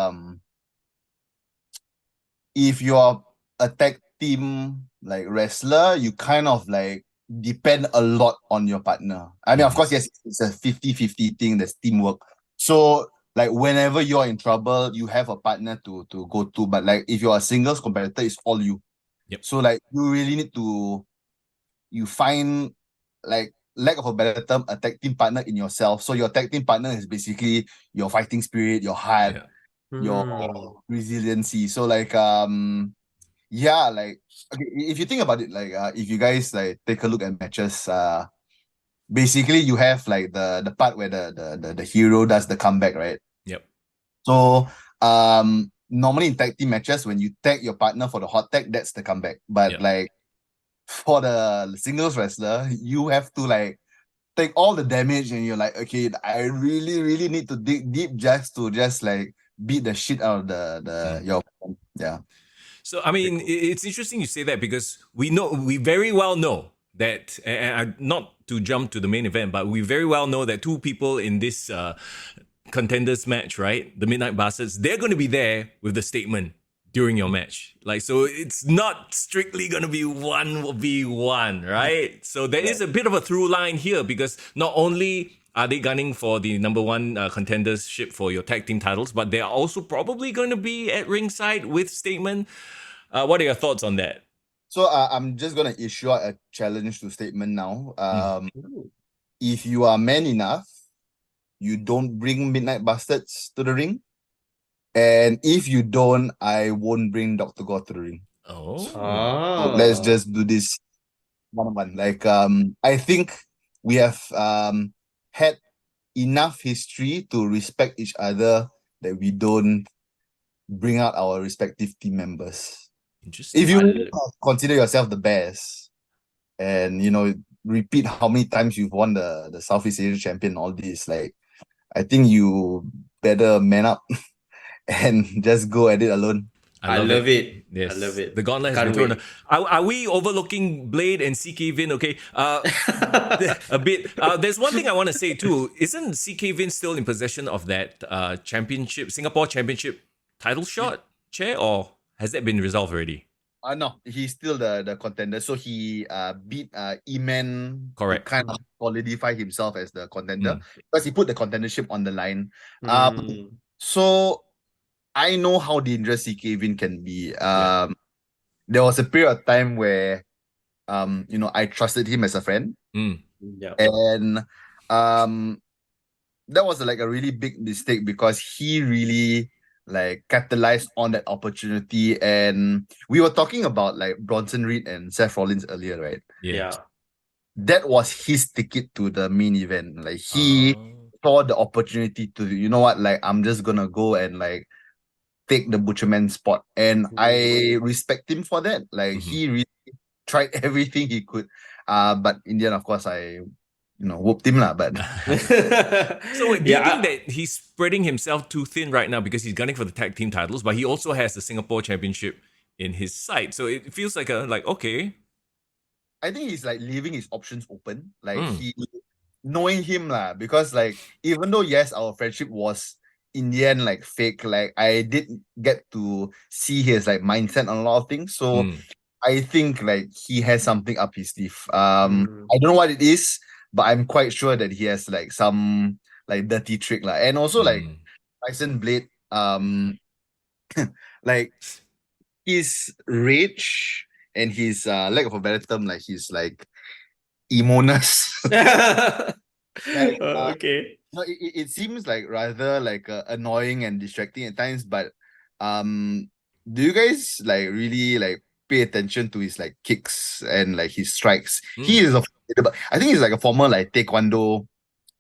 [SPEAKER 3] if you're a tag team like wrestler, you kind of like depend a lot on your partner. I mean, of course, yes, it's a 50-50 thing, there's teamwork. So like whenever you're in trouble, you have a partner to go to. But like if you're a singles competitor, it's all you.
[SPEAKER 1] Yep.
[SPEAKER 3] So like you really need to find, like, lack of a better term, a tag team partner in yourself. So your tag team partner is basically your fighting spirit, your heart, your resiliency. So like yeah, like, okay, if you think about it, like if you guys like take a look at matches, basically you have like the part where the hero does the comeback, right?
[SPEAKER 1] Yep.
[SPEAKER 3] So normally in tag team matches, when you tag your partner for the hot tag, that's the comeback. But
[SPEAKER 1] Yep.
[SPEAKER 3] like for the singles wrestler, you have to like take all the damage, and you're like, okay, I really, really need to dig deep just to like beat the shit out of the your opponent. Yeah.
[SPEAKER 1] So, I mean, it's interesting you say that because we very well know that, and not to jump to the main event, but we very well know that two people in this contenders match, right? The Midnight Bastards, they're going to be there with the statement during your match. Like, so it's not strictly going to be 1v1, right? So there is a bit of a through line here because not only are they gunning for the number one contendership for your tag team titles, but they are also probably going to be at ringside with Statement. What are your thoughts on that?
[SPEAKER 3] So I'm just gonna issue out a challenge to Statement now. If you are man enough, you don't bring Midnight Bastards to the ring. And if you don't, I won't bring Dr. God to the ring.
[SPEAKER 1] Oh.
[SPEAKER 3] So let's just do this one-on-one. Like I think we have had enough history to respect each other that we don't bring out our respective team members.
[SPEAKER 1] Interesting.
[SPEAKER 3] If you consider yourself the best and repeat how many times you've won the Southeast Asia champion, all this, like, I think you better man up and just go at it alone.
[SPEAKER 2] I love it.
[SPEAKER 1] Yes.
[SPEAKER 2] I love it.
[SPEAKER 1] The gauntlet has
[SPEAKER 2] Can't
[SPEAKER 1] been thrown.
[SPEAKER 2] wait.
[SPEAKER 1] Are we overlooking Blade and CK Vin? Okay. A bit. There's one thing I want to say too. Isn't CK Vin still in possession of that Singapore Championship title shot chair, or has that been resolved already?
[SPEAKER 3] No, he's still the contender. So he beat E-Man.
[SPEAKER 1] Correct.
[SPEAKER 3] To kind of solidify himself as the contender because he put the contendership on the line. So I know how dangerous CK Vin can be. There was a period of time where I trusted him as a friend. And that was like a really big mistake because he really like capitalized on that opportunity. And we were talking about like Bronson Reed and Seth Rollins earlier, right?
[SPEAKER 1] Yeah.
[SPEAKER 3] That was his ticket to the main event. Like he saw the opportunity to, like, I'm just gonna go and like take the Butcherman spot. And I respect him for that. Like he really tried everything he could. But in the end, of course, I whooped him lah. But
[SPEAKER 1] so wait, do you think that he's spreading himself too thin right now because he's gunning for the tag team titles, but he also has the Singapore Championship in his sight? So it feels like okay.
[SPEAKER 3] I think he's like leaving his options open. Like he knowing him lah, because like even though yes, our friendship was in the end like fake, like I did get to see his like mindset on a lot of things. So I think like he has something up his sleeve. I don't know what it is, but I'm quite sure that he has like some like dirty trick lah. And also like Tyson Blade, like his rage and his lack of a better term, like his like emo-ness. Like,
[SPEAKER 2] okay.
[SPEAKER 3] It seems like rather like annoying and distracting at times, but do you guys like really like pay attention to his like kicks and like his strikes? He is I think he's like a former like taekwondo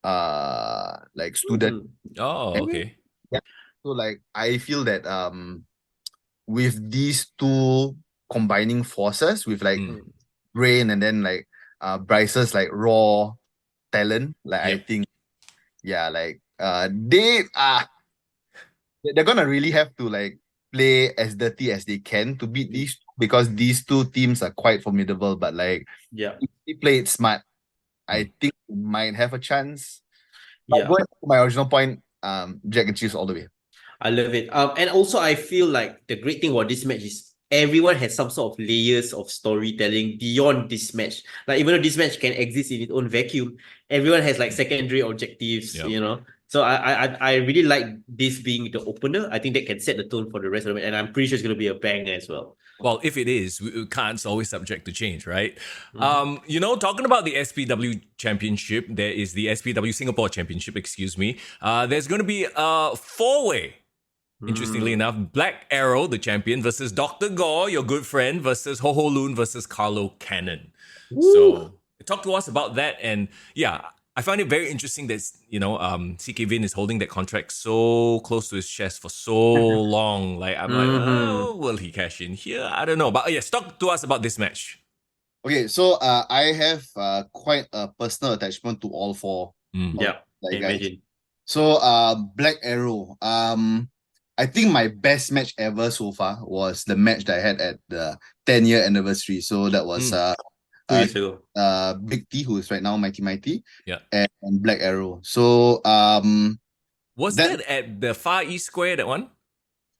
[SPEAKER 3] like student.
[SPEAKER 1] Oh, okay.
[SPEAKER 3] Yeah. So like I feel that with these two combining forces with like Rain and then like Bryce's like raw talent, like I
[SPEAKER 1] Yep.
[SPEAKER 3] think like they're gonna really have to like play as dirty as they can to beat these two, because these two teams are quite formidable. But like
[SPEAKER 2] Yeah.
[SPEAKER 3] if they play it smart, I think we might have a chance. But
[SPEAKER 2] Yeah.
[SPEAKER 3] going to my original point, Jack and Chiefs all the way.
[SPEAKER 2] I love it. And also I feel like the great thing about this match is everyone has some sort of layers of storytelling beyond this match. Like even though this match can exist in its own vacuum, everyone has like secondary objectives,
[SPEAKER 1] Yep.
[SPEAKER 2] you know. So I really like this being the opener. I think that can set the tone for the rest of the match, and I'm pretty sure it's gonna be a banger as well.
[SPEAKER 1] Well, if it is, can't's always subject to change, right?
[SPEAKER 2] Mhm.
[SPEAKER 1] Talking about the SPW Championship, there is the SPW Singapore Championship, excuse me. There's going to be a four-way. Interestingly enough, Black Arrow, the champion, versus Dr. Gore, your good friend, versus Ho Ho Loon versus Carlo Cannon. So talk to us about that. And yeah, I find it very interesting that, CK Vin is holding that contract so close to his chest for so long. Like, I'm like, oh, will he cash in here? I don't know. But yes, talk to us about this match.
[SPEAKER 3] Okay, so I have quite a personal attachment to all four.
[SPEAKER 2] Yeah,
[SPEAKER 3] Like
[SPEAKER 2] can
[SPEAKER 3] guys.
[SPEAKER 2] imagine.
[SPEAKER 3] So Black Arrow. I think my best match ever so far was the match that I had at the 10-year anniversary. So that was
[SPEAKER 2] 2 years ago.
[SPEAKER 3] Big T, who is right now Mighty,
[SPEAKER 1] Yeah.
[SPEAKER 3] and Black Arrow. So
[SPEAKER 1] Was that at the Far East Square, that one?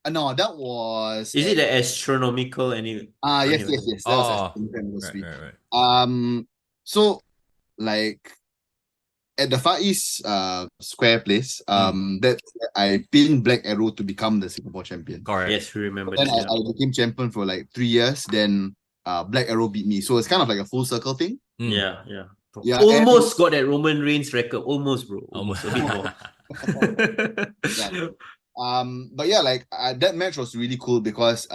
[SPEAKER 3] no, that was
[SPEAKER 2] Is it the astronomical
[SPEAKER 3] yes. That
[SPEAKER 1] Oh,
[SPEAKER 3] was at the anniversary.
[SPEAKER 1] right.
[SPEAKER 3] So like at the Far East Square place, that I pinned Black Arrow to become the Singapore champion.
[SPEAKER 1] Correct.
[SPEAKER 2] Yes, we remember
[SPEAKER 3] Then
[SPEAKER 2] that.
[SPEAKER 3] I became champion for like 3 years. Then Black Arrow beat me. So it's kind of like a full circle thing.
[SPEAKER 2] Yeah.
[SPEAKER 3] Yeah,
[SPEAKER 2] Almost got that Roman Reigns record. Almost, bro.
[SPEAKER 1] Almost.
[SPEAKER 2] A bit more.
[SPEAKER 3] Yeah. But yeah, like that match was really cool because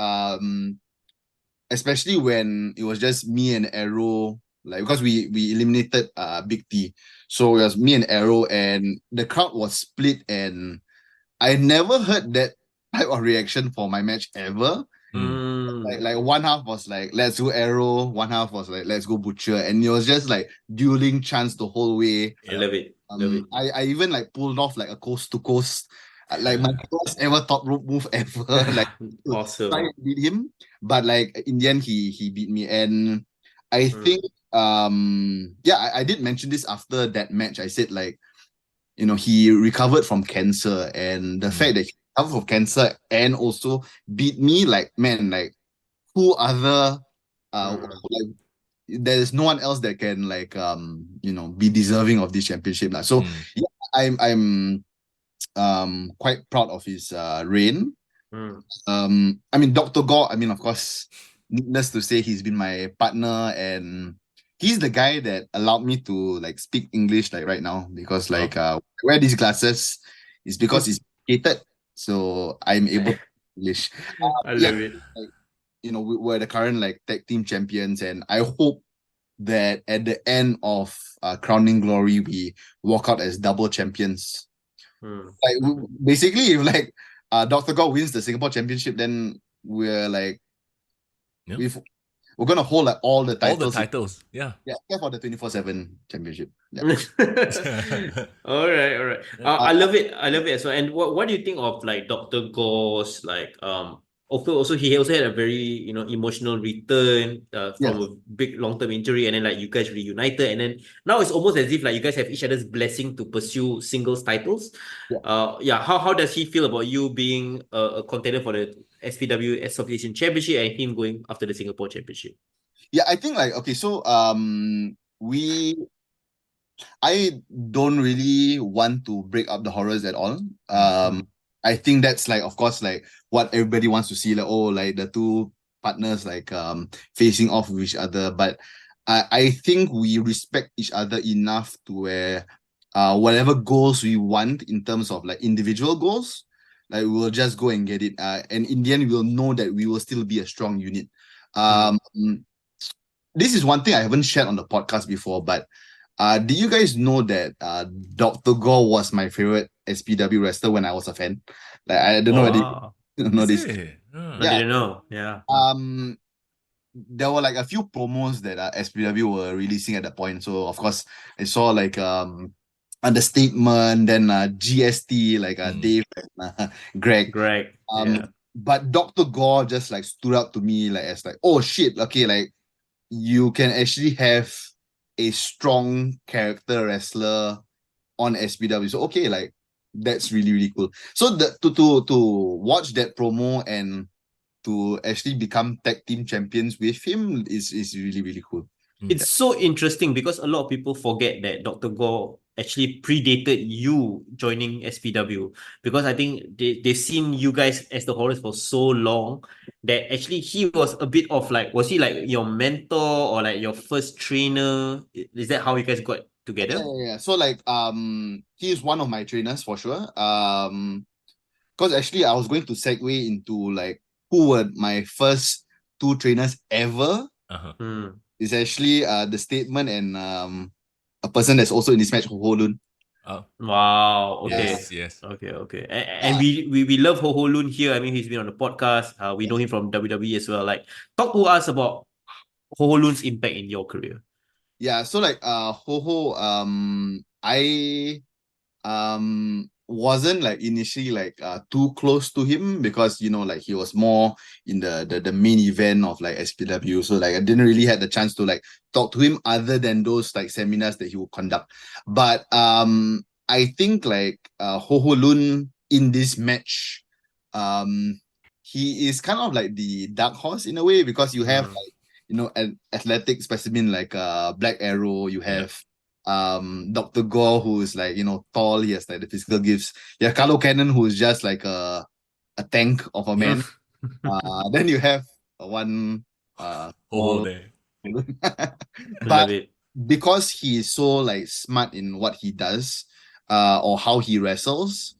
[SPEAKER 3] especially when it was just me and Arrow, like because we eliminated Big T. So it was me and Arrow, and the crowd was split, and I never heard that type of reaction for my match ever. Like one half was like, let's go Arrow, one half was like, let's go Butcher, and it was just like dueling chants the whole way.
[SPEAKER 2] I love it.
[SPEAKER 3] I even like pulled off like a coast to coast, like my first ever top rope move ever. Like
[SPEAKER 2] Awesome.
[SPEAKER 3] try and beat him, but like in the end he beat me, and I think I did mention this after that match. I said like, he recovered from cancer, and the fact that he recovered from cancer and also beat me, like, man, like who other like there's no one else that can like be deserving of this championship. So yeah, I'm quite proud of his reign. I mean, Dr. Gore, I mean, of course, needless to say, he's been my partner, and he's the guy that allowed me to like speak English like right now, because like wear these glasses is because it's educated, so I'm able to speak English.
[SPEAKER 2] I love it.
[SPEAKER 3] Like, we're the current like tag team champions, and I hope that at the end of Crowning Glory, we walk out as double champions. Like basically, if like Dr. Gore wins the Singapore Championship, then we're like we're gonna hold like all the titles.
[SPEAKER 1] Yeah.
[SPEAKER 3] Except for the 24/7 championship. Yeah.
[SPEAKER 2] All right. I love it as well. And what do you think of like Dr. Gore's like also he also had a very emotional return from a big long-term injury, and then like you guys reunited, and then now it's almost as if like you guys have each other's blessing to pursue singles titles. How does he feel about you being a contender for the SPW Association Championship and him going after the Singapore Championship?
[SPEAKER 3] Yeah, I think like okay, so I don't really want to break up the horrors at all. I think that's like, of course, like what everybody wants to see, like, oh, like the two partners like facing off with each other. But I think we respect each other enough to where whatever goals we want in terms of like individual goals, like we'll just go and get it. And in the end, we'll know that we will still be a strong unit. This is one thing I haven't shared on the podcast before, but do you guys know that Dr. Gore was my favorite SPW wrestler when I was a fan? Like I don't know whether
[SPEAKER 2] Wow.
[SPEAKER 3] you know
[SPEAKER 1] Is
[SPEAKER 3] this.
[SPEAKER 1] it?
[SPEAKER 2] I didn't know. Yeah.
[SPEAKER 3] There were like a few promos that SPW were releasing at that point. So of course I saw like Understatement, then GST, like Dave and Greg.
[SPEAKER 2] Greg.
[SPEAKER 3] Um,
[SPEAKER 2] Yeah.
[SPEAKER 3] but Dr. Gore just like stood out to me like as like, oh shit, okay, like you can actually have a strong character wrestler on SPW. So okay, like that's really really cool. So to watch that promo and to actually become tag team champions with him is really really cool.
[SPEAKER 2] It's so interesting because a lot of people forget that Dr. Gore actually predated you joining SPW, because I think they've seen you guys as the Horrors for so long that actually he was a bit of like, was he like your mentor or like your first trainer? Is that how you guys got together?
[SPEAKER 3] Yeah. So like he is one of my trainers for sure. Because actually I was going to segue into like who were my first two trainers ever.
[SPEAKER 2] Hmm.
[SPEAKER 3] Is actually the statement and a person that's also in this match, Ho Ho Lun.
[SPEAKER 1] Oh,
[SPEAKER 2] Wow. Okay.
[SPEAKER 1] yes.
[SPEAKER 2] Okay. And we love Ho Ho Lun here. I mean, he's been on the podcast. We know him from WWE as well. Like, talk to us about Ho Ho Lun's impact in your career.
[SPEAKER 3] Yeah, so like Ho Ho, I wasn't like initially like too close to him because like he was more in the main event of like SPW, so like I didn't really had the chance to like talk to him other than those like seminars that he would conduct. But I think like Ho Ho Lun in this match, um he is kind of like the dark horse in a way, because you have like an athletic specimen like Black Arrow, you have Dr. Gore, who is like tall, he has like the physical gifts. Yeah, Carlo Cannon, who is just like a tank of a man. Then you have one
[SPEAKER 1] Oh,
[SPEAKER 3] small
[SPEAKER 1] there.
[SPEAKER 2] Love
[SPEAKER 3] but
[SPEAKER 2] it.
[SPEAKER 3] because he is so like smart in what he does, or how he wrestles,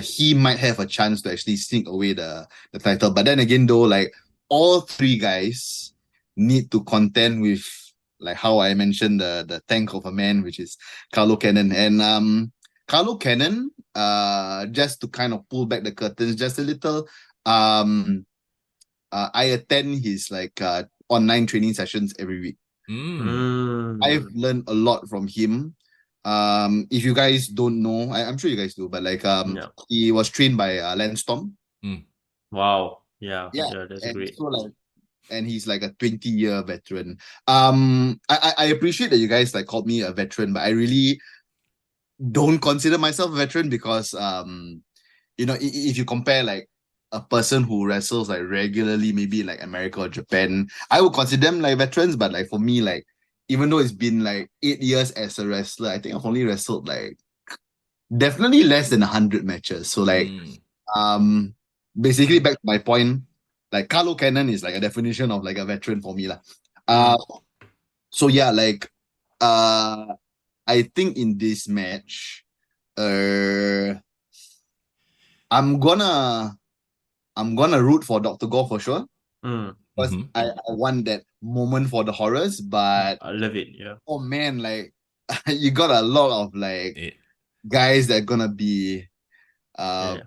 [SPEAKER 3] he might have a chance to actually sneak away the title. But then again, though, like all three guys need to contend with, like how I mentioned, the tank of a man, which is Carlo Cannon. And Carlo Cannon, just to kind of pull back the curtains just a little, I attend his like online training sessions every week. I've learned a lot from him. If you guys don't know, I'm sure you guys do, but like
[SPEAKER 2] Yeah.
[SPEAKER 3] he was trained by Lance Storm.
[SPEAKER 2] Wow. Yeah.
[SPEAKER 3] Yeah,
[SPEAKER 2] That's
[SPEAKER 3] and
[SPEAKER 2] great.
[SPEAKER 3] so like, and he's like a 20-year veteran. I appreciate that you guys like called me a veteran, but I really don't consider myself a veteran because if you compare like a person who wrestles like regularly, maybe like America or Japan, I would consider them like veterans. But like for me, like even though it's been like 8 years as a wrestler, I think I've only wrestled like definitely less than 100 matches. So like basically back to my point, like Carlo Cannon is like a definition of like a veteran for me lah. So yeah, like I think in this match, I'm gonna root for Dr. Gore for sure. Because I want that moment for the Horrors, but
[SPEAKER 2] I love it. Yeah.
[SPEAKER 3] oh man, like you got a lot of like guys that are gonna be a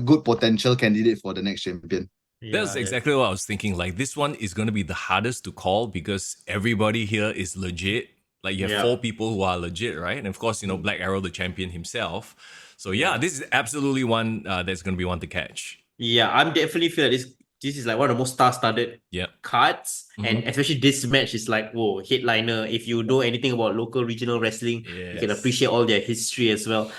[SPEAKER 3] good potential candidate for the next champion.
[SPEAKER 1] That's exactly what I was thinking. Like, this one is going to be the hardest to call because everybody here is legit. Like, you have four people who are legit, right? And of course, Black Arrow, the champion himself. So yeah, this is absolutely one that's going to be one to catch.
[SPEAKER 2] Yeah, I'm definitely feel like this is like one of the most star-studded cards, and especially this match is like, whoa, headliner. If you know anything about local regional wrestling, you can appreciate all their history as well.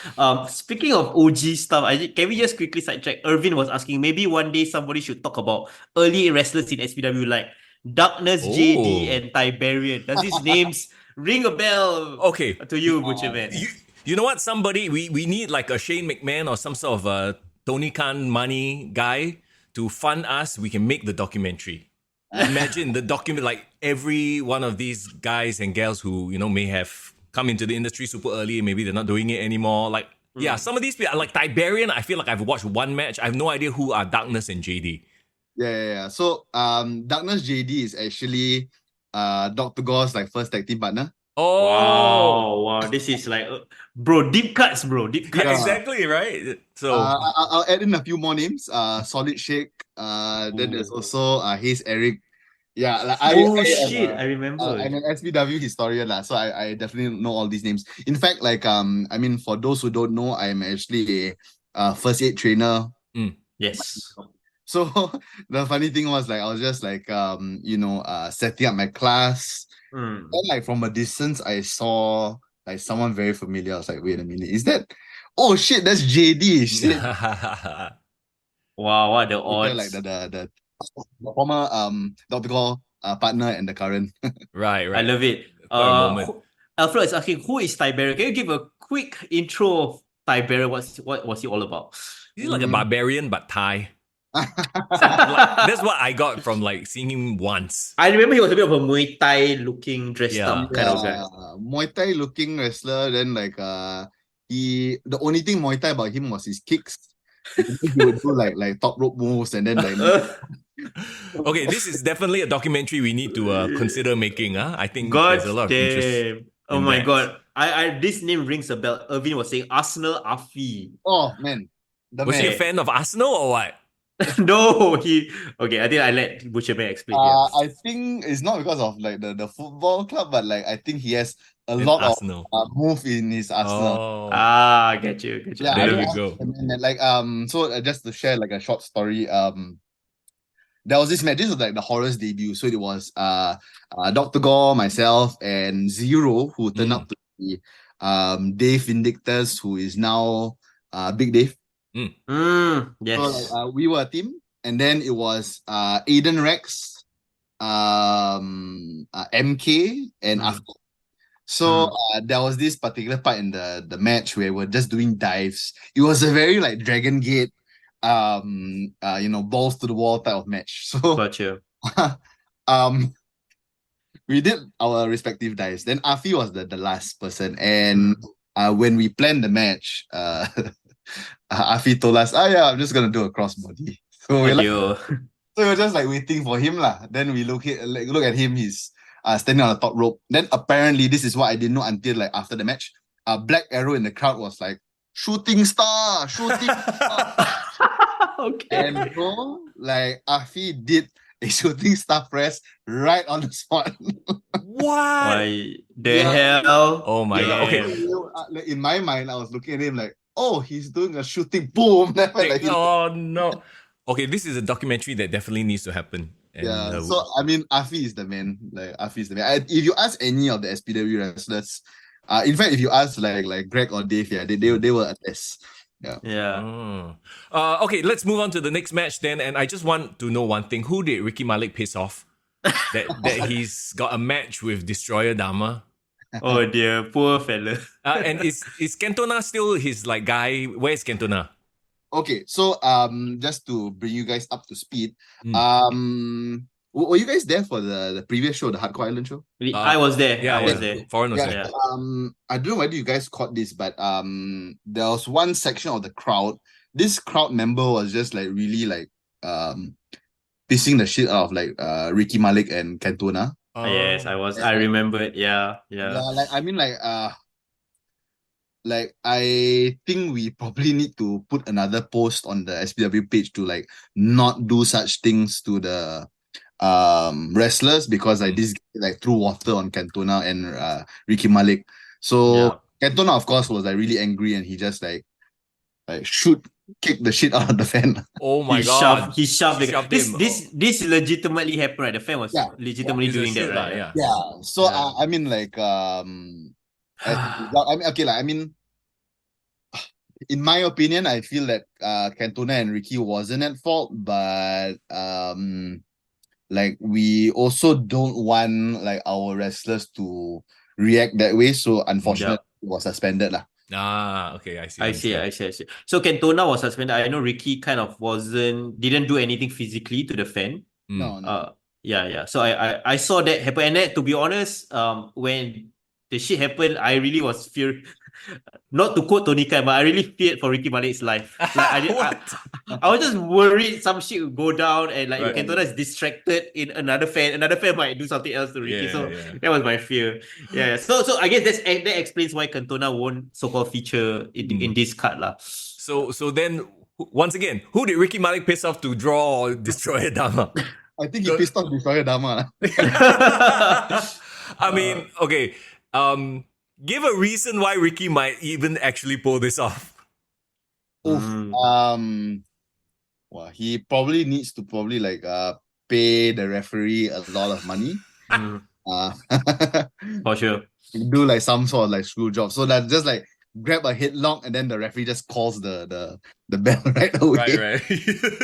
[SPEAKER 2] Speaking of OG stuff, can we just quickly sidetrack? Irvin was asking, maybe one day somebody should talk about early wrestlers in SPW like Darkness JD and Tiberian. Does these names ring a bell?
[SPEAKER 1] Okay,
[SPEAKER 2] to you, Butcherman?
[SPEAKER 1] You know what? Somebody we need like a Shane McMahon or some sort of a Tony Khan money guy to fund us. We can make the documentary. Imagine the document, like every one of these guys and gals who may have come into the industry super early. Maybe they're not doing it anymore. Like some of these people, like Tiberian. I feel like I've watched one match. I have no idea who are Darkness and JD.
[SPEAKER 3] Yeah. So Darkness JD is actually Dr. Gore's like first tag team partner.
[SPEAKER 1] Oh,
[SPEAKER 2] Wow. This is like, bro, deep cuts, bro. Deep
[SPEAKER 1] yeah,
[SPEAKER 2] cuts.
[SPEAKER 1] exactly, right? So,
[SPEAKER 3] I'll add in a few more names. Solid Shake. Then there's
[SPEAKER 2] Ooh.
[SPEAKER 3] also Hayes Eric. Yeah, like
[SPEAKER 2] Oh
[SPEAKER 3] I am
[SPEAKER 2] shit, I remember.
[SPEAKER 3] I'm an SPW historian lah, so I definitely know all these names. In fact, like I mean, for those who don't know, I'm actually a first aid trainer.
[SPEAKER 2] Yes.
[SPEAKER 3] So the funny thing was like I was just like setting up my class.
[SPEAKER 2] Mm.
[SPEAKER 3] Then like from a distance, I saw like someone very familiar. I was like, wait a minute, is that? Oh shit, that's JD. Shit.
[SPEAKER 2] Wow, what the
[SPEAKER 3] Like
[SPEAKER 2] odds?
[SPEAKER 3] the former Dr. Gore partner and the current.
[SPEAKER 1] right,
[SPEAKER 2] I
[SPEAKER 1] right.
[SPEAKER 2] love it.
[SPEAKER 1] Quite a moment.
[SPEAKER 2] Alfred is asking, who is Tiberius? Can you give a quick intro of Tiberius? What was he all about?
[SPEAKER 1] He's like a barbarian, but Thai. Something like that's what I got from like seeing him once.
[SPEAKER 2] I remember he was a bit of a Muay Thai looking, dressed
[SPEAKER 1] Yeah.
[SPEAKER 2] up kind of guy.
[SPEAKER 3] Muay Thai looking wrestler. Then like the only thing Muay Thai about him was his kicks. He would do like top rope moves and then like
[SPEAKER 1] Okay, this is definitely a documentary we need to consider making. I think
[SPEAKER 2] God
[SPEAKER 1] there's a lot of interest.
[SPEAKER 2] damn. Oh
[SPEAKER 1] in
[SPEAKER 2] my
[SPEAKER 1] that.
[SPEAKER 2] god. I this name rings a bell. Irvin was saying Arsenal Afi.
[SPEAKER 3] oh man, the
[SPEAKER 1] Was he a
[SPEAKER 3] man.
[SPEAKER 1] fan of Arsenal or what?
[SPEAKER 2] No, he okay. I think I let Butcherman explain here.
[SPEAKER 3] I think it's not because of like the football club, but like I think he has a
[SPEAKER 1] In
[SPEAKER 3] lot
[SPEAKER 1] Arsenal.
[SPEAKER 3] of move in his Arsenal.
[SPEAKER 1] Oh,
[SPEAKER 2] Get you.
[SPEAKER 3] Yeah,
[SPEAKER 1] there
[SPEAKER 2] There
[SPEAKER 1] we
[SPEAKER 2] we
[SPEAKER 1] go.
[SPEAKER 3] and like so just to share like a short story, there was this match. This was like the horror's debut. So it was Dr. Gore, myself, and Zero, who turned out to be Dave Vindictus, who is now Big Dave.
[SPEAKER 2] Yes.
[SPEAKER 3] So like, we were a team, and then it was Aiden Rex, MK, and Afko. So there was this particular part in the match where we're just doing dives. It was a very like Dragon Gate, balls to the wall type of match. So
[SPEAKER 2] Gotcha.
[SPEAKER 3] we did our respective dives. Then Afi was the last person, and when we planned the match, Afi told us, yeah, I'm just gonna do a crossbody. So we're like,
[SPEAKER 2] Adio.
[SPEAKER 3] so we're just like waiting for him lah. Then we look at him. He's standing on the top rope. Then apparently this is what I didn't know until like after the match. Black Arrow in the crowd was like, shooting star, shooting star.
[SPEAKER 2] Okay.
[SPEAKER 3] And bro, like Afi did a shooting star press right on the spot.
[SPEAKER 1] what?
[SPEAKER 2] Why the
[SPEAKER 3] Yeah.
[SPEAKER 2] hell?
[SPEAKER 1] Oh my god. Okay.
[SPEAKER 3] Like, in my mind, I was looking at him like, oh, he's doing a shooting boom. Like,
[SPEAKER 1] Oh no. Okay, this is a documentary that definitely needs to happen. And,
[SPEAKER 3] yeah. So I mean, Afi is the man. Like Afi is the man. If you ask any of the SPW wrestlers, in fact, if you ask like Greg or Dave, yeah, they will attest. Yeah.
[SPEAKER 2] Yeah.
[SPEAKER 1] Okay, let's move on to the next match then. And I just want to know one thing: who did Ricky Malik piss off? that he's got a match with Destroyer Dama.
[SPEAKER 2] Oh dear, poor fella.
[SPEAKER 1] And is Cantona still his like guy? Where's Cantona?
[SPEAKER 3] Okay, so just to bring you guys up to speed, were you guys there for the previous show, the Hardcore Island show?
[SPEAKER 2] I was there.
[SPEAKER 1] Yeah,
[SPEAKER 2] I was there.
[SPEAKER 1] Foreign was
[SPEAKER 3] Yeah.
[SPEAKER 1] there.
[SPEAKER 3] I don't know whether you guys caught this, but there was one section of the crowd. This crowd member was just like really like pissing the shit out of like Ricky Malik and Cantona.
[SPEAKER 2] Yes, I was. I remember it. Yeah.
[SPEAKER 3] Like I mean like I think we probably need to put another post on the SPW page to like not do such things to the wrestlers, because like this like threw water on Cantona and Ricky Malik. So Cantona of course was like really angry, and he just like kick the shit out of the fan.
[SPEAKER 1] Oh my god.
[SPEAKER 2] He shoved
[SPEAKER 1] him.
[SPEAKER 2] This legitimately happened, right? The fan was legitimately doing that, right?
[SPEAKER 1] Yeah.
[SPEAKER 3] So I mean like I mean okay, like I mean, in my opinion, I feel that Cantona and Ricky wasn't at fault, but like we also don't want like our wrestlers to react that way. So unfortunately, it was suspended lah.
[SPEAKER 1] Okay, I see.
[SPEAKER 2] I see. So Cantona was suspended. I know Ricky kind of didn't do anything physically to the fan.
[SPEAKER 3] No.
[SPEAKER 2] Yeah. So I saw that happen, and that, to be honest, when the shit happened, I really was not to quote Tony Khan, but I really feared for Ricky Malik's life. Like
[SPEAKER 1] What?
[SPEAKER 2] I was just worried some shit would go down and like
[SPEAKER 1] Right.
[SPEAKER 2] if Cantona is distracted in another fan might do something else to Ricky.
[SPEAKER 1] Yeah,
[SPEAKER 2] So
[SPEAKER 1] yeah.
[SPEAKER 2] that was my fear. Yeah. So I guess that explains why Cantona won't so-called feature in this card lah.
[SPEAKER 1] So then, once again, who did Ricky Malik piss off to draw or destroy Dama?
[SPEAKER 3] I think he pissed off Destroyer Dama.
[SPEAKER 1] I mean, okay. Give a reason why Ricky might even actually pull this off.
[SPEAKER 3] Oof. Well, he probably needs to pay the referee a lot of money.
[SPEAKER 2] For sure.
[SPEAKER 3] Do like some sort of like screw job. So that just like grab a headlock and then the referee just calls the bell right away.
[SPEAKER 1] Right.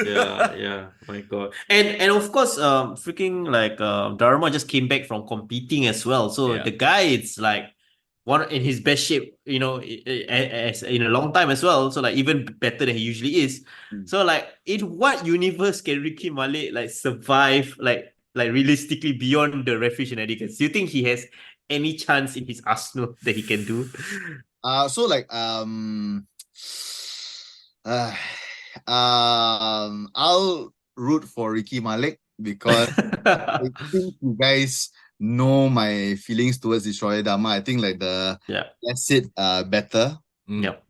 [SPEAKER 2] Yeah. My God. And of course, freaking like Dharma just came back from competing as well. So
[SPEAKER 1] Yeah.
[SPEAKER 2] the guy, it's like one in his best shape, as in a long time as well. So like even better than he usually is. So like in what universe can Ricky Malik like survive like realistically beyond the referee shenanigans? Do you think he has any chance in his arsenal that he can do?
[SPEAKER 3] I'll root for Ricky Malik because I think you guys know my feelings towards Destroyer Dama. I think like the acid better.
[SPEAKER 2] Yep.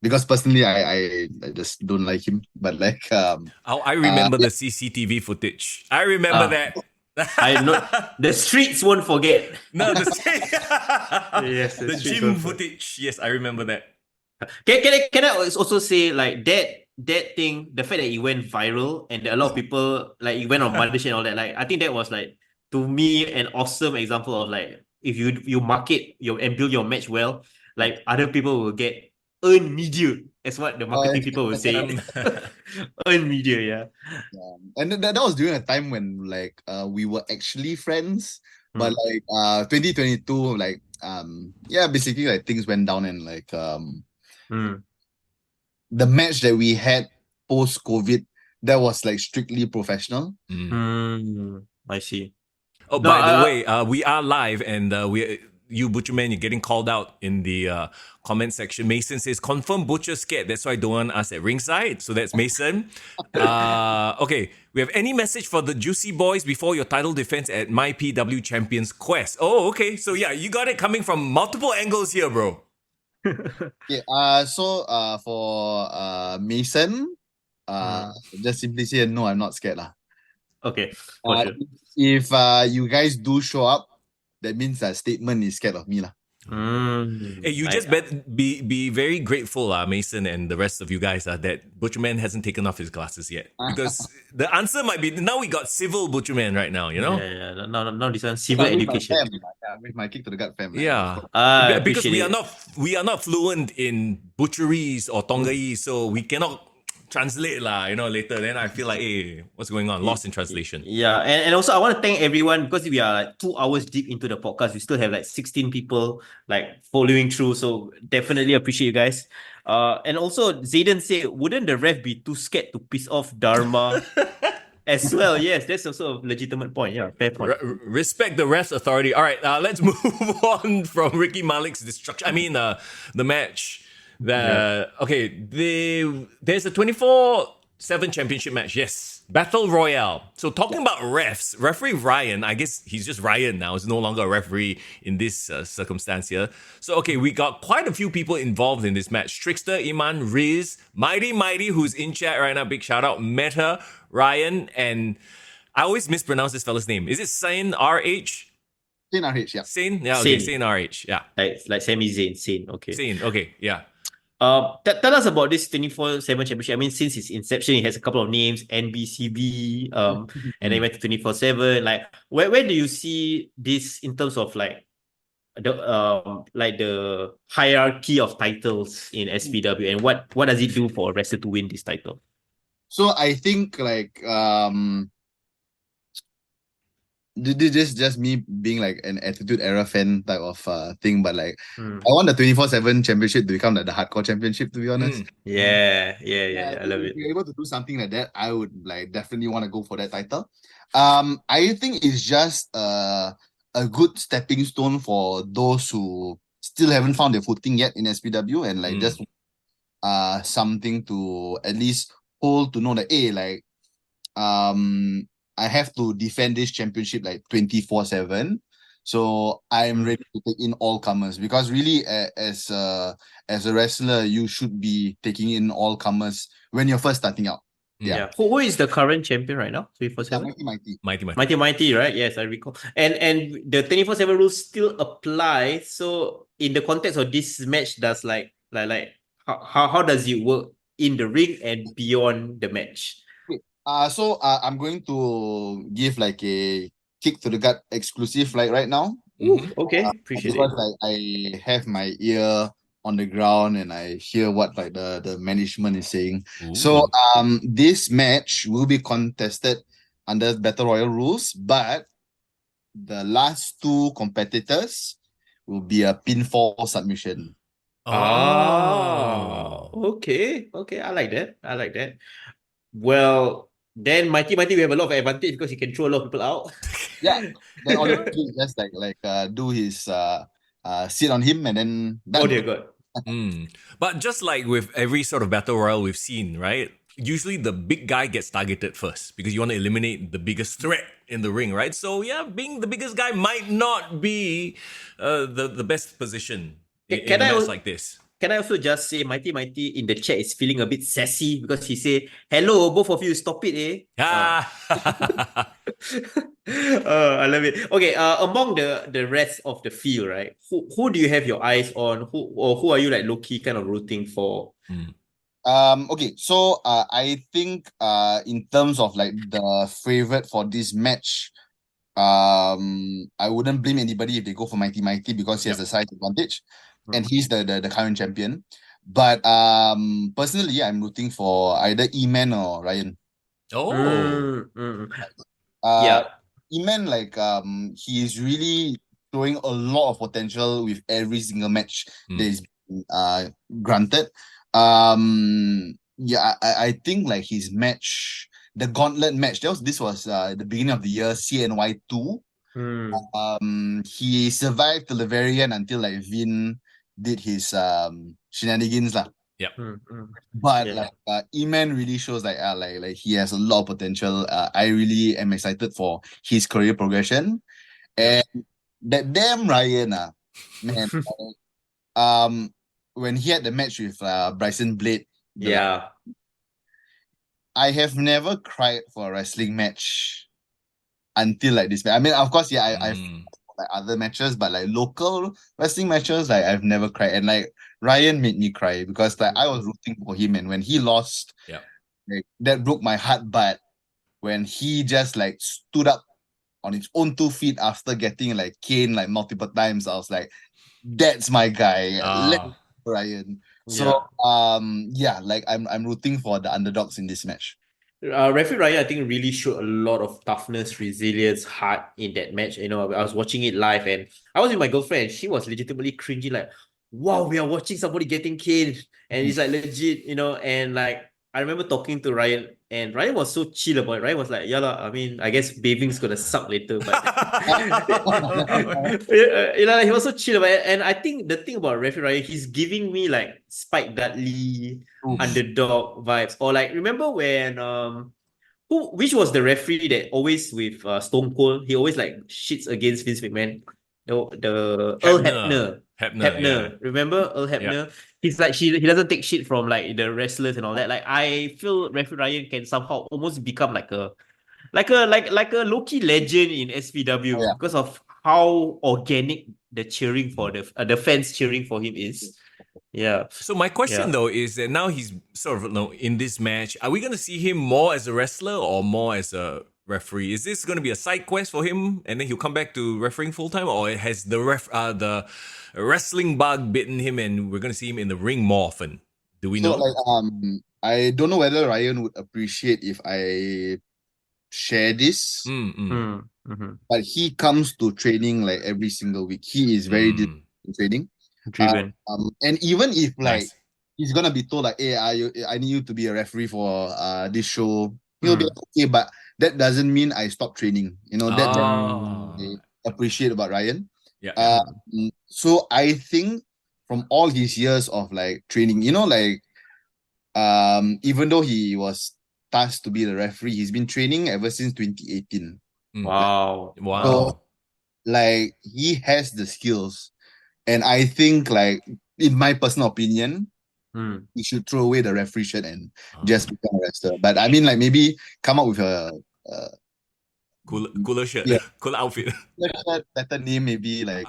[SPEAKER 3] Because personally I just don't like him. But like
[SPEAKER 1] I remember the CCTV footage. I remember that.
[SPEAKER 2] I know the streets won't forget.
[SPEAKER 1] No,
[SPEAKER 2] Yes,
[SPEAKER 1] the gym footage. Yes, I remember that.
[SPEAKER 2] Can I also say like that thing, the fact that it went viral and a lot of people like it went on Mothership and all that, like I think that was like to me an awesome example of like if you market and build your match well, like other people will get earn media, as what the marketing people will say. Earn media, yeah.
[SPEAKER 3] And that was during a time when like we were actually friends. But like 2022, like basically like things went down and like the match that we had post-COVID, that was like strictly professional.
[SPEAKER 2] I see.
[SPEAKER 1] Oh, by the way, we are live and you Butcherman, you're getting called out in the comment section. Mason says, confirm Butcher scared. That's why don't want us at ringside. So that's Mason. Okay, we have any message for the Juicy Boys before your title defense at My PW Champions Quest? Oh, okay. So yeah, you got it coming from multiple angles here, bro.
[SPEAKER 3] Okay, so for Mason, just simply say no, I'm not scared lah.
[SPEAKER 2] Okay, for sure.
[SPEAKER 3] If you guys do show up, that means that statement is scared of me lah.
[SPEAKER 1] Hey, you just be very grateful, Mason and the rest of you guys, that Butcherman hasn't taken off his glasses yet. Because the answer might be, now we got civil Butcherman right now, you know?
[SPEAKER 2] Yeah. Now this one, civil education.
[SPEAKER 3] With my kick to the gut fam.
[SPEAKER 1] Yeah. Because we are not fluent in butcheries or tongai, so we cannot translate later. Then I feel like, hey, what's going on? Lost in translation.
[SPEAKER 2] Yeah, and also I want to thank everyone because we are like 2 hours deep into the podcast. We still have like 16 people like following through. So definitely appreciate you guys. And also Zayden said, wouldn't the ref be too scared to piss off Dharma as well? Yes, that's also a legitimate point. Yeah, fair point.
[SPEAKER 1] Respect the ref's authority. All right, let's move on from Ricky Malik's destruction. I mean, the match. Okay, there's a 24/7 championship match. Yes, Battle Royale. So talking about refs, referee Ryan, I guess he's just Ryan now. He's no longer a referee in this circumstance here. So okay, we got quite a few people involved in this match. Trickster, Iman, Riz, Mighty, who's in chat right now. Big shout out. Meta, Ryan, and I always mispronounce this fella's name. Is it Sain RH?
[SPEAKER 3] Sain RH, yeah.
[SPEAKER 1] Sain? Yeah, okay, Sain RH, yeah.
[SPEAKER 2] Like Sami Zayn, Sain, okay.
[SPEAKER 1] Sain, okay, yeah.
[SPEAKER 2] Tell us about this 24/7 championship. I mean, since its inception, it has a couple of names, NBCB, and then it went to 24/7. Like, where do you see this in terms of like the hierarchy of titles in SPW, and what does it do for a wrestler to win this title?
[SPEAKER 3] So I think like this is just me being like an Attitude Era fan type of thing, but like I want the 24/7 championship to become like the hardcore championship, to be honest.
[SPEAKER 2] Yeah, I love it.
[SPEAKER 3] If you're able to do something like that, I would like definitely want to go for that title. I think it's just a good stepping stone for those who still haven't found their footing yet in SPW, and like
[SPEAKER 1] Mm.
[SPEAKER 3] just something to at least hold to know that I have to defend this championship like 24/7. So I'm ready to take in all comers, because really as a wrestler, you should be taking in all comers when you're first starting out.
[SPEAKER 2] Yeah. Who is the current champion right now? 347?
[SPEAKER 3] Mighty.
[SPEAKER 2] Right? Yes, I recall. And the 24/7 rules still apply. So in the context of this match, does like how does it work in the ring and beyond the match?
[SPEAKER 3] So I'm going to give like a kick to the gut exclusive like right now.
[SPEAKER 2] Ooh, okay, appreciate
[SPEAKER 3] Because
[SPEAKER 2] it.
[SPEAKER 3] like I have my ear on the ground and I hear what like the management is saying.
[SPEAKER 1] Ooh.
[SPEAKER 3] So this match will be contested under Battle Royal rules, but the last two competitors will be a pinfall submission.
[SPEAKER 1] Oh.
[SPEAKER 2] Okay. I like that. Well, then Mighty we have a lot of advantage because he can throw a lot of people out.
[SPEAKER 3] Yeah. Then all you do is just do his sit on him and then done.
[SPEAKER 2] Oh dear God.
[SPEAKER 1] But just like with every sort of battle royal we've seen, right? Usually the big guy gets targeted first because you want to eliminate the biggest threat in the ring, right? So yeah, being the biggest guy might not be the best position in a match like this.
[SPEAKER 2] Can I also just say Mighty in the chat is feeling a bit sassy because he say, "Hello, both of you, stop it, eh?" I love it. Okay, among the rest of the field, right? Who do you have your eyes on? Who are you like low-key kind of rooting for?
[SPEAKER 3] Okay, so I think in terms of like the favorite for this match, I wouldn't blame anybody if they go for Mighty because he has a size advantage, and he's the current champion. But personally, yeah, I'm rooting for either E-Man or Ryan.
[SPEAKER 2] Yeah.
[SPEAKER 3] E-Man, like he is really showing a lot of potential with every single match that is granted. Yeah, I think like his match, the gauntlet match, this was the beginning of the year, CNY 2. He survived till the very end until like Vin did his shenanigans lah.
[SPEAKER 1] Yep.
[SPEAKER 3] But like E-Man really shows like he has a lot of potential. I really am excited for his career progression. And that damn Ryan, man, when he had the match with Bryson Blade, I have never cried for a wrestling match until like this match. I mean, of course, I've like other matches, but like local wrestling matches, like I've never cried. And like Ryan made me cry because like I was rooting for him, and when he lost, like, that broke my heart. But when he just like stood up on his own 2 feet after getting like caned like multiple times, I was like, that's my guy. Let Ryan. So like I'm rooting for the underdogs in this match.
[SPEAKER 2] Referee Ryan, I think, really showed a lot of toughness, resilience, heart in that match. You know, I was watching it live and I was with my girlfriend and she was legitimately cringing, like, wow, we are watching somebody getting killed. And it's like legit, you know, and like I remember talking to Ryan and Ryan was so chill about it. Ryan was like, yeah, I mean, I guess bathing's gonna suck later, but you know, he was so chill about it. And I think the thing about Referee Ryan, he's giving me like Spike Dudley underdog vibes. Or like, remember when which was the referee that always with Stone Cold, he always like shits against Vince McMahon? The Earl Hebner.
[SPEAKER 1] Yeah.
[SPEAKER 2] Remember Earl Hebner? He's like he doesn't take shit from like the wrestlers and all that. Like I feel Referee Ryan can somehow almost become like a low-key legend in SPW because of how organic the cheering for the fans cheering for him is. Yeah.
[SPEAKER 1] So my question though is that now he's sort of in this match, are we going to see him more as a wrestler or more as a referee? Is this going to be a side quest for him and then he'll come back to refereeing full time, or has the wrestling bug bitten him and we're going to see him in the ring more often? Do we know?
[SPEAKER 3] Like, I don't know whether Ryan would appreciate if I share this. But he comes to training like every single week. He is very training.
[SPEAKER 2] Driven.
[SPEAKER 3] And even if like he's gonna be told like, hey, I need you to be a referee for this show, he'll be like, okay, but that doesn't mean I stop training. You know, that's what I appreciate about Ryan. So I think from all his years of like training, even though he was tasked to be the referee, he's been training ever since 2018.
[SPEAKER 2] Wow.
[SPEAKER 3] So like he has the skills, and I think like in my personal opinion, he should throw away the referee shirt and just become a wrestler. But I mean, like maybe come up with a
[SPEAKER 1] cooler shirt, cooler outfit.
[SPEAKER 3] better name, maybe like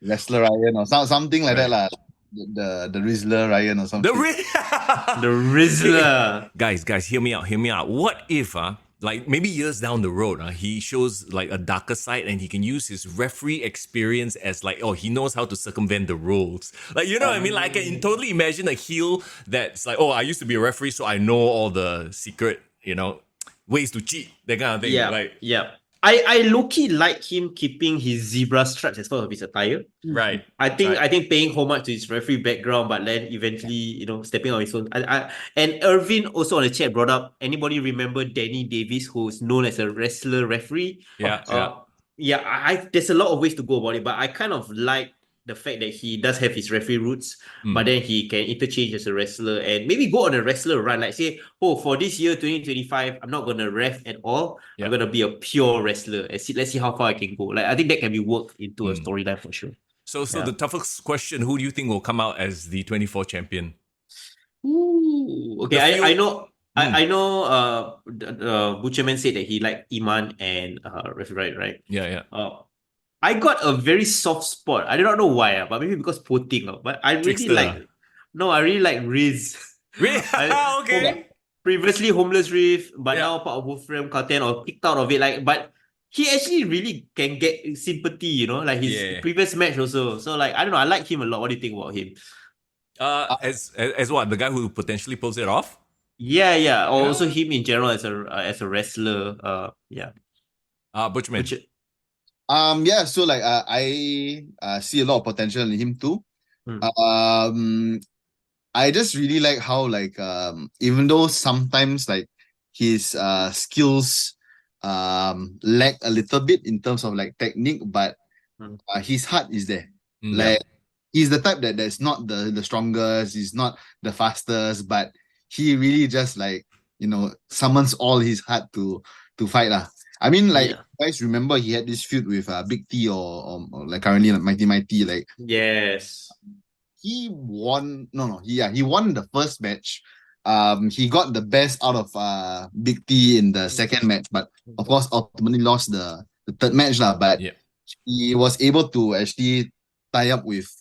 [SPEAKER 3] Wrestler Ryan or something like that lah. The Rizzler Ryan or something.
[SPEAKER 2] The Rizzler.
[SPEAKER 1] Guys, hear me out. What if like maybe years down the road, he shows like a darker side and he can use his referee experience as like, he knows how to circumvent the rules. Like, you know what I mean? Like I can totally imagine a heel that's like, I used to be a referee, so I know all the secret, ways to cheat, that kind of thing.
[SPEAKER 2] Yeah. I low-key like him keeping his zebra stripes as part of his attire.
[SPEAKER 1] Right.
[SPEAKER 2] I think paying homage to his referee background, but then eventually, stepping on his own. And Irvin also on the chat brought up, anybody remember Danny Davis, who's known as a wrestler referee?
[SPEAKER 1] Yeah.
[SPEAKER 2] There's a lot of ways to go about it, but I kind of like the fact that he does have his referee roots, but then he can interchange as a wrestler and maybe go on a wrestler run. Like say, for this year, 2025, I'm not going to ref at all. I'm going to be a pure wrestler. Let's see how far I can go. Like I think that can be worked into a storyline for sure.
[SPEAKER 1] So the toughest question, who do you think will come out as the 24 champion?
[SPEAKER 2] Ooh, okay. I know. I know. Butcherman said that he liked Iman and referee, right?
[SPEAKER 1] Yeah.
[SPEAKER 2] I got a very soft spot. I do not know why, but maybe because poting. But I really like Riz.
[SPEAKER 1] Okay.
[SPEAKER 2] Previously homeless Riff, but now part of Wolfram Cartel or kicked out of it. But he actually really can get sympathy, like his previous match also. So like I don't know, I like him a lot. What do you think about him?
[SPEAKER 1] As what, the guy who potentially pulls it off?
[SPEAKER 2] Yeah. Or also him in general as a wrestler.
[SPEAKER 1] Butcherman.
[SPEAKER 3] So like I see a lot of potential in him too. I just really like how like even though sometimes like his skills lack a little bit in terms of like technique, but his heart is there. Like he's the type that's not the strongest, he's not the fastest, but he really just like summons all his heart to fight lah. I mean, like, guys remember he had this feud with Big T or like currently like Mighty, like
[SPEAKER 2] yes.
[SPEAKER 3] He won. He won the first match. He got the best out of Big T in the second match, but of course ultimately lost the third match lah. But he was able to actually tie up with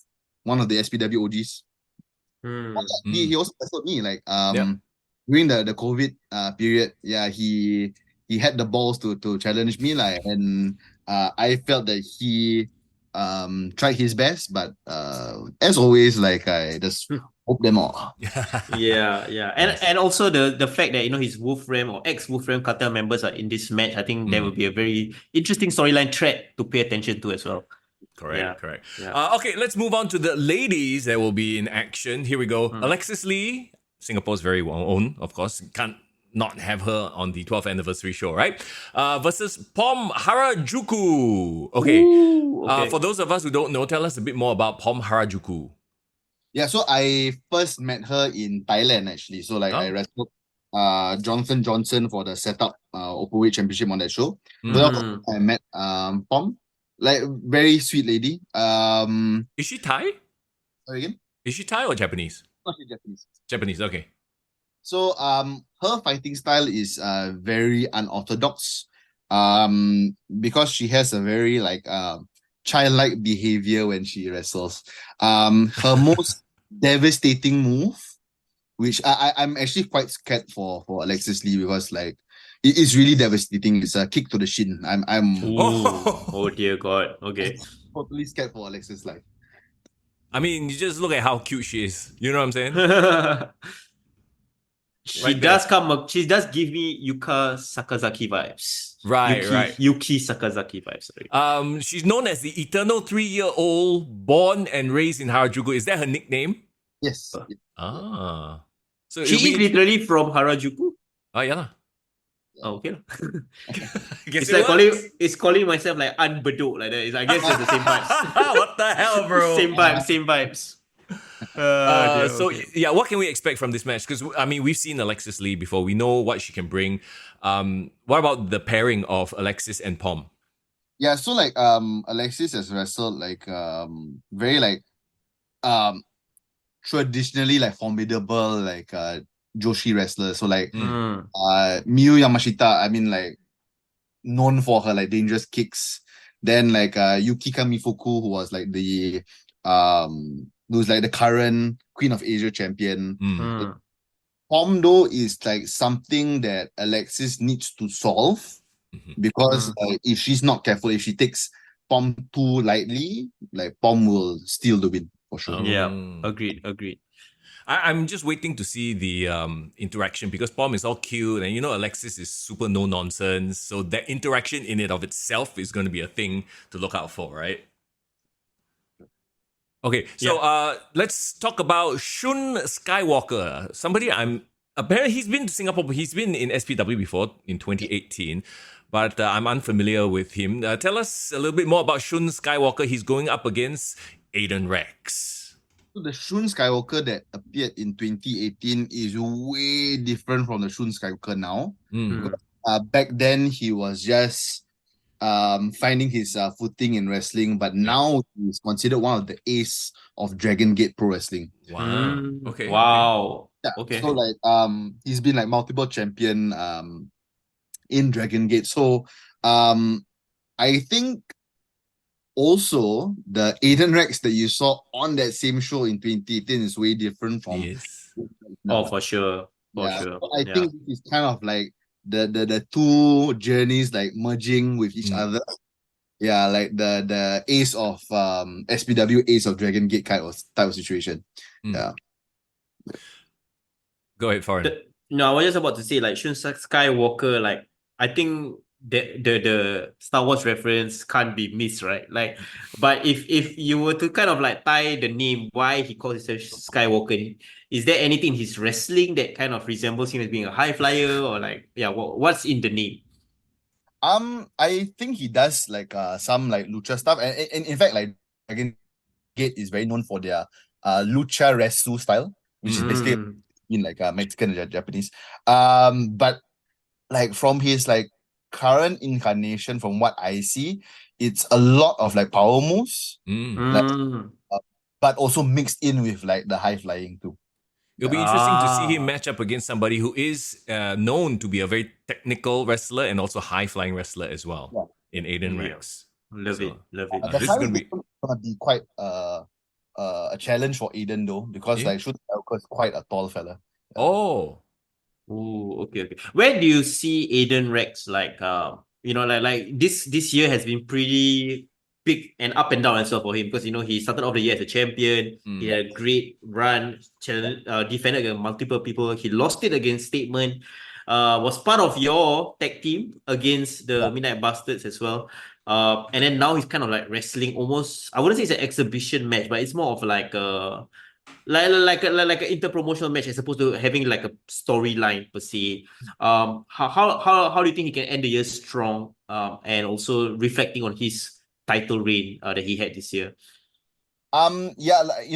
[SPEAKER 3] one of the SPW OGs. He also told me like during the COVID period, he had the balls to challenge me like, and I felt that he tried his best, but as always, like I just hope them all.
[SPEAKER 2] And also the fact that his Wolfram or ex-Wolfram Cartel members are in this match, I think that would be a very interesting storyline thread to pay attention to as well.
[SPEAKER 1] Correct. Okay, let's move on to the ladies that will be in action. Here we go. Alexis Lee, Singapore's very own, of course. Can't not have her on the 12th anniversary show, right? Versus Pom Harajuku. Okay. For those of us who don't know, tell us a bit more about Pom Harajuku.
[SPEAKER 3] Yeah, so I first met her in Thailand actually. So like I wrestled Jonathan Johnson for the setup Openweight Championship on that show. So I met Pom, like very sweet lady.
[SPEAKER 1] Is she Thai?
[SPEAKER 3] Sorry again?
[SPEAKER 1] Is she Thai or Japanese?
[SPEAKER 3] No, she's Japanese.
[SPEAKER 1] Japanese, okay.
[SPEAKER 3] So her fighting style is very unorthodox. Because she has a very like childlike behavior when she wrestles. Her most devastating move, which I'm actually quite scared for Alexis Lee, because like it is really devastating. It's a kick to the shin. I'm
[SPEAKER 2] oh dear God. Okay.
[SPEAKER 3] Totally scared for Alexis Lee.
[SPEAKER 1] I mean, you just look at how cute she is. You know what I'm saying?
[SPEAKER 2] She does give me Yuka Sakazaki vibes.
[SPEAKER 1] Right.
[SPEAKER 2] Yuki Sakazaki vibes. Sorry.
[SPEAKER 1] She's known as the eternal 3-year-old born and raised in Harajuku. Is that her nickname?
[SPEAKER 3] Yes.
[SPEAKER 1] So
[SPEAKER 2] she is literally from Harajuku.
[SPEAKER 1] Yeah.
[SPEAKER 2] Oh, okay.
[SPEAKER 1] I guess
[SPEAKER 2] It's
[SPEAKER 1] it
[SPEAKER 2] like
[SPEAKER 1] works.
[SPEAKER 2] it's calling myself like unbedok like that. I guess it's the same vibes.
[SPEAKER 1] What the hell, bro?
[SPEAKER 2] Same vibes, same vibes. Dear,
[SPEAKER 1] So
[SPEAKER 2] okay.
[SPEAKER 1] yeah, what can we expect from this match? Because I mean, we've seen Alexis Lee before. We know what she can bring. What about the pairing of Alexis and Pom?
[SPEAKER 3] Yeah, so like Alexis has wrestled like very like um traditionally like formidable like Joshi wrestlers. So like
[SPEAKER 2] Mm.
[SPEAKER 3] Miyu Yamashita, I mean like known for her like dangerous kicks. Then like Yukika Mifuku, who was like who's like the current Queen of Asia champion.
[SPEAKER 2] Mm.
[SPEAKER 3] Pomdo is like something that Alexis needs to solve because if she's not careful, if she takes Pom too lightly, like Pom will steal the win for sure.
[SPEAKER 2] Yeah. Agreed.
[SPEAKER 1] I'm just waiting to see the interaction because Pom is all cute and you know Alexis is super no nonsense. So that interaction in it of itself is going to be a thing to look out for, right? Okay, so let's talk about Shun Skywalker. Apparently he's been to Singapore, but he's been in SPW before in 2018, but I'm unfamiliar with him. Tell us a little bit more about Shun Skywalker. He's going up against Aiden Rex.
[SPEAKER 3] So the Shun Skywalker that appeared in 2018 is way different from the Shun Skywalker now. Back then he was just finding his footing in wrestling, but now he's considered one of the ace of Dragon Gate Pro Wrestling.
[SPEAKER 1] Wow. Okay.
[SPEAKER 2] Wow.
[SPEAKER 3] Yeah.
[SPEAKER 2] Okay.
[SPEAKER 3] So like he's been like multiple champion in Dragon Gate. So I think also the Aiden Rex that you saw on that same show in 2018 is way different from
[SPEAKER 1] Yes.
[SPEAKER 2] Oh, for sure.
[SPEAKER 3] yeah.
[SPEAKER 2] Sure.
[SPEAKER 3] So I think it's kind of like the two journeys like merging with each other. Yeah, like the ace of SPW ace of Dragon Gate type of situation. Yeah.
[SPEAKER 1] Go ahead, Foreign.
[SPEAKER 2] No, I was just about to say like Shun Skywalker, like I think the Star Wars reference can't be missed, right? Like, but if you were to kind of like tie the name, why he calls himself Skywalker, is there anything in his wrestling that kind of resembles him as being a high flyer or like what's in the name?
[SPEAKER 3] I think he does like some like lucha stuff, and in fact, like Dragon Gate is very known for their lucha resu style, which is basically in like Mexican and Japanese. But like from his like current incarnation, from what I see, it's a lot of like power moves, like, but also mixed in with like the high flying too.
[SPEAKER 1] It'll be interesting to see him match up against somebody who is known to be a very technical wrestler and also high-flying wrestler as well in Aiden Rex.
[SPEAKER 2] Love it.
[SPEAKER 3] The
[SPEAKER 1] this is
[SPEAKER 3] height
[SPEAKER 1] gonna
[SPEAKER 3] is gonna be quite a challenge for Aiden though, because like Shun Skywalker is quite a tall fella.
[SPEAKER 1] Oh,
[SPEAKER 2] okay. Where do you see Aiden Rex like like this year has been pretty big and up and down and stuff for him because he started off the year as a champion. He had a great run, defended against multiple people. He lost it against Statement. Was part of your tag team against the Midnight Bastards as well. And then now he's kind of like wrestling almost. I wouldn't say it's an exhibition match, but it's more of like a like an inter-promotional match as opposed to having like a storyline per se. How do you think he can end the year strong? And also reflecting on his title reign that he had this year.
[SPEAKER 3] Yeah, like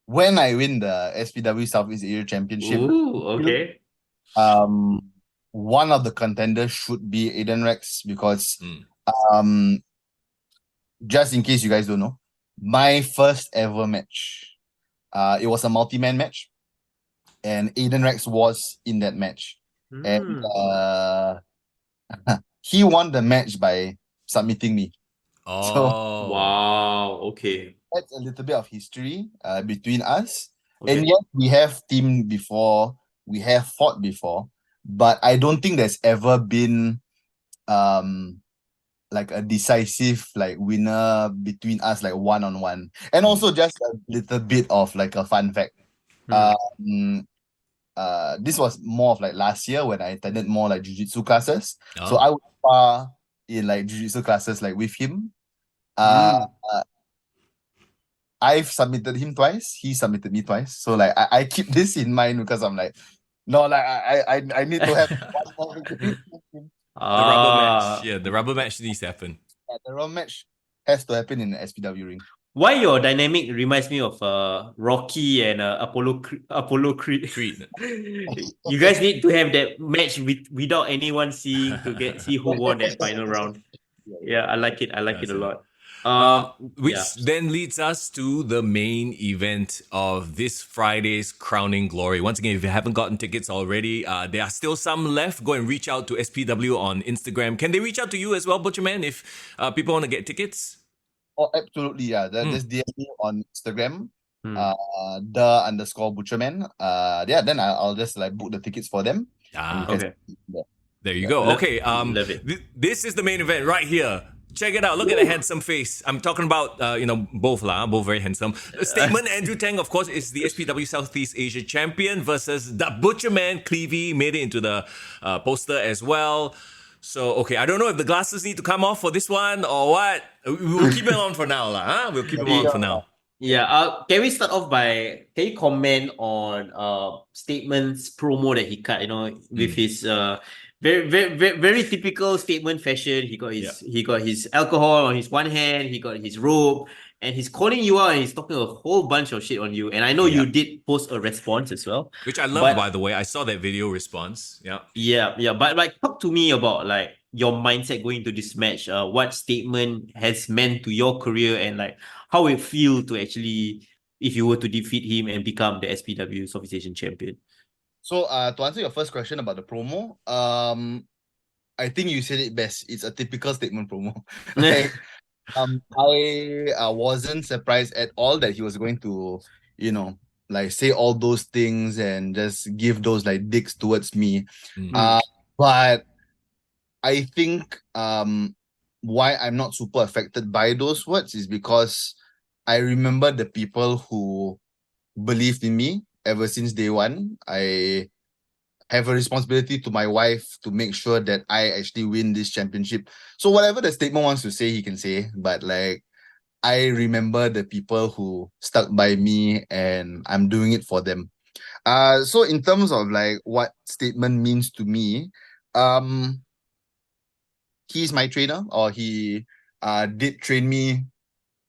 [SPEAKER 3] when I win the SPW Southeast Asia Championship,
[SPEAKER 2] Okay.
[SPEAKER 3] one of the contenders should be Aiden Rex because just in case you guys don't know, my first ever match, it was a multi-man match, and Aiden Rex was in that match, and he won the match by submitting me. So
[SPEAKER 2] wow, okay,
[SPEAKER 3] that's a little bit of history between us. And yes, we have teamed before, we have fought before, but I don't think there's ever been like a decisive like winner between us, like one-on-one. And also just a little bit of like a fun fact. This was more of like last year when I attended more like jiu-jitsu classes. So I was far in like jiu-jitsu classes like with him. I've submitted him twice, he submitted me twice. So like I keep this in mind because I'm like, No, like I need to have one more victory.
[SPEAKER 1] The rubber match.
[SPEAKER 2] Ah,
[SPEAKER 1] Yeah, the rubber match needs to happen.
[SPEAKER 3] The round match has to happen in the SPW ring.
[SPEAKER 2] why your dynamic reminds me of Rocky and Apollo Creed.
[SPEAKER 1] Creed.
[SPEAKER 2] You guys need to have that match without anyone seeing to see who won that final round. Yeah, I like it. I like it a lot.
[SPEAKER 1] Which
[SPEAKER 2] Yeah.
[SPEAKER 1] then leads us to the main event of this Friday's Crowning Glory. Once again, if you haven't gotten tickets already, there are still some left. Go and reach out to SPW on Instagram. Can they reach out to you as well, Butcherman, if people want to get tickets?
[SPEAKER 3] Oh, absolutely, yeah. Just DM me on Instagram,
[SPEAKER 2] Hmm.
[SPEAKER 3] the_Butcherman. Yeah, then I'll just like book the tickets for them.
[SPEAKER 1] Ah,
[SPEAKER 2] Okay.
[SPEAKER 1] there you go. Okay,
[SPEAKER 2] love it.
[SPEAKER 1] This is the main event right here. Check it out. Look at the handsome face. I'm talking about, both very handsome. Statement Andrew Tang, of course, is the SPW Southeast Asia champion versus the Butcherman Clevey. Made it into the poster as well. So, okay, I don't know if the glasses need to come off for this one or what. We'll keep it on for now, huh? We'll keep it on for now.
[SPEAKER 2] Yeah. Can we start off by? Can you comment on Statement's promo that he cut? With his very very very very typical Statement fashion. He got his alcohol on his one hand. He got his robe, and he's calling you out and he's talking a whole bunch of shit on you. And I know you did post a response as well,
[SPEAKER 1] which I love, by the way. I saw that video response. Yeah.
[SPEAKER 2] Yeah. But like, talk to me about like your mindset going into this match. What Statement has meant to your career and like how it feel to actually, if you were to defeat him and become the SPW Southeast Asian champion.
[SPEAKER 3] So, to answer your first question about the promo, I think you said it best. It's a typical Statement promo. Like, I wasn't surprised at all that he was going to, like say all those things and just give those like dicks towards me. But I think why I'm not super affected by those words is because I remember the people who believed in me ever since day one. I have a responsibility to my wife to make sure that I actually win this championship. So whatever the Statement wants to say, he can say. But like, I remember the people who stuck by me and I'm doing it for them. So in terms of like what Statement means to me, he's my trainer, or he did train me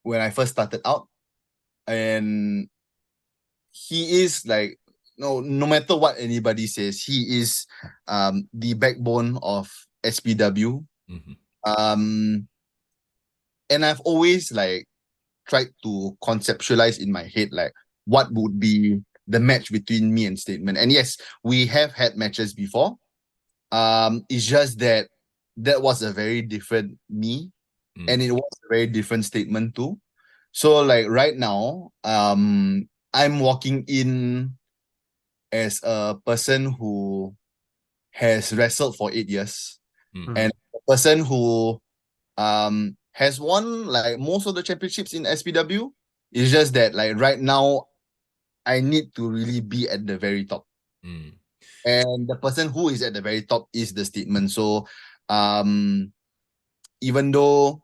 [SPEAKER 3] when I first started out. And he is like, no matter what anybody says, he is the backbone of SPW. And I've always like tried to conceptualize in my head like what would be the match between me and Statement. And yes, we have had matches before. It's just that was a very different me, and it was a very different Statement too. So like right now, I'm walking in as a person who has wrestled for 8 years, and a person who has won like most of the championships in SPW. It's just that like right now, I need to really be at the very top. And the person who is at the very top is the Statement. So even though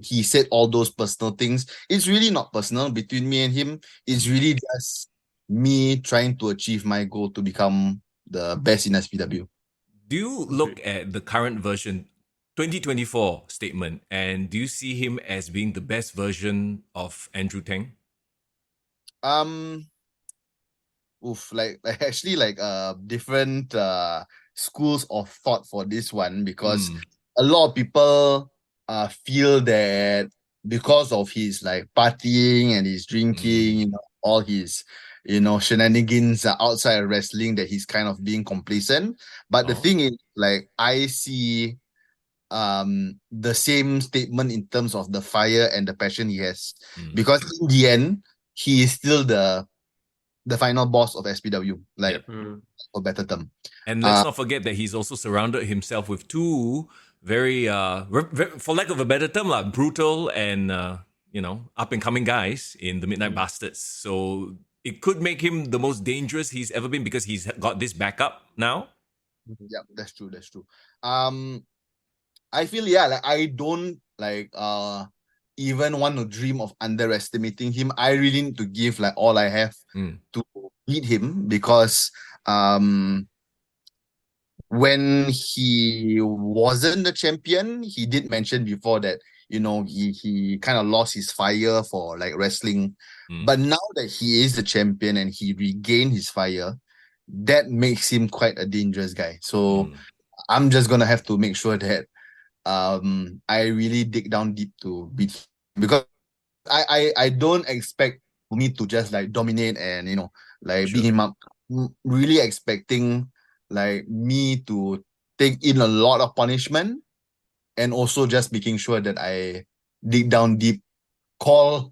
[SPEAKER 3] he said all those personal things, it's really not personal between me and him. It's really just me trying to achieve my goal to become the best in SPW.
[SPEAKER 1] Do you look at the current version, 2024 Statement, and do you see him as being the best version of Andrew Tang?
[SPEAKER 3] Like actually like different schools of thought for this one, because a lot of people feel that because of his like partying and his drinking, all his shenanigans outside of wrestling, that he's kind of being complacent. But the thing is, like, I see the same Statement in terms of the fire and the passion he has, because in the end he is still the final boss of SPW, like, for better term.
[SPEAKER 1] And let's not forget that he's also surrounded himself with two very, for lack of a better term, like brutal and up and coming guys in the Midnight Bastards. So it could make him the most dangerous he's ever been, because he's got this backup now.
[SPEAKER 3] Yeah, that's true. I feel, like, I don't like even want to dream of underestimating him. I really need to give like all I have to beat him because when he wasn't the champion, he did mention before that, he kind of lost his fire for like wrestling. But now that he is the champion and he regained his fire, that makes him quite a dangerous guy. So I'm just gonna have to make sure that I really dig down deep to beat him, because I don't expect me to just like dominate and beat him up. Really expecting like me to take in a lot of punishment, and also just making sure that I dig down deep, call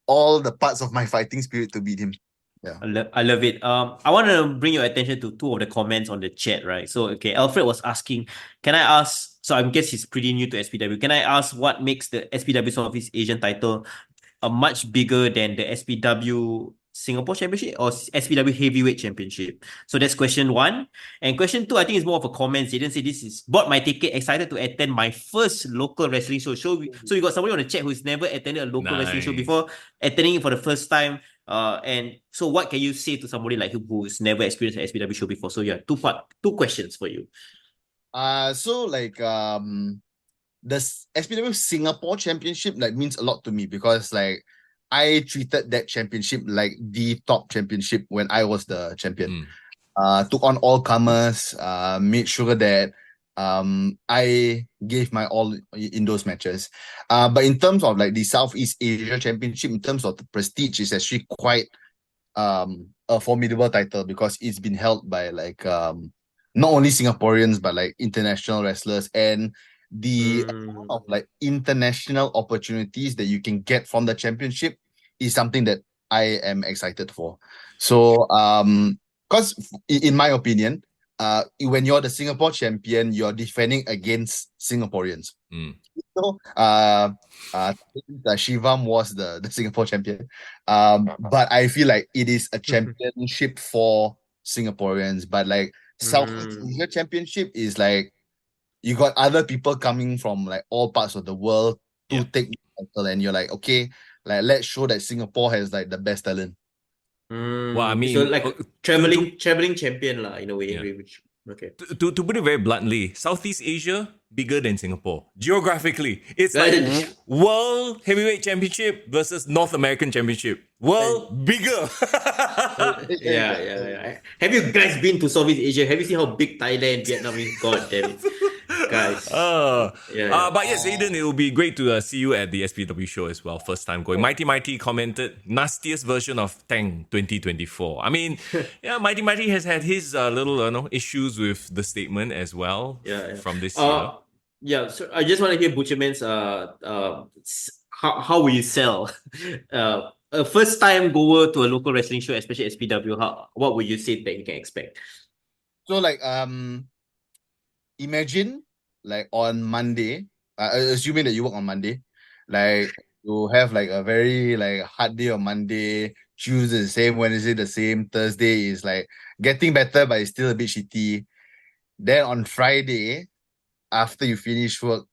[SPEAKER 3] all the parts of my fighting spirit to beat him. Yeah.
[SPEAKER 2] I love it. I want to bring your attention to two of the comments on the chat, right? So, okay, Alfred was asking, can I ask, so I guess he's pretty new to SPW. Can I ask what makes the SPW Southeast Asian title much bigger than the SPW Singapore Championship or SPW Heavyweight Championship? So that's question one. And question two, I think, is more of a comment. They didn't say this is bought my ticket, excited to attend my first local wrestling show. So we got somebody on the chat who's never attended a local wrestling show before, attending it for the first time. And so what can you say to somebody like him who's never experienced an SPW show before? So yeah, two questions for you.
[SPEAKER 3] So like the SPW Singapore Championship like means a lot to me, because like I treated that championship like the top championship when I was the champion. Took on all comers, made sure that I gave my all in those matches. But in terms of like the Southeast Asia Championship, in terms of the prestige, is actually quite a formidable title, because it's been held by like not only Singaporeans but like international wrestlers, and the amount of like international opportunities that you can get from the championship is something that I am excited for. So because in my opinion, when you're the Singapore champion, you're defending against Singaporeans. So Shivam was the Singapore champion. But I feel like it is a championship for Singaporeans. But like Southeast Asia Championship is like you got other people coming from like all parts of the world to take the title, and you're like, okay, like let's show that Singapore has like the best talent.
[SPEAKER 1] Well, I mean,
[SPEAKER 2] so like traveling champion lah, in a way.
[SPEAKER 1] Yeah.
[SPEAKER 2] Okay.
[SPEAKER 1] To put it very bluntly, Southeast Asia bigger than Singapore geographically. It's like World Heavyweight Championship versus North American Championship. World bigger.
[SPEAKER 2] Yeah. Have you guys been to Southeast Asia? Have you seen how big Thailand, Vietnam is? God damn it, guys. But yes, Aiden, it will be great to see you at the SPW show as well. First time going. Mighty commented, nastiest version of Tang 2024. I mean, yeah, Mighty has had his little issues with the statement as well. From this year. Yeah, so I just want to hear Butcherman's how will you sell a first time goer to a local wrestling show, especially SPW? What would you say that you can expect?
[SPEAKER 3] So like imagine like on Monday, assuming that you work on Monday, like you have like a very like hard day on Monday, Tuesday the same, Wednesday the same, Thursday is like getting better but it's still a bit shitty. Then on Friday, after you finish work,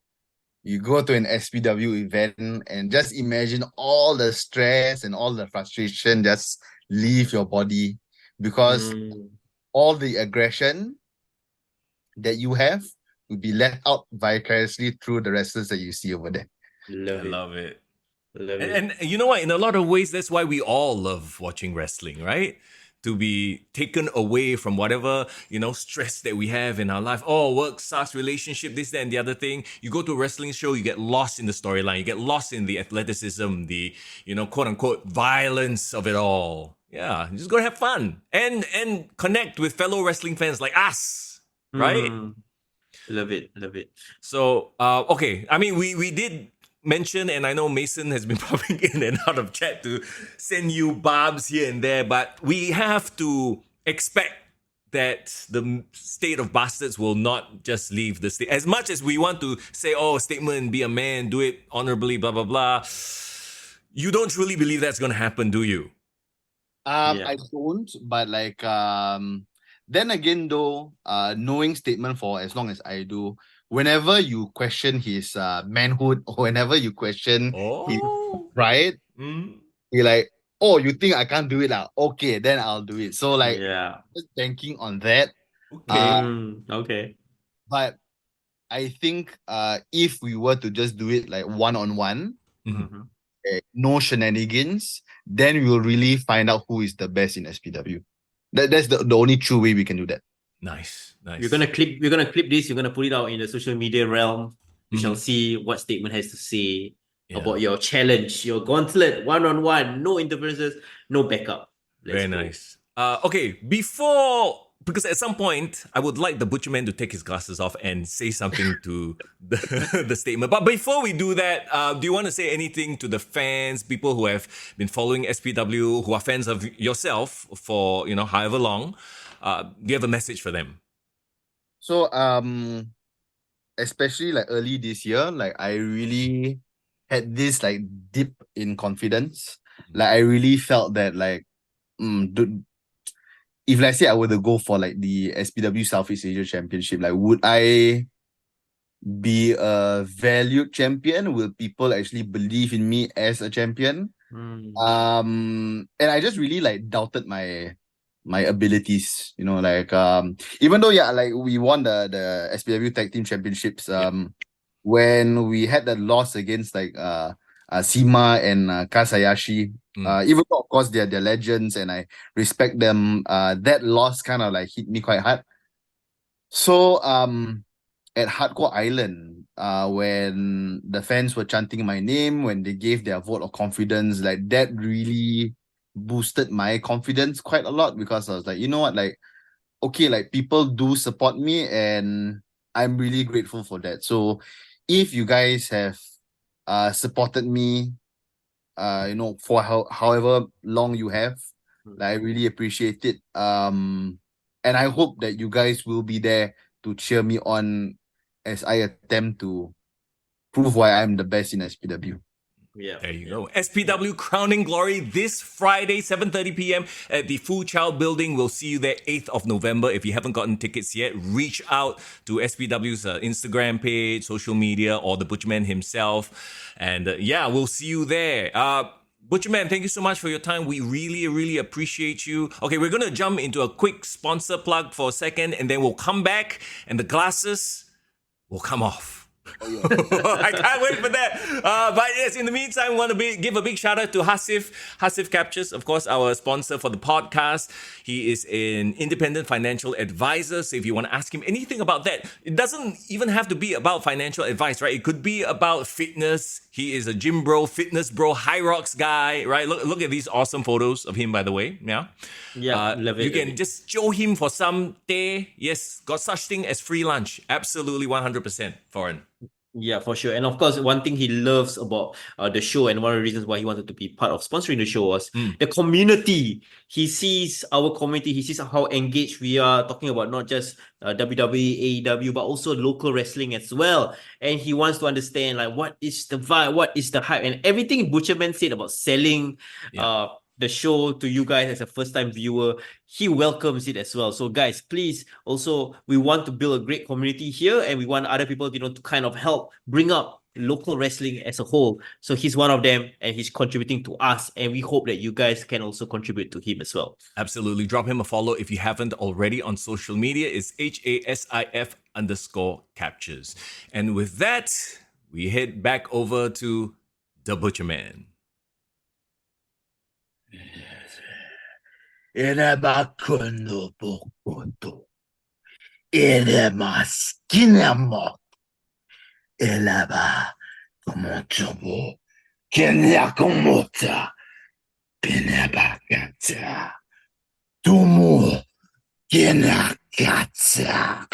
[SPEAKER 3] you go to an SPW event, and just imagine all the stress and all the frustration just leave your body, because all the aggression that you have will be let out vicariously through the wrestlers that you see over there.
[SPEAKER 1] Love it. And you know what? In a lot of ways, that's why we all love watching wrestling, right? To be taken away from whatever, stress that we have in our life. Oh, work sucks, relationship, this, that, and the other thing. You go to a wrestling show, you get lost in the storyline. You get lost in the athleticism, the, quote unquote, violence of it all. Yeah, you just go have fun and connect with fellow wrestling fans like us, right?
[SPEAKER 2] Love it.
[SPEAKER 1] So, okay. I mean, we did mention, and I know Mason has been popping in and out of chat to send you barbs here and there, but we have to expect that the state of bastards will not just leave the state. As much as we want to say, statement, be a man, do it honorably, blah, blah, blah, you don't truly believe that's going to happen, do you?
[SPEAKER 3] I don't, but like, then again though, knowing statement for as long as I do, whenever you question his manhood, or whenever you question his pride, you're like, oh, you think I can't do it now? Okay, then I'll do it. So like
[SPEAKER 2] Yeah.
[SPEAKER 3] just banking on that.
[SPEAKER 1] Okay.
[SPEAKER 2] Okay.
[SPEAKER 3] But I think if we were to just do it like one-on-one,
[SPEAKER 2] Mhm.
[SPEAKER 3] no shenanigans, then we will really find out who is the best in SPW. That's the only true way we can do that.
[SPEAKER 1] Nice.
[SPEAKER 2] We're gonna clip this, you're gonna put it out in the social media realm. We shall
[SPEAKER 1] Mhm.
[SPEAKER 2] see what statement has to say
[SPEAKER 1] Yeah.
[SPEAKER 2] about your challenge, your gauntlet, one-on-one, no interferences, no backup. Let's
[SPEAKER 1] Very
[SPEAKER 2] go.
[SPEAKER 1] nice. Okay, because at some point, I would like the Butcherman to take his glasses off and say something to the statement. But before we do that, do you want to say anything to the fans, people who have been following SPW, who are fans of yourself for, however long? Do you have a message for them?
[SPEAKER 3] So especially like early this year, like I really had this like dip in confidence. Like I really felt that like if let's say I were to go for like the SPW Southeast Asia Championship, like would I be a valued champion? Will people actually believe in me as a champion? And I just really like doubted my abilities, like even though like we won the SPW Tag Team Championships, when we had the loss against like Sima and Kasayashi, even though of course they're legends and I respect them, that loss kind of like hit me quite hard. So at Hardcore Island, when the fans were chanting my name, when they gave their vote of confidence, like that really boosted my confidence quite a lot, because I was like, you know what, like, okay, like people do support me and I'm really grateful for that. So if you guys have supported me, for however long you have, like, I really appreciate it. And I hope that you guys will be there to cheer me on as I attempt to prove why I'm the best in SPW.
[SPEAKER 2] Yeah.
[SPEAKER 1] There you go. SPW Crowning Glory this Friday, 7:30 p.m. at the Fu Chao Building. We'll see you there 8th of November. If you haven't gotten tickets yet, reach out to SPW's Instagram page, social media, or the Butcherman himself. And we'll see you there. Butcherman, thank you so much for your time. We really, really appreciate you. Okay, we're going to jump into a quick sponsor plug for a second, and then we'll come back and the glasses will come off. I can't wait for that. But yes, in the meantime, we want to give a big shout out to Hasif. Hasif Captures, of course, our sponsor for the podcast. He is an independent financial advisor. So if you want to ask him anything about that, it doesn't even have to be about financial advice, right? It could be about fitness. He is a gym bro, fitness bro, high rocks guy, right? Look at these awesome photos of him, by the way. Yeah.
[SPEAKER 2] Love it.
[SPEAKER 1] You can just show him for some day. Yes, got such thing as free lunch. Absolutely 100% foreign.
[SPEAKER 2] Yeah, for sure. And of course, one thing he loves about the show, and one of the reasons why he wanted to be part of sponsoring the show, was the community. He sees our community, he sees how engaged we are, talking about not just WWE, AEW, but also local wrestling as well. And he wants to understand, like, what is the vibe, what is the hype, and everything Butcherman said about selling the show to you guys as a first-time viewer, he welcomes it as well. So guys, please, also, we want to build a great community here, and we want other people, to kind of help bring up local wrestling as a whole. So he's one of them, and he's contributing to us, and we hope that you guys can also contribute to him as well.
[SPEAKER 1] Absolutely. Drop him a follow if you haven't already on social media. It's HASIF_captures. And with that, we head back over to the Butcherman.
[SPEAKER 3] 選ばこの僕と選ば好きなも選ばこのちょぼけなこもたペナバカタともけなかた